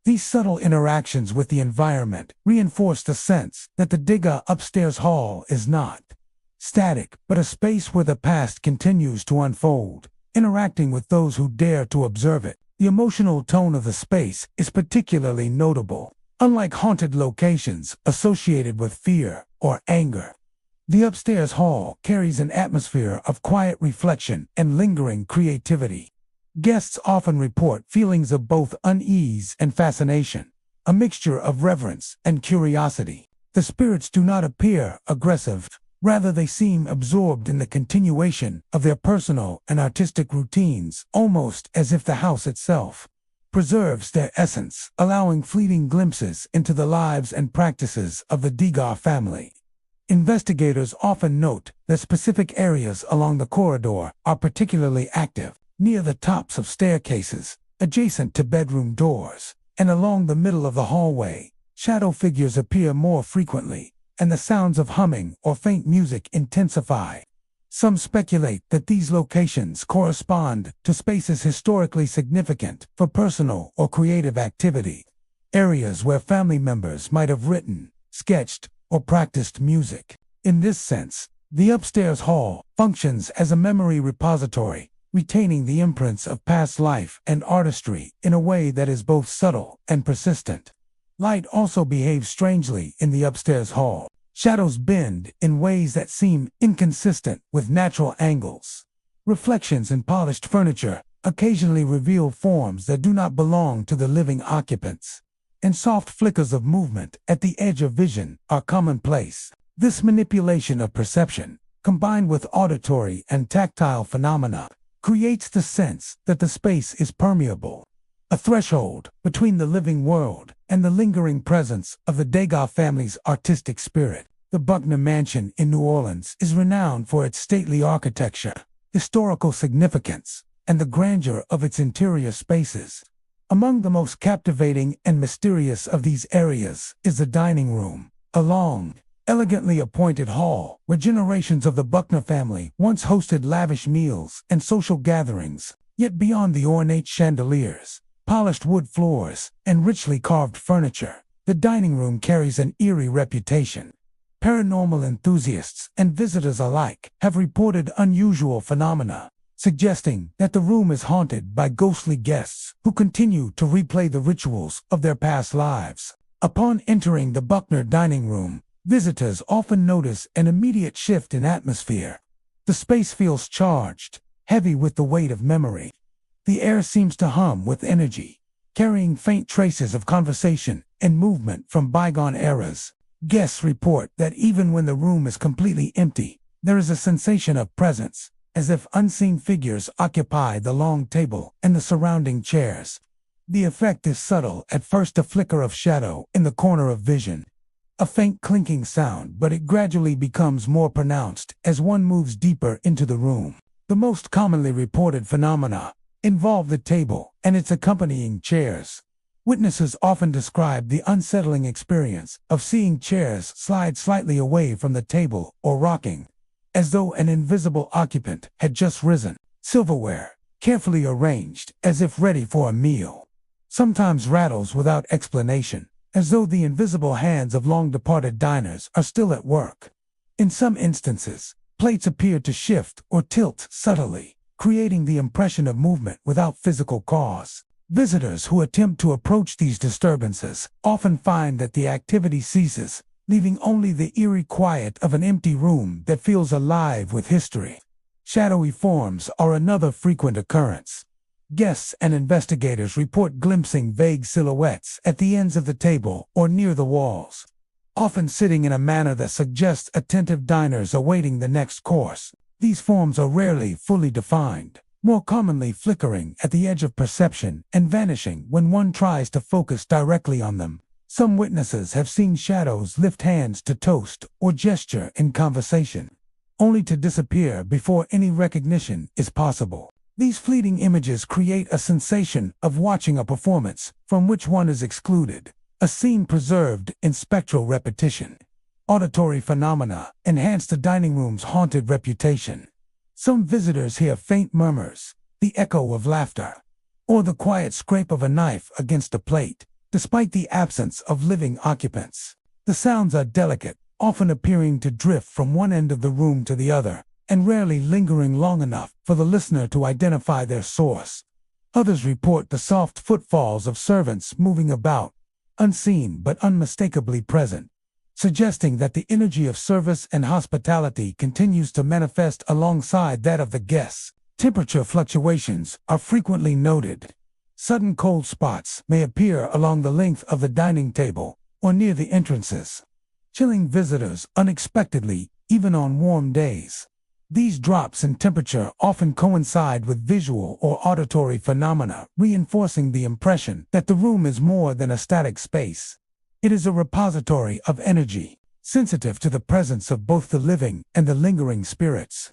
These subtle interactions with the environment reinforce the sense that the Diga upstairs hall is not static, but a space where the past continues to unfold, interacting with those who dare to observe it. The emotional tone of the space is particularly notable. Unlike haunted locations associated with fear or anger, the upstairs hall carries an atmosphere of quiet reflection and lingering creativity. Guests often report feelings of both unease and fascination, a mixture of reverence and curiosity. The spirits do not appear aggressive, rather they seem absorbed in the continuation of their personal and artistic routines, almost as if the house itself preserves their essence, allowing fleeting glimpses into the lives and practices of the Diga family. Investigators often note that specific areas along the corridor are particularly active, near the tops of staircases, adjacent to bedroom doors, and along the middle of the hallway. Shadow figures appear more frequently, and the sounds of humming or faint music intensify. Some speculate that these locations correspond to spaces historically significant for personal or creative activity, areas where family members might have written, sketched, or practiced music. In this sense, the upstairs hall functions as a memory repository, retaining the imprints of past life and artistry in a way that is both subtle and persistent. Light also behaves strangely in the upstairs hall. Shadows bend in ways that seem inconsistent with natural angles. Reflections in polished furniture occasionally reveal forms that do not belong to the living occupants, and soft flickers of movement at the edge of vision are commonplace. This manipulation of perception, combined with auditory and tactile phenomena, creates the sense that the space is permeable, a threshold between the living world and the lingering presence of the Diga family's artistic spirit. The LaLaurie Mansion in New Orleans is renowned for its stately architecture, historical significance, and the grandeur of its interior spaces. Among the most captivating and mysterious of these areas is the dining room, a long, elegantly appointed hall where generations of the Buckner family once hosted lavish meals and social gatherings. Yet beyond the ornate chandeliers, polished wood floors, and richly carved furniture, the dining room carries an eerie reputation. Paranormal enthusiasts and visitors alike have reported unusual phenomena, suggesting that the room is haunted by ghostly guests who continue to replay the rituals of their past lives. Upon entering the Buckner dining room, visitors often notice an immediate shift in atmosphere. The space feels charged, heavy with the weight of memory. The air seems to hum with energy, carrying faint traces of conversation and movement from bygone eras. Guests report that even when the room is completely empty, there is a sensation of presence, as if unseen figures occupy the long table and the surrounding chairs. The effect is subtle at first, a flicker of shadow in the corner of vision, a faint clinking sound, but it gradually becomes more pronounced as one moves deeper into the room. The most commonly reported phenomena involve the table and its accompanying chairs. Witnesses often describe the unsettling experience of seeing chairs slide slightly away from the table or rocking, as though an invisible occupant had just risen. Silverware, carefully arranged as if ready for a meal, sometimes rattles without explanation, as though the invisible hands of long-departed diners are still at work. In some instances, plates appear to shift or tilt subtly, creating the impression of movement without physical cause. Visitors who attempt to approach these disturbances often find that the activity ceases, leaving only the eerie quiet of an empty room that feels alive with history. Shadowy forms are another frequent occurrence. Guests and investigators report glimpsing vague silhouettes at the ends of the table or near the walls, often sitting in a manner that suggests attentive diners awaiting the next course. These forms are rarely fully defined, more commonly flickering at the edge of perception and vanishing when one tries to focus directly on them. Some witnesses have seen shadows lift hands to toast or gesture in conversation, only to disappear before any recognition is possible. These fleeting images create a sensation of watching a performance from which one is excluded, a scene preserved in spectral repetition. Auditory phenomena enhance the dining room's haunted reputation. Some visitors hear faint murmurs, the echo of laughter, or the quiet scrape of a knife against a plate, despite the absence of living occupants. The sounds are delicate, often appearing to drift from one end of the room to the other, and rarely lingering long enough for the listener to identify their source. Others report the soft footfalls of servants moving about, unseen but unmistakably present, suggesting that the energy of service and hospitality continues to manifest alongside that of the guests. Temperature fluctuations are frequently noted. Sudden cold spots may appear along the length of the dining table or near the entrances, chilling visitors unexpectedly, even on warm days. These drops in temperature often coincide with visual or auditory phenomena, reinforcing the impression that the room is more than a static space. It is a repository of energy, sensitive to the presence of both the living and the lingering spirits.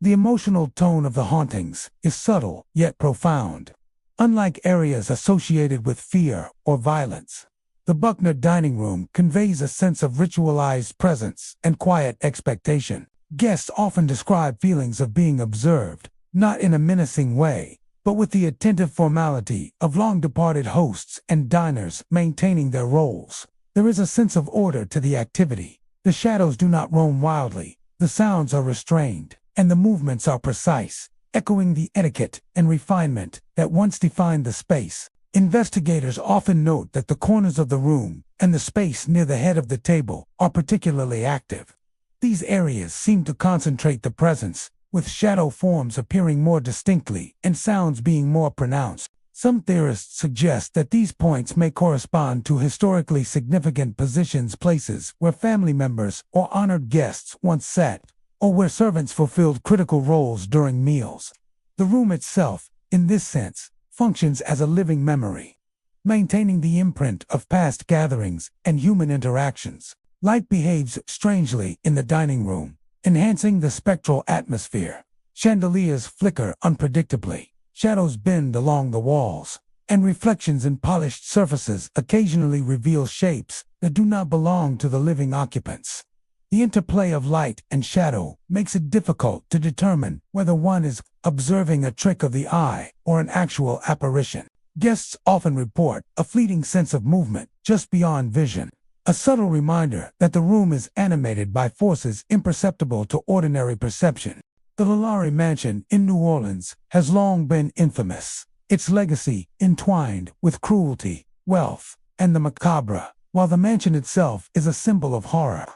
The emotional tone of the hauntings is subtle yet profound. Unlike areas associated with fear or violence, the Buckner dining room conveys a sense of ritualized presence and quiet expectation. Guests often describe feelings of being observed, not in a menacing way, but with the attentive formality of long-departed hosts and diners maintaining their roles. There is a sense of order to the activity. The shadows do not roam wildly, the sounds are restrained, and the movements are precise, echoing the etiquette and refinement that once defined the space. Investigators often note that the corners of the room and the space near the head of the table are particularly active. These areas seem to concentrate the presence, with shadow forms appearing more distinctly and sounds being more pronounced. Some theorists suggest that these points may correspond to historically significant positions, places where family members or honored guests once sat, or where servants fulfilled critical roles during meals. The room itself, in this sense, functions as a living memory, maintaining the imprint of past gatherings and human interactions. Light behaves strangely in the dining room, enhancing the spectral atmosphere. Chandeliers flicker unpredictably, shadows bend along the walls, and reflections in polished surfaces occasionally reveal shapes that do not belong to the living occupants. The interplay of light and shadow makes it difficult to determine whether one is observing a trick of the eye or an actual apparition. Guests often report a fleeting sense of movement just beyond vision, a subtle reminder that the room is animated by forces imperceptible to ordinary perception. The LaLaurie Mansion in New Orleans has long been infamous, its legacy entwined with cruelty, wealth, and the macabre, while the mansion itself is a symbol of horror.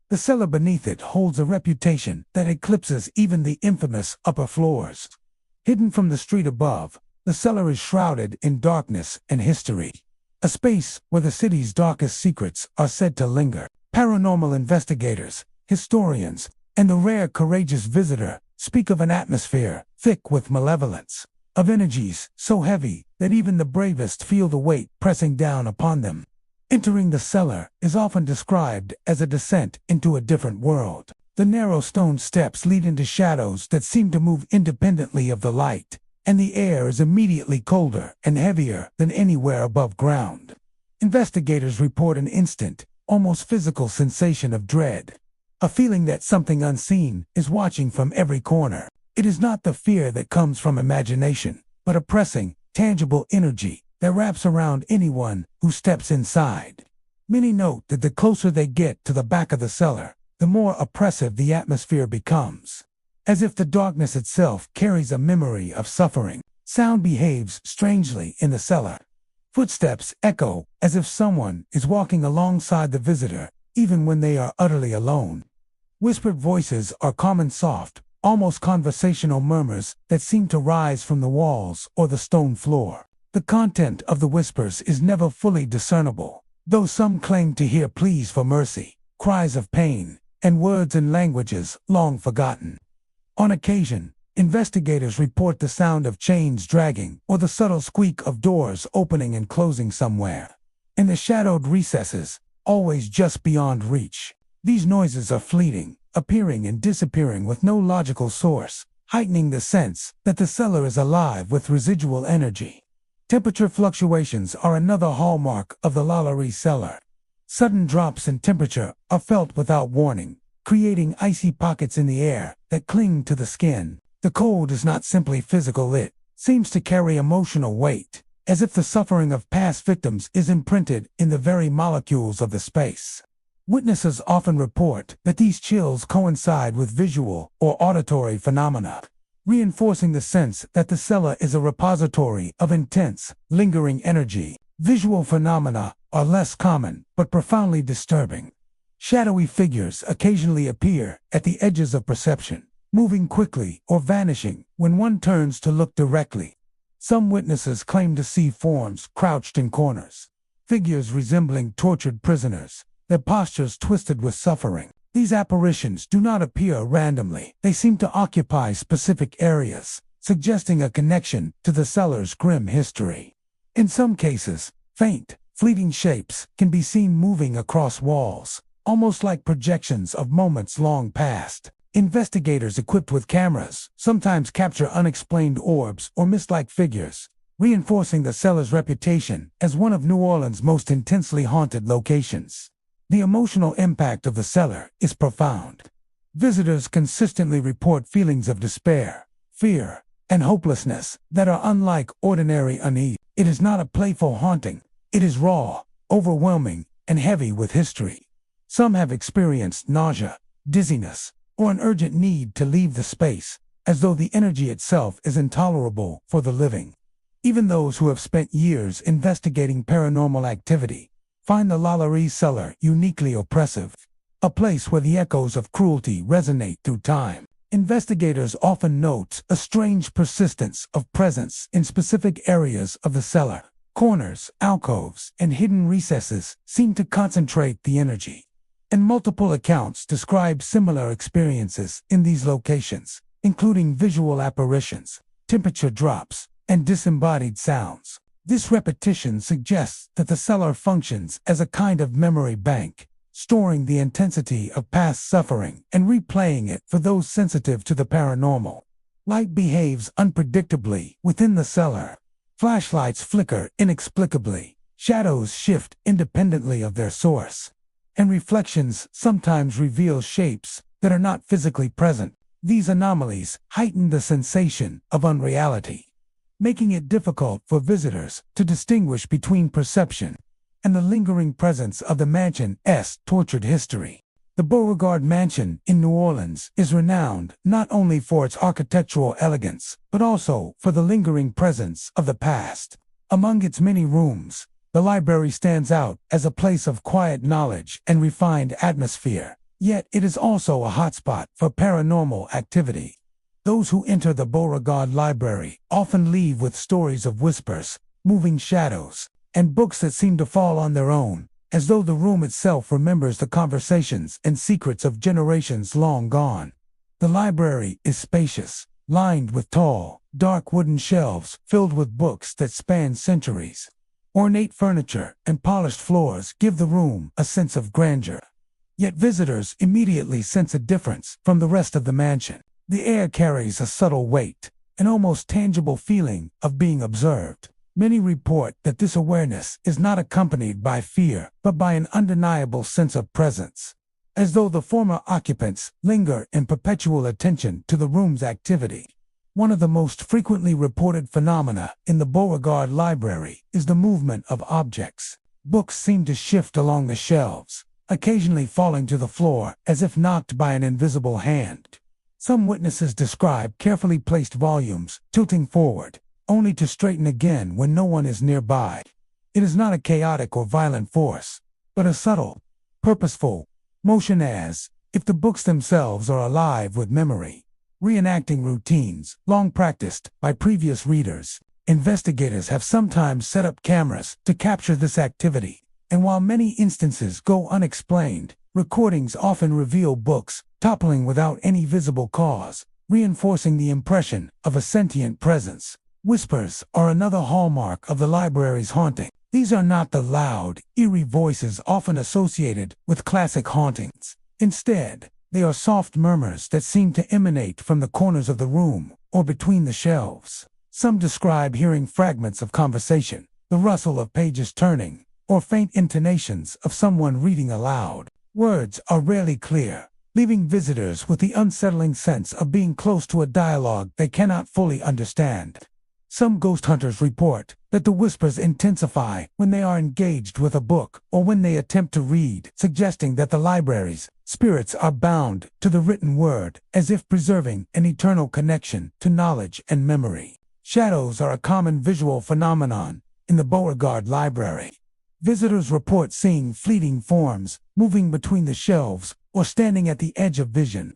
The cellar beneath it holds a reputation that eclipses even the infamous upper floors. Hidden from the street above, The cellar is shrouded in darkness and history, a space where the city's darkest secrets are said to linger. Paranormal investigators, historians, and the rare courageous visitor speak of an atmosphere thick with malevolence, of energies so heavy that even the bravest feel the weight pressing down upon them. Entering the cellar is often described as a descent into a different world. The narrow stone steps lead into shadows that seem to move independently of the light, and the air is immediately colder and heavier than anywhere above ground. Investigators report an instant, almost physical sensation of dread, a feeling that something unseen is watching from every corner. It is not the fear that comes from imagination, but a pressing, tangible energy that wraps around anyone who steps inside. Many note that the closer they get to the back of the cellar, the more oppressive the atmosphere becomes, as if the darkness itself carries a memory of suffering. Sound behaves strangely in the cellar. Footsteps echo as if someone is walking alongside the visitor, even when they are utterly alone. Whispered voices are common, soft, almost conversational murmurs that seem to rise from the walls or the stone floor. The content of the whispers is never fully discernible, though some claim to hear pleas for mercy, cries of pain, and words in languages long forgotten. On occasion, investigators report the sound of chains dragging or the subtle squeak of doors opening and closing somewhere. In the shadowed recesses, always just beyond reach, these noises are fleeting, appearing and disappearing with no logical source, heightening the sense that the cellar is alive with residual energy. Temperature fluctuations are another hallmark of the LaLaurie cellar. Sudden drops in temperature are felt without warning, creating icy pockets in the air that cling to the skin. The cold is not simply physical, it seems to carry emotional weight, as if the suffering of past victims is imprinted in the very molecules of the space. Witnesses often report that these chills coincide with visual or auditory phenomena, reinforcing the sense that the cellar is a repository of intense, lingering energy. Visual phenomena are less common but profoundly disturbing. Shadowy figures occasionally appear at the edges of perception, moving quickly or vanishing when one turns to look directly. Some witnesses claim to see forms crouched in corners, figures resembling tortured prisoners, their postures twisted with suffering. These apparitions do not appear randomly. They seem to occupy specific areas, suggesting a connection to the cellar's grim history. In some cases, faint, fleeting shapes can be seen moving across walls, almost like projections of moments long past. Investigators equipped with cameras sometimes capture unexplained orbs or mist-like figures, reinforcing the cellar's reputation as one of New Orleans' most intensely haunted locations. The emotional impact of the cellar is profound. Visitors consistently report feelings of despair, fear, and hopelessness that are unlike ordinary unease. It is not a playful haunting. It is raw, overwhelming, and heavy with history. Some have experienced nausea, dizziness, or an urgent need to leave the space, as though the energy itself is intolerable for the living. Even those who have spent years investigating paranormal activity find the LaLaurie cellar uniquely oppressive, a place where the echoes of cruelty resonate through time. Investigators often note a strange persistence of presence in specific areas of the cellar. Corners, alcoves, and hidden recesses seem to concentrate the energy, and multiple accounts describe similar experiences in these locations, including visual apparitions, temperature drops, and disembodied sounds. This repetition suggests that the cellar functions as a kind of memory bank, storing the intensity of past suffering and replaying it for those sensitive to the paranormal. Light behaves unpredictably within the cellar. Flashlights flicker inexplicably, shadows shift independently of their source, and reflections sometimes reveal shapes that are not physically present. These anomalies heighten the sensation of unreality, making it difficult for visitors to distinguish between perception and the lingering presence of the mansion's tortured history. The Beauregard Mansion in New Orleans is renowned not only for its architectural elegance, but also for the lingering presence of the past. Among its many rooms, the library stands out as a place of quiet knowledge and refined atmosphere, yet it is also a hotspot for paranormal activity. Those who enter the Beauregard Library often leave with stories of whispers, moving shadows, and books that seem to fall on their own, as though the room itself remembers the conversations and secrets of generations long gone. The library is spacious, lined with tall, dark wooden shelves filled with books that span centuries. Ornate furniture and polished floors give the room a sense of grandeur. Yet visitors immediately sense a difference from the rest of the mansion. The air carries a subtle weight, an almost tangible feeling of being observed. Many report that this awareness is not accompanied by fear, but by an undeniable sense of presence, as though the former occupants linger in perpetual attention to the room's activity. One of the most frequently reported phenomena in the Beauregard Library is the movement of objects. Books seem to shift along the shelves, occasionally falling to the floor as if knocked by an invisible hand. Some witnesses describe carefully placed volumes tilting forward, only to straighten again when no one is nearby. It is not a chaotic or violent force, but a subtle, purposeful motion as if the books themselves are alive with memory, reenacting routines long practiced by previous readers. Investigators have sometimes set up cameras to capture this activity, and while many instances go unexplained, recordings often reveal books toppling without any visible cause, reinforcing the impression of a sentient presence. Whispers are another hallmark of the library's haunting. These are not the loud, eerie voices often associated with classic hauntings. Instead, they are soft murmurs that seem to emanate from the corners of the room or between the shelves. Some describe hearing fragments of conversation, the rustle of pages turning, or faint intonations of someone reading aloud. Words are rarely clear, leaving visitors with the unsettling sense of being close to a dialogue they cannot fully understand. Some ghost hunters report that the whispers intensify when they are engaged with a book or when they attempt to read, suggesting that the library's spirits are bound to the written word, as if preserving an eternal connection to knowledge and memory. Shadows are a common visual phenomenon in the Beauregard Library. Visitors report seeing fleeting forms moving between the shelves or standing at the edge of vision.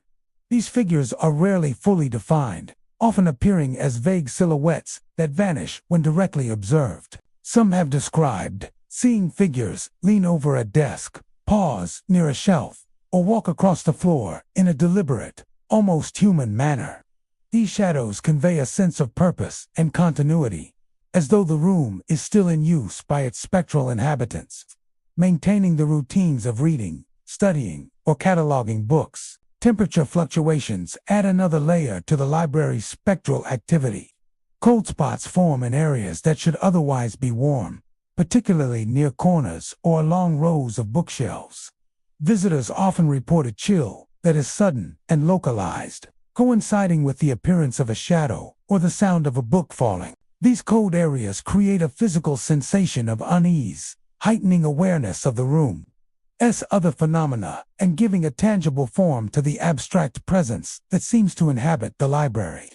These figures are rarely fully defined, often appearing as vague silhouettes that vanish when directly observed. Some have described seeing figures lean over a desk, pause near a shelf, or walk across the floor in a deliberate, almost human manner. These shadows convey a sense of purpose and continuity, as though the room is still in use by its spectral inhabitants, maintaining the routines of reading, studying, or cataloging books. Temperature fluctuations add another layer to the library's spectral activity. Cold spots form in areas that should otherwise be warm, particularly near corners or along rows of bookshelves. Visitors often report a chill that is sudden and localized, coinciding with the appearance of a shadow or the sound of a book falling. These cold areas create a physical sensation of unease, heightening awareness of the room's other phenomena and giving a tangible form to the abstract presence that seems to inhabit the library.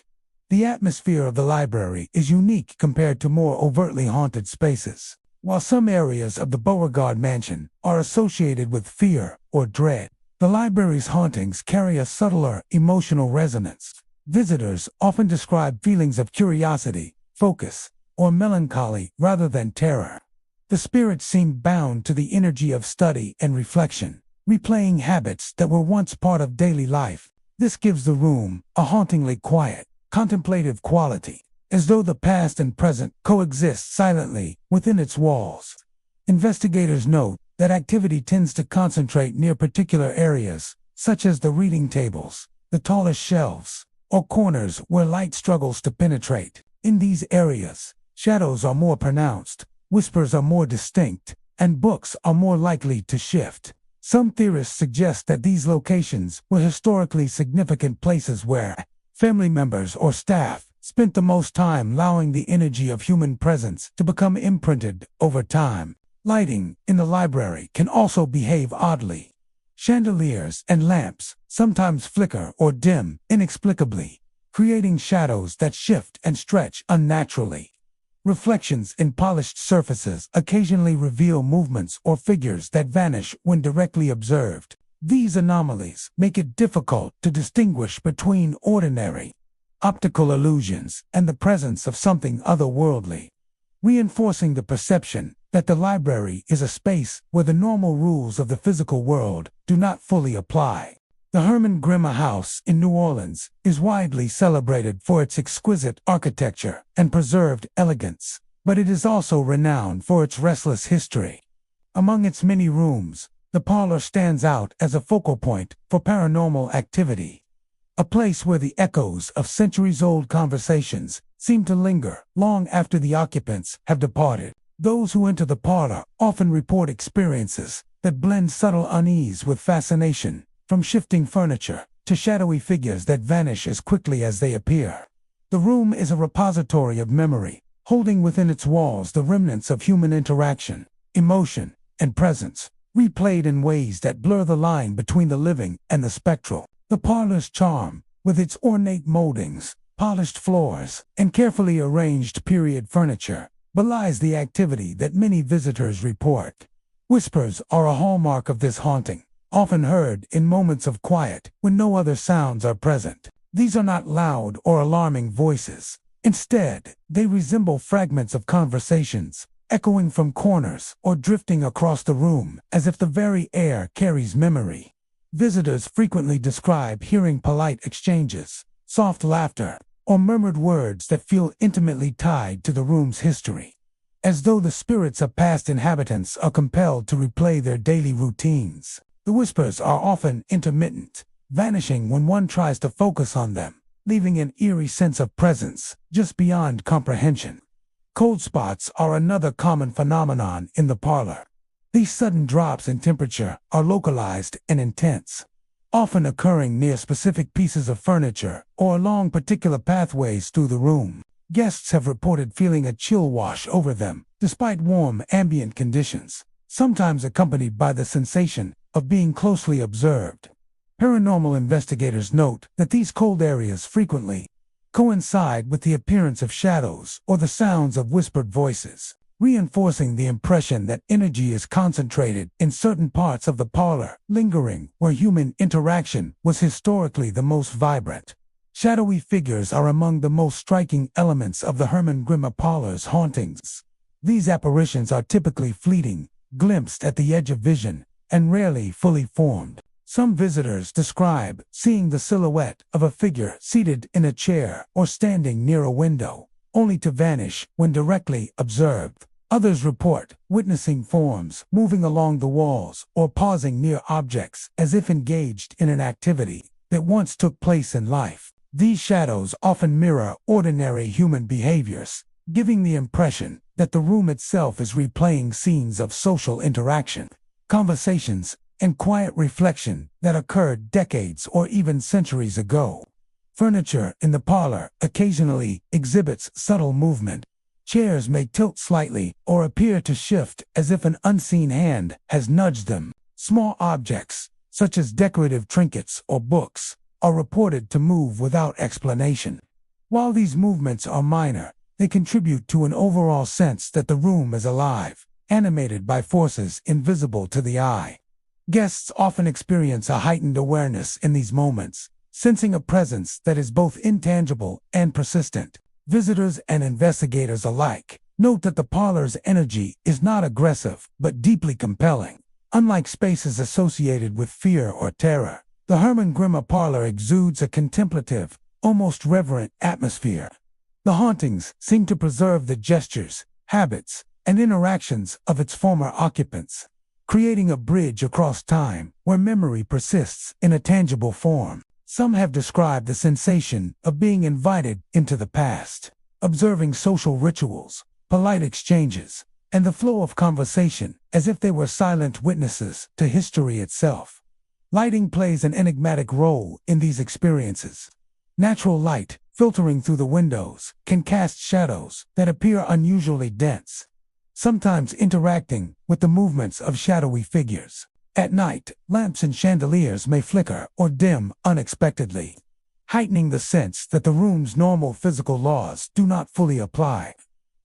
The atmosphere of the library is unique compared to more overtly haunted spaces. While some areas of the Beauregard Mansion are associated with fear or dread, the library's hauntings carry a subtler emotional resonance. Visitors often describe feelings of curiosity, focus, or melancholy rather than terror. The spirits seem bound to the energy of study and reflection, replaying habits that were once part of daily life. This gives the room a hauntingly quiet, contemplative quality, as though the past and present coexist silently within its walls. Investigators note that activity tends to concentrate near particular areas, such as the reading tables, the tallest shelves, or corners where light struggles to penetrate. In these areas, shadows are more pronounced, whispers are more distinct, and books are more likely to shift. Some theorists suggest that these locations were historically significant places where family members or staff spent the most time, allowing the energy of human presence to become imprinted over time. Lighting in the library can also behave oddly. Chandeliers and lamps sometimes flicker or dim inexplicably, creating shadows that shift and stretch unnaturally. Reflections in polished surfaces occasionally reveal movements or figures that vanish when directly observed. These anomalies make it difficult to distinguish between ordinary optical illusions, and the presence of something otherworldly, reinforcing the perception that the library is a space where the normal rules of the physical world do not fully apply. The Herman Grimm House in New Orleans is widely celebrated for its exquisite architecture and preserved elegance, but it is also renowned for its restless history. Among its many rooms, the parlor stands out as a focal point for paranormal activity, a place where the echoes of centuries-old conversations seem to linger long after the occupants have departed. Those who enter the parlor often report experiences that blend subtle unease with fascination, from shifting furniture to shadowy figures that vanish as quickly as they appear. The room is a repository of memory, holding within its walls the remnants of human interaction, emotion, and presence, replayed in ways that blur the line between the living and the spectral. The parlor's charm, with its ornate moldings, polished floors, and carefully arranged period furniture, belies the activity that many visitors report. Whispers are a hallmark of this haunting, often heard in moments of quiet when no other sounds are present. These are not loud or alarming voices. Instead, they resemble fragments of conversations, echoing from corners or drifting across the room as if the very air carries memory. Visitors frequently describe hearing polite exchanges, soft laughter, or murmured words that feel intimately tied to the room's history, as though the spirits of past inhabitants are compelled to replay their daily routines. The whispers are often intermittent, vanishing when one tries to focus on them, leaving an eerie sense of presence just beyond comprehension. Cold spots are another common phenomenon in the parlor. These sudden drops in temperature are localized and intense, often occurring near specific pieces of furniture or along particular pathways through the room. Guests have reported feeling a chill wash over them, despite warm ambient conditions, sometimes accompanied by the sensation of being closely observed. Paranormal investigators note that these cold areas frequently coincide with the appearance of shadows or the sounds of whispered voices, reinforcing the impression that energy is concentrated in certain parts of the parlor, lingering where human interaction was historically the most vibrant. Shadowy figures are among the most striking elements of the Herman Grimm parlor's hauntings. These apparitions are typically fleeting, glimpsed at the edge of vision, and rarely fully formed. Some visitors describe seeing the silhouette of a figure seated in a chair or standing near a window, only to vanish when directly observed. Others report witnessing forms moving along the walls or pausing near objects as if engaged in an activity that once took place in life. These shadows often mirror ordinary human behaviors, giving the impression that the room itself is replaying scenes of social interaction, conversations, and quiet reflection that occurred decades or even centuries ago. Furniture in the parlor occasionally exhibits subtle movement. Chairs may tilt slightly or appear to shift as if an unseen hand has nudged them. Small objects, such as decorative trinkets or books, are reported to move without explanation. While these movements are minor, they contribute to an overall sense that the room is alive, animated by forces invisible to the eye. Guests often experience a heightened awareness in these moments, sensing a presence that is both intangible and persistent. Visitors and investigators alike note that the parlor's energy is not aggressive but deeply compelling. Unlike spaces associated with fear or terror, the Herman Grimm parlor exudes a contemplative, almost reverent atmosphere. The hauntings seem to preserve the gestures, habits, and interactions of its former occupants, creating a bridge across time where memory persists in a tangible form. Some have described the sensation of being invited into the past, observing social rituals, polite exchanges, and the flow of conversation as if they were silent witnesses to history itself. Lighting plays an enigmatic role in these experiences. Natural light, filtering through the windows, can cast shadows that appear unusually dense, sometimes interacting with the movements of shadowy figures. At night, lamps and chandeliers may flicker or dim unexpectedly, heightening the sense that the room's normal physical laws do not fully apply.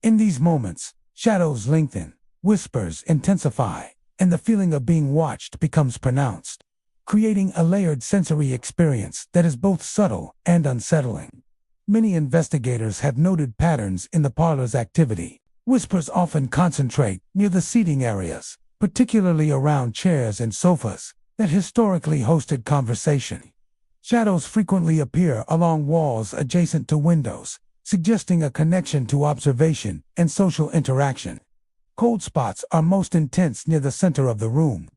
In these moments, shadows lengthen, whispers intensify, and the feeling of being watched becomes pronounced, creating a layered sensory experience that is both subtle and unsettling. Many investigators have noted patterns in the parlor's activity. Whispers often concentrate near the seating areas, particularly around chairs and sofas that historically hosted conversation. Shadows frequently appear along walls adjacent to windows, suggesting a connection to observation and social interaction. Cold spots are most intense near the center of the room,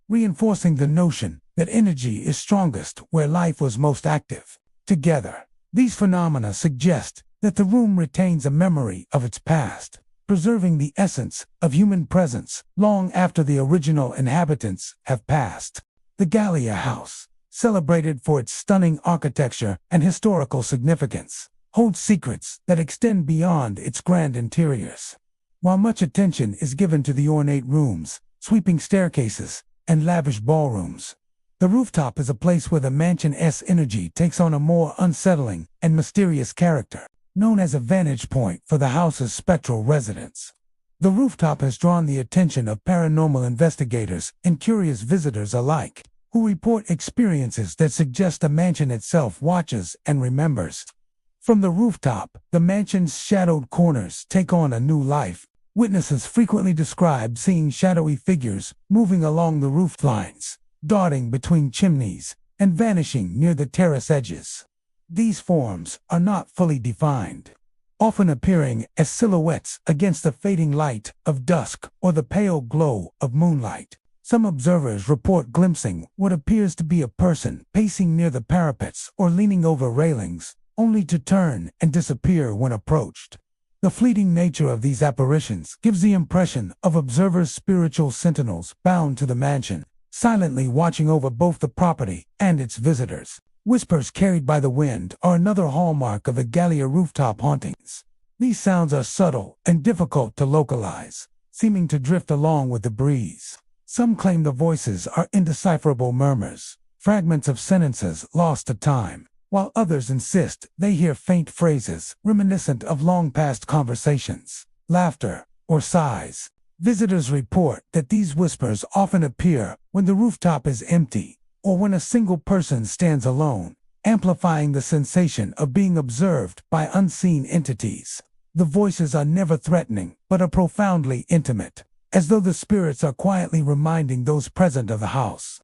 reinforcing the notion that energy is strongest where life was most active. Together, these phenomena suggest that the room retains a memory of its past, preserving the essence of human presence long after the original inhabitants have passed. The Gallia House, celebrated for its stunning architecture and historical significance, holds secrets that extend beyond its grand interiors. While much attention is given to the ornate rooms, sweeping staircases, and lavish ballrooms, the rooftop is a place where the mansion's energy takes on a more unsettling and mysterious character, known as a vantage point for the house's spectral residents. The rooftop has drawn the attention of paranormal investigators and curious visitors alike, who report experiences that suggest the mansion itself watches and remembers. From the rooftop, the mansion's shadowed corners take on a new life. Witnesses frequently describe seeing shadowy figures moving along the roof lines, darting between chimneys, and vanishing near the terrace edges. These forms are not fully defined, often appearing as silhouettes against the fading light of dusk or the pale glow of moonlight. Some observers report glimpsing what appears to be a person pacing near the parapets or leaning over railings, only to turn and disappear when approached. The fleeting nature of these apparitions gives the impression of observers' spiritual sentinels bound to the mansion, silently watching over both the property and its visitors. Whispers carried by the wind are another hallmark of the Gallia rooftop hauntings. These sounds are subtle and difficult to localize, seeming to drift along with the breeze. Some claim the voices are indecipherable murmurs, fragments of sentences lost to time, while others insist they hear faint phrases reminiscent of long-past conversations, laughter, or sighs. Visitors report that these whispers often appear when the rooftop is empty or when a single person stands alone, amplifying the sensation of being observed by unseen entities. The voices are never threatening, but are profoundly intimate, as though the spirits are quietly reminding those present of the house's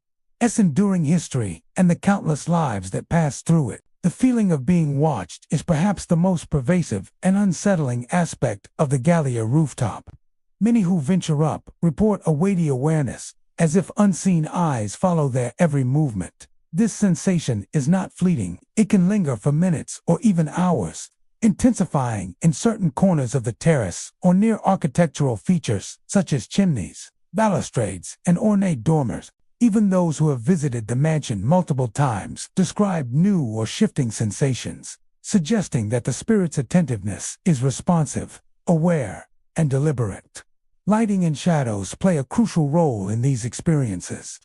enduring history and the countless lives that passed through it. The feeling of being watched is perhaps the most pervasive and unsettling aspect of the Gallia rooftop. Many who venture up report a weighty awareness, as if unseen eyes follow their every movement. This sensation is not fleeting. It can linger for minutes or even hours, intensifying in certain corners of the terrace or near architectural features such as chimneys, balustrades, and ornate dormers. Even those who have visited the mansion multiple times describe new or shifting sensations, suggesting that the spirit's attentiveness is responsive, aware, and deliberate. Lighting and shadows play a crucial role in these experiences.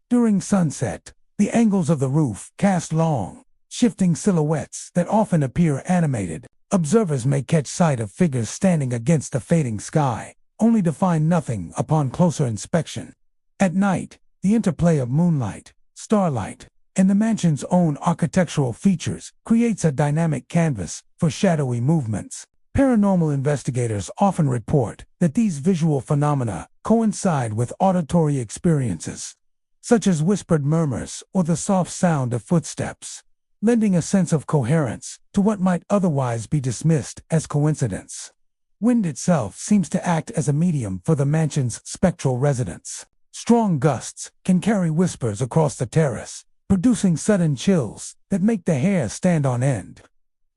During sunset, the angles of the roof cast long, shifting silhouettes that often appear animated. Observers may catch sight of figures standing against the fading sky, only to find nothing upon closer inspection. At night, the interplay of moonlight, starlight, and the mansion's own architectural features creates a dynamic canvas for shadowy movements. Paranormal investigators often report that these visual phenomena coincide with auditory experiences, such as whispered murmurs or the soft sound of footsteps, lending a sense of coherence to what might otherwise be dismissed as coincidence. Wind itself seems to act as a medium for the mansion's spectral residents. Strong gusts can carry whispers across the terrace, producing sudden chills that make the hair stand on end.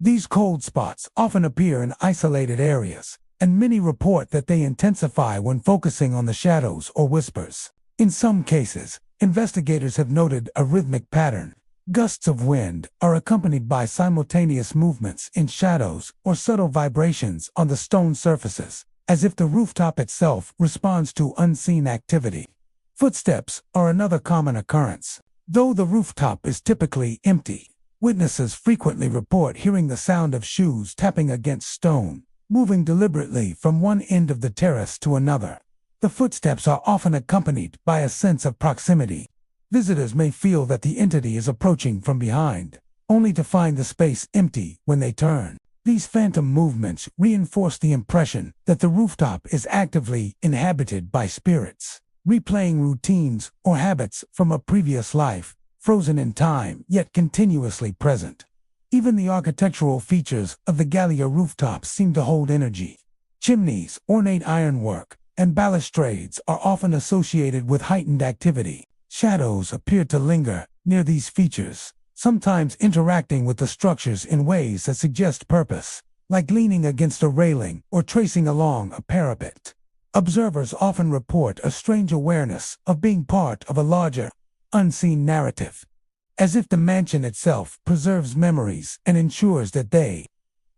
These cold spots often appear in isolated areas, and many report that they intensify when focusing on the shadows or whispers. In some cases, investigators have noted a rhythmic pattern. Gusts of wind are accompanied by simultaneous movements in shadows or subtle vibrations on the stone surfaces, as if the rooftop itself responds to unseen activity. Footsteps are another common occurrence. Though the rooftop is typically empty, witnesses frequently report hearing the sound of shoes tapping against stone, moving deliberately from one end of the terrace to another. The footsteps are often accompanied by a sense of proximity. Visitors may feel that the entity is approaching from behind, only to find the space empty when they turn. These phantom movements reinforce the impression that the rooftop is actively inhabited by spirits, replaying routines or habits from a previous life, frozen in time yet continuously present. Even the architectural features of the Gallia rooftops seem to hold energy. Chimneys, ornate ironwork, and balustrades are often associated with heightened activity. Shadows appear to linger near these features, sometimes interacting with the structures in ways that suggest purpose, like leaning against a railing or tracing along a parapet. Observers often report a strange awareness of being part of a larger, unseen narrative, as if the mansion itself preserves memories and ensures that they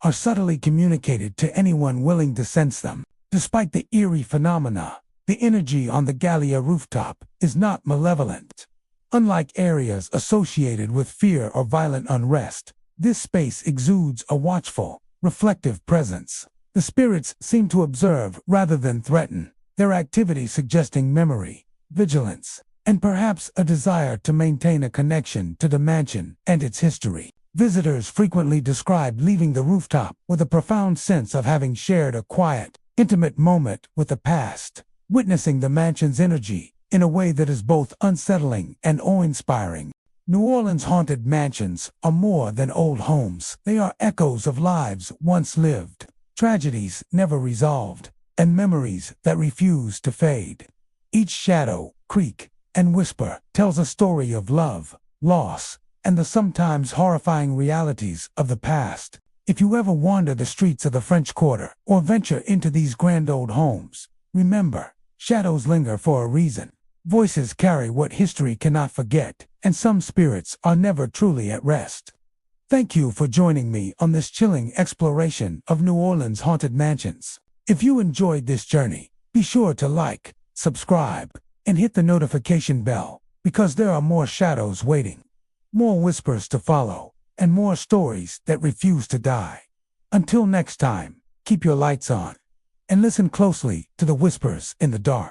are subtly communicated to anyone willing to sense them. Despite the eerie phenomena, the energy on the Gallia rooftop is not malevolent. Unlike areas associated with fear or violent unrest, this space exudes a watchful, reflective presence. The spirits seem to observe rather than threaten, their activity suggesting memory, vigilance, and perhaps a desire to maintain a connection to the mansion and its history. Visitors frequently describe leaving the rooftop with a profound sense of having shared a quiet, intimate moment with the past, witnessing the mansion's energy in a way that is both unsettling and awe-inspiring. New Orleans' haunted mansions are more than old homes. They are echoes of lives once lived, tragedies never resolved, and memories that refuse to fade. Each shadow, creak, and whisper tells a story of love, loss, and the sometimes horrifying realities of the past. If you ever wander the streets of the French Quarter or venture into these grand old homes, remember, shadows linger for a reason. Voices carry what history cannot forget, and some spirits are never truly at rest. Thank you for joining me on this chilling exploration of New Orleans' haunted mansions. If you enjoyed this journey, be sure to like, subscribe, and hit the notification bell, because there are more shadows waiting, more whispers to follow, and more stories that refuse to die. Until next time, keep your lights on, and listen closely to the whispers in the dark.